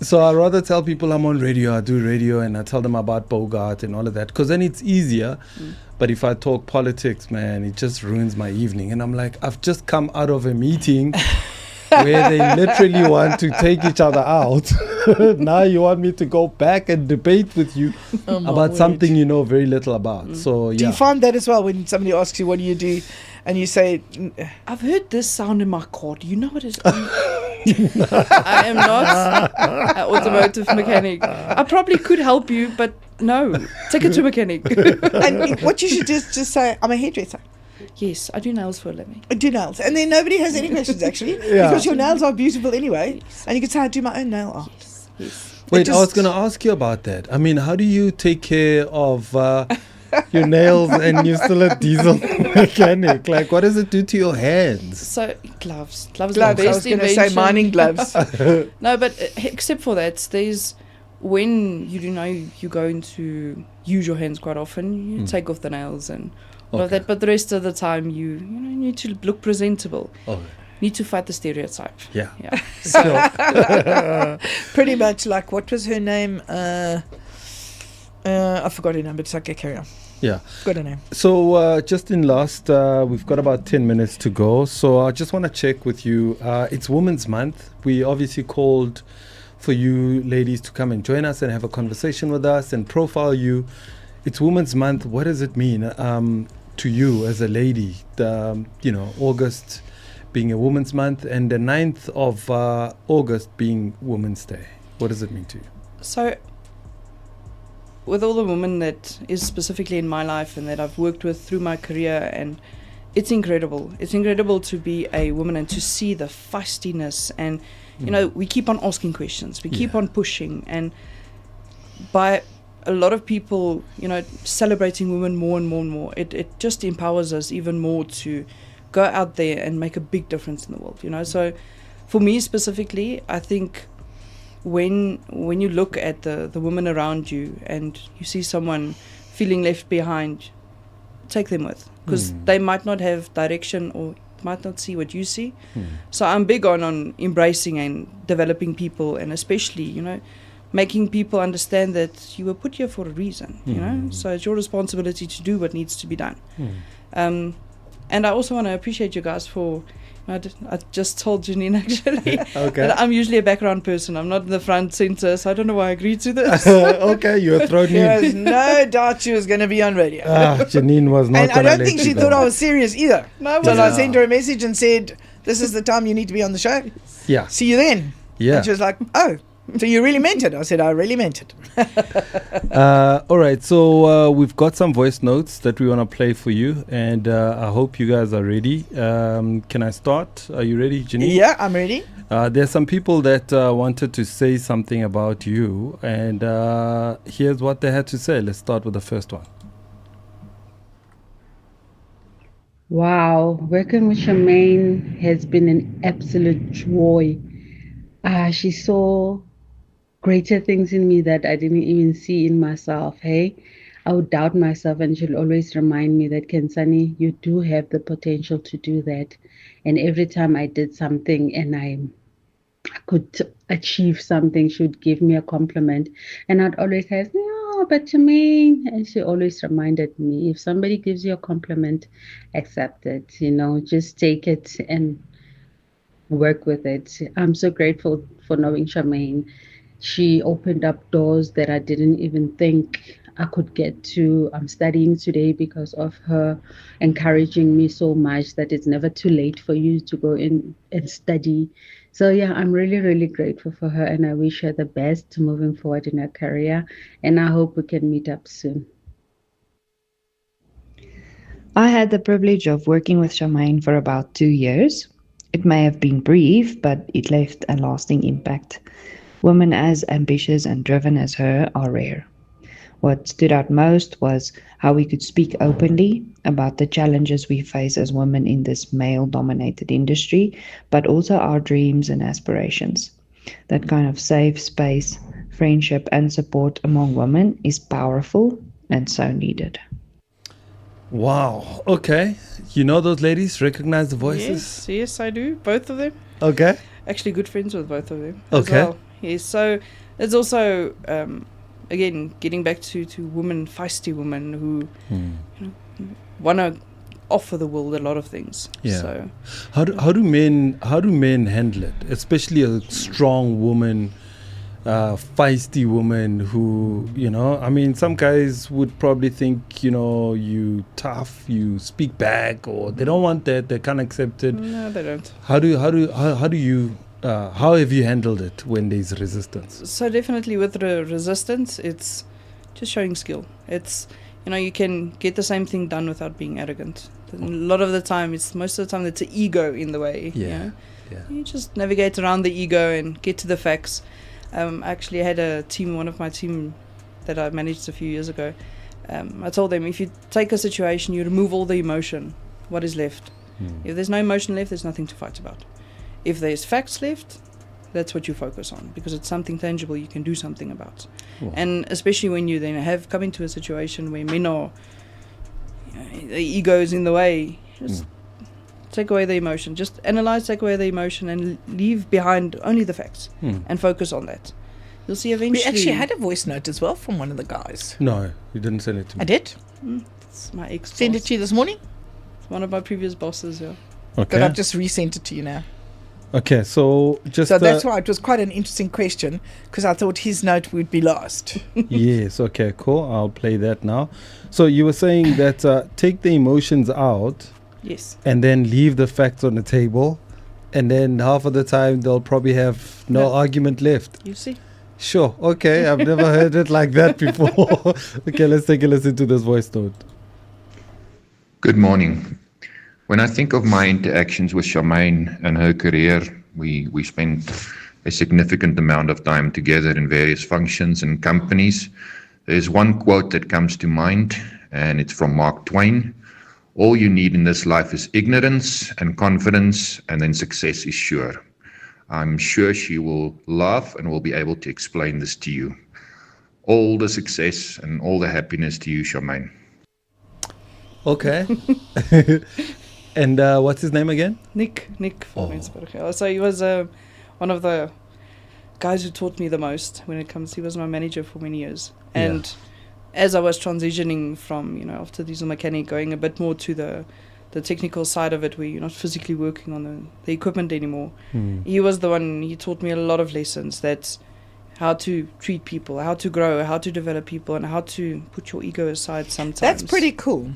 So I rather tell people I'm on radio, I do radio, and I tell them about Bogart and all of that, because then it's easier. But if I talk politics, man, it just ruins my evening. And I'm like, I've just come out of a meeting where they literally want to take each other out. Now you want me to go back and debate with you about something you know very little about. So Do you find that as well when somebody asks you, what do you do? And you say, I've heard this sound in my car. Do you know what it is? I am not an automotive mechanic. I probably could help you, but no. Take it to a mechanic. And what you should do is just say, I'm a hairdresser. Yes, I do nails for a living. I do nails. And then nobody has any questions, actually, because your nails are beautiful anyway. Yes. And you can say, I do my own nail art. Yes. Wait, I was going to ask you about that. I mean, how do you take care of your nails and you're still a diesel mechanic? Like, what does it do to your hands? So, gloves. Gloves are the best. I was going to say mining gloves. No, but except for that, there's when you're going to use your hands quite often, you take off the nails and all of that. But the rest of the time, you need to look presentable. Okay. Need to fight the stereotype. Yeah. So pretty much like, what was her name? I forgot her name, but it's okay, carry on. Yeah. Got her name. So just in last, we've got about 10 minutes to go. So I just want to check with you. It's Women's Month. We obviously called for you ladies to come and join us and have a conversation with us and profile you. It's Women's Month. What does it mean to you as a lady? August being a Women's Month and the 9th of August being Women's Day. What does it mean to you? So, with all the women that is specifically in my life and that I've worked with through my career, and it's incredible. It's incredible to be a woman and to see the feistiness and you know, we keep on asking questions, we keep on pushing, and by a lot of people, you know, celebrating women more and more and more, it just empowers us even more to go out there and make a big difference in the world, you know. So for me specifically, I think when you look at the women around you and you see someone feeling left behind, take them with, because they might not have direction or might not see what you see. So I'm big on embracing and developing people, and especially, you know, making people understand that you were put here for a reason, you know, so it's your responsibility to do what needs to be done. And I also want to appreciate you guys for, I just told Geniene actually that I'm usually a background person. I'm not in the front center, so I don't know why I agreed to this. Okay, you were thrown in. There was no doubt she was going to be on radio. Geniene was not. And I don't think she thought I was serious either. No, So I sent her a message and said, "This is the time you need to be on the show. Yeah. See you then." Yeah. And she was like, "Oh, so you really meant it?" I said, "I really meant it." All right, so we've got some voice notes that we want to play for you, and I hope you guys are ready. Can I start? Are you ready, Geniene? Yeah, I'm ready. There's some people that wanted to say something about you, and here's what they had to say. Let's start with the first one. Wow, working with Charmaine has been an absolute joy. She saw greater things in me that I didn't even see in myself. Hey, I would doubt myself, and she'll always remind me that, Kensani, you do have the potential to do that. And every time I did something and I could achieve something, she would give me a compliment, and I'd always say, "No, but Charmaine," and she always reminded me, if somebody gives you a compliment, accept it, you know, just take it and work with it. I'm so grateful for knowing Charmaine. She opened up doors that I didn't even think I could get to. I'm studying today because of her encouraging me so much that it's never too late for you to go in and study. So yeah, I'm really, really grateful for her, and I wish her the best moving forward in her career, and I hope we can meet up soon. I had the privilege of working with Charmaine for about 2 years. It may have been brief, but it left a lasting impact. Women as ambitious and driven as her are rare. What stood out most was how we could speak openly about the challenges we face as women in this male-dominated industry, but also our dreams and aspirations. That kind of safe space, friendship, and support among women is powerful and so needed. Wow. Okay. You know those ladies? Recognize the voices? Yes, I do. Both of them. Okay. Actually, good friends with both of them. Okay. As well. Yes. So it's also, again, getting back to women, feisty women who you know, want to offer the world a lot of things. Yeah. So How do men handle it? Especially a strong woman, feisty woman who, you know, I mean, some guys would probably think, you know, you tough, you speak back, or they don't want that, they can't accept it. No, they don't. How have you handled it when there's resistance? So definitely with the resistance, it's just showing skill. It's, you know, you can get the same thing done without being arrogant. A lot of the time, most of the time, it's an ego in the way. Yeah. You know? Yeah. You just navigate around the ego and get to the facts. Actually, I had a team, one of my team that I managed a few years ago. I told them, if you take a situation, you remove all the emotion, what is left? If there's no emotion left, there's nothing to fight about. If there's facts left, that's what you focus on, because it's something tangible you can do something about. Wow. And especially when you then have come into a situation where men are, you know, the ego is in the way, just take away the emotion. Just analyze, take away the emotion, and leave behind only the facts and focus on that. You'll see eventually. We actually had a voice note as well from one of the guys. No, you didn't send it to me. I did. It's my ex. Send it to you this morning. It's one of my previous bosses, yeah. Okay. But I've just resent it to you now. Okay, so just... So that's why it was quite an interesting question, because I thought his note would be last. Yes, okay, cool. I'll play that now. So you were saying that take the emotions out. Yes. And then leave the facts on the table. And then half of the time they'll probably have no argument left. You see? Sure, okay. I've never heard it like that before. Okay, let's take a listen to this voice note. Good morning. When I think of my interactions with Charmaine and her career, we spent a significant amount of time together in various functions and companies. There's one quote that comes to mind, and it's from Mark Twain. All you need in this life is ignorance and confidence, and then success is sure. I'm sure she will laugh and will be able to explain this to you. All the success and all the happiness to you, Charmaine. Okay. And what's his name again? Nick from Rensburg. So he was one of the guys who taught me the most when it comes. He was my manager for many years. And as I was transitioning from, after diesel mechanic, going a bit more to the technical side of it, where you're not physically working on the equipment anymore, he was the one, he taught me a lot of lessons, that how to treat people, how to grow, how to develop people, and how to put your ego aside sometimes. That's pretty cool.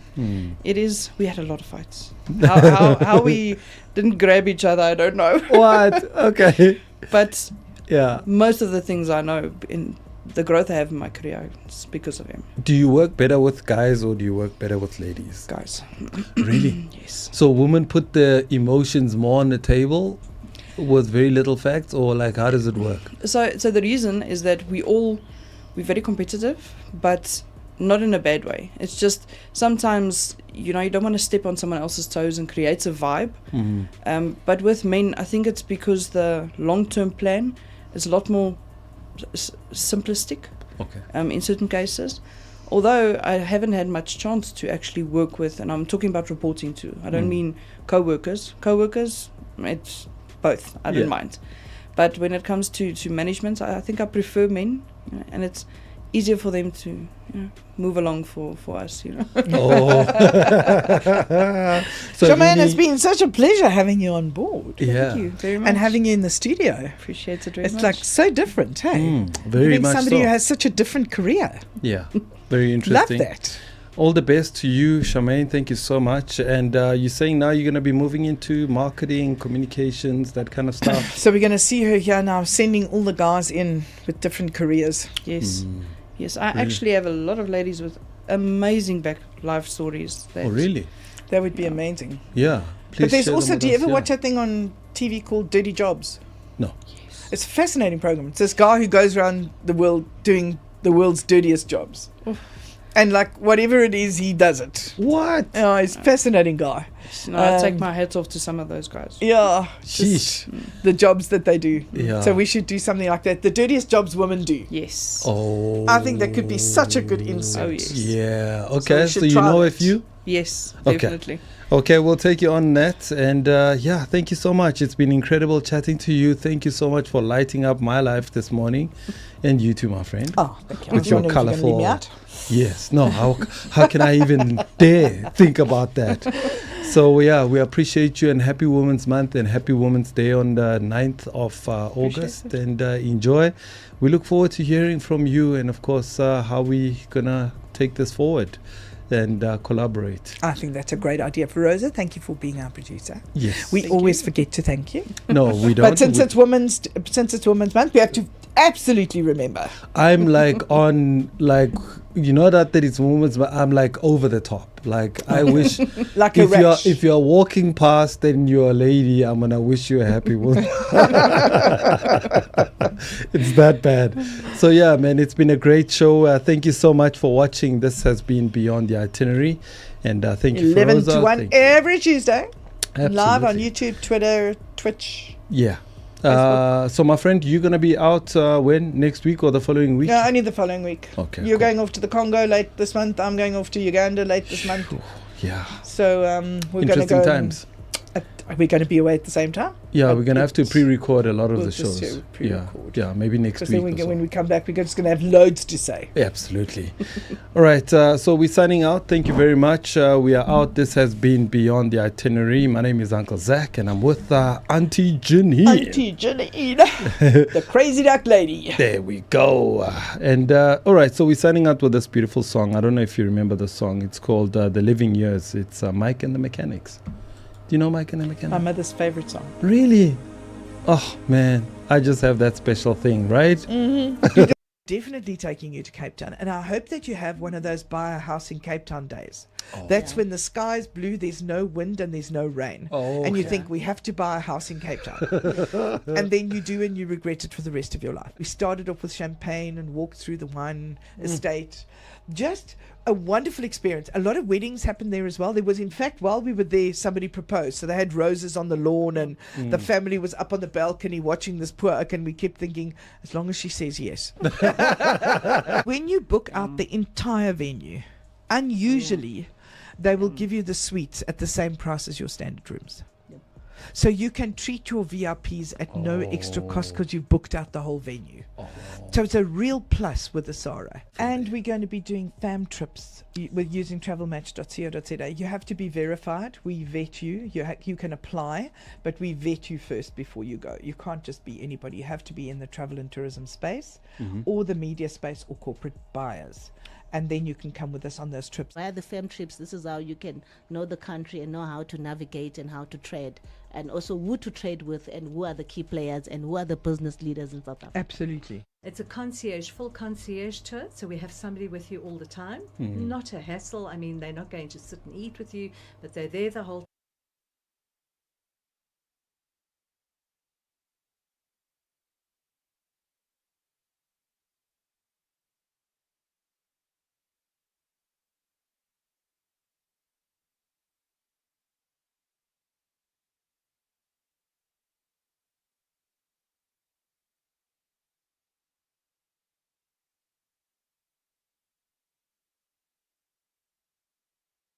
It is. We had a lot of fights. How we didn't grab each other, I don't know. What? Okay. But yeah, most of the things I know in the growth I have in my career is because of him. Do you work better with guys or do you work better with ladies? Guys. Really? Yes. So women put the emotions more on the table with very little facts, or like how does it work? So the reason is that we're very competitive, but not in a bad way. It's just sometimes you don't want to step on someone else's toes and create a vibe. But with men, I think it's because the long-term plan is a lot more simplistic. Okay. In certain cases, although I haven't had much chance to actually work with, and I'm talking about reporting to. I don't mean co-workers. Co-workers, it's both. I don't mind. But when it comes to management, I think I prefer men, and it's easier for them to move along for us. Oh. So Charmaine, it's been such a pleasure having you on board. Thank you very much. And having you in the studio. Appreciate it very much. It's like so different, hey? Very Having much somebody so. who has such a different career. Yeah, very interesting. Love that. All the best to you, Charmaine. Thank you so much. And you're saying now you're going to be moving into marketing, communications, that kind of stuff. So we're going to see her here now, sending all the guys in with different careers. Yes. Yes, I actually have a lot of ladies with amazing life stories. Oh, really? That would be amazing. Yeah. But there's also, do you ever watch that? that thing on TV called Dirty Jobs? No. Yes. It's a fascinating program. It's this guy who goes around the world doing the world's dirtiest jobs. And like whatever it is, he does it. What? Oh, he's a fascinating guy. No, I take my hats off to some of those guys. Yeah. Sheesh. The jobs that they do. Yeah. So we should do something like that. The dirtiest jobs women do. Yes. Oh. I think that could be such a good insert. Oh, yes. Yeah. we Okay. should So you try know a that. few? Yes, Okay. definitely. Okay, we'll take you on that. And yeah, thank you so much. It's been incredible chatting to you. Thank you so much for lighting up my life this morning. And you too, my friend. Oh, thank you. With your Wondering if you're gonna leave me colourful... out? Yes. No, how can I even dare think about that? So yeah, we appreciate you, and happy Women's Month and happy Women's Day on the 9th of August. And enjoy. We look forward to hearing from you, and of course how we gonna take this forward and collaborate. I think that's a great idea. For Rosa, thank you for being our producer. Yes. We always forget to thank you. No, we don't. But since it's Women's Month, we have to absolutely remember. I'm like on like, you know that it's Women's Month, I'm like over the top. Like I wish Like a wretch. if you're walking past and you're a lady, I'm gonna wish you a happy woman. It's that bad. So yeah, man, it's been a great show. Thank you so much for watching. This has been Beyond the Itinerary, and thank you for 11 Rosa. to 1 Thank you. every Tuesday. Live on Absolutely. YouTube, Twitter, Twitch. Yeah. So my friend, you're gonna be out when? Next week or the following week? No, only the following week. Okay. You're cool. going off to the Congo late this month. I'm going off to Uganda late this month. Yeah. So we're going to Interesting go. times. Are we going to be away at the same time? Yeah, we're gonna have to pre-record a lot of We'll the just shows. do pre-record. Yeah, maybe next Because week. then or so. when we come back, we're just going to have loads to say. Yeah, absolutely. All right, so we're signing out. Thank you very much. We are out. This has been Beyond the Itinerary. My name is Uncle Zak, and I'm with Auntie Geniene. Auntie Geniene, the crazy duck lady. There we go. And all right, so we're signing out with this beautiful song. I don't know if you remember the song. It's called The Living Years. It's Mike and the Mechanics. Do you know Mike and the Mechanics? My mother's favorite song. Really? Oh, man. I just have that special thing, right? Mm-hmm. Definitely taking you to Cape Town, and I hope that you have one of those buy a house in Cape Town days. That's when the sky's blue, there's no wind and there's no rain, and you think we have to buy a house in Cape Town. And then you do, and you regret it for the rest of your life. We started off with champagne and walked through the wine estate. Just a wonderful experience. A lot of weddings happened there as well. There was, in fact, while we were there, somebody proposed, so they had roses on the lawn, and the family was up on the balcony watching this poor oak, and we kept thinking, as long as she says yes. When you book out the entire venue, unusually they will give you the suites at the same price as your standard rooms. So you can treat your VIPs at no extra cost because you've booked out the whole venue. So it's a real plus with the SARA. And we're going to be doing fam trips with using travelmatch.co.za. You have to be verified. We vet you. You can apply, but we vet you first before you go. You can't just be anybody. You have to be in the travel and tourism space or the media space or corporate buyers. And then you can come with us on those trips. Via the fam trips, this is how you can know the country and know how to navigate and how to trade, and also who to trade with and who are the key players and who are the business leaders in South Africa. Absolutely. It's a full concierge tour, so we have somebody with you all the time. Not a hassle. I mean, they're not going to sit and eat with you, but they're there the whole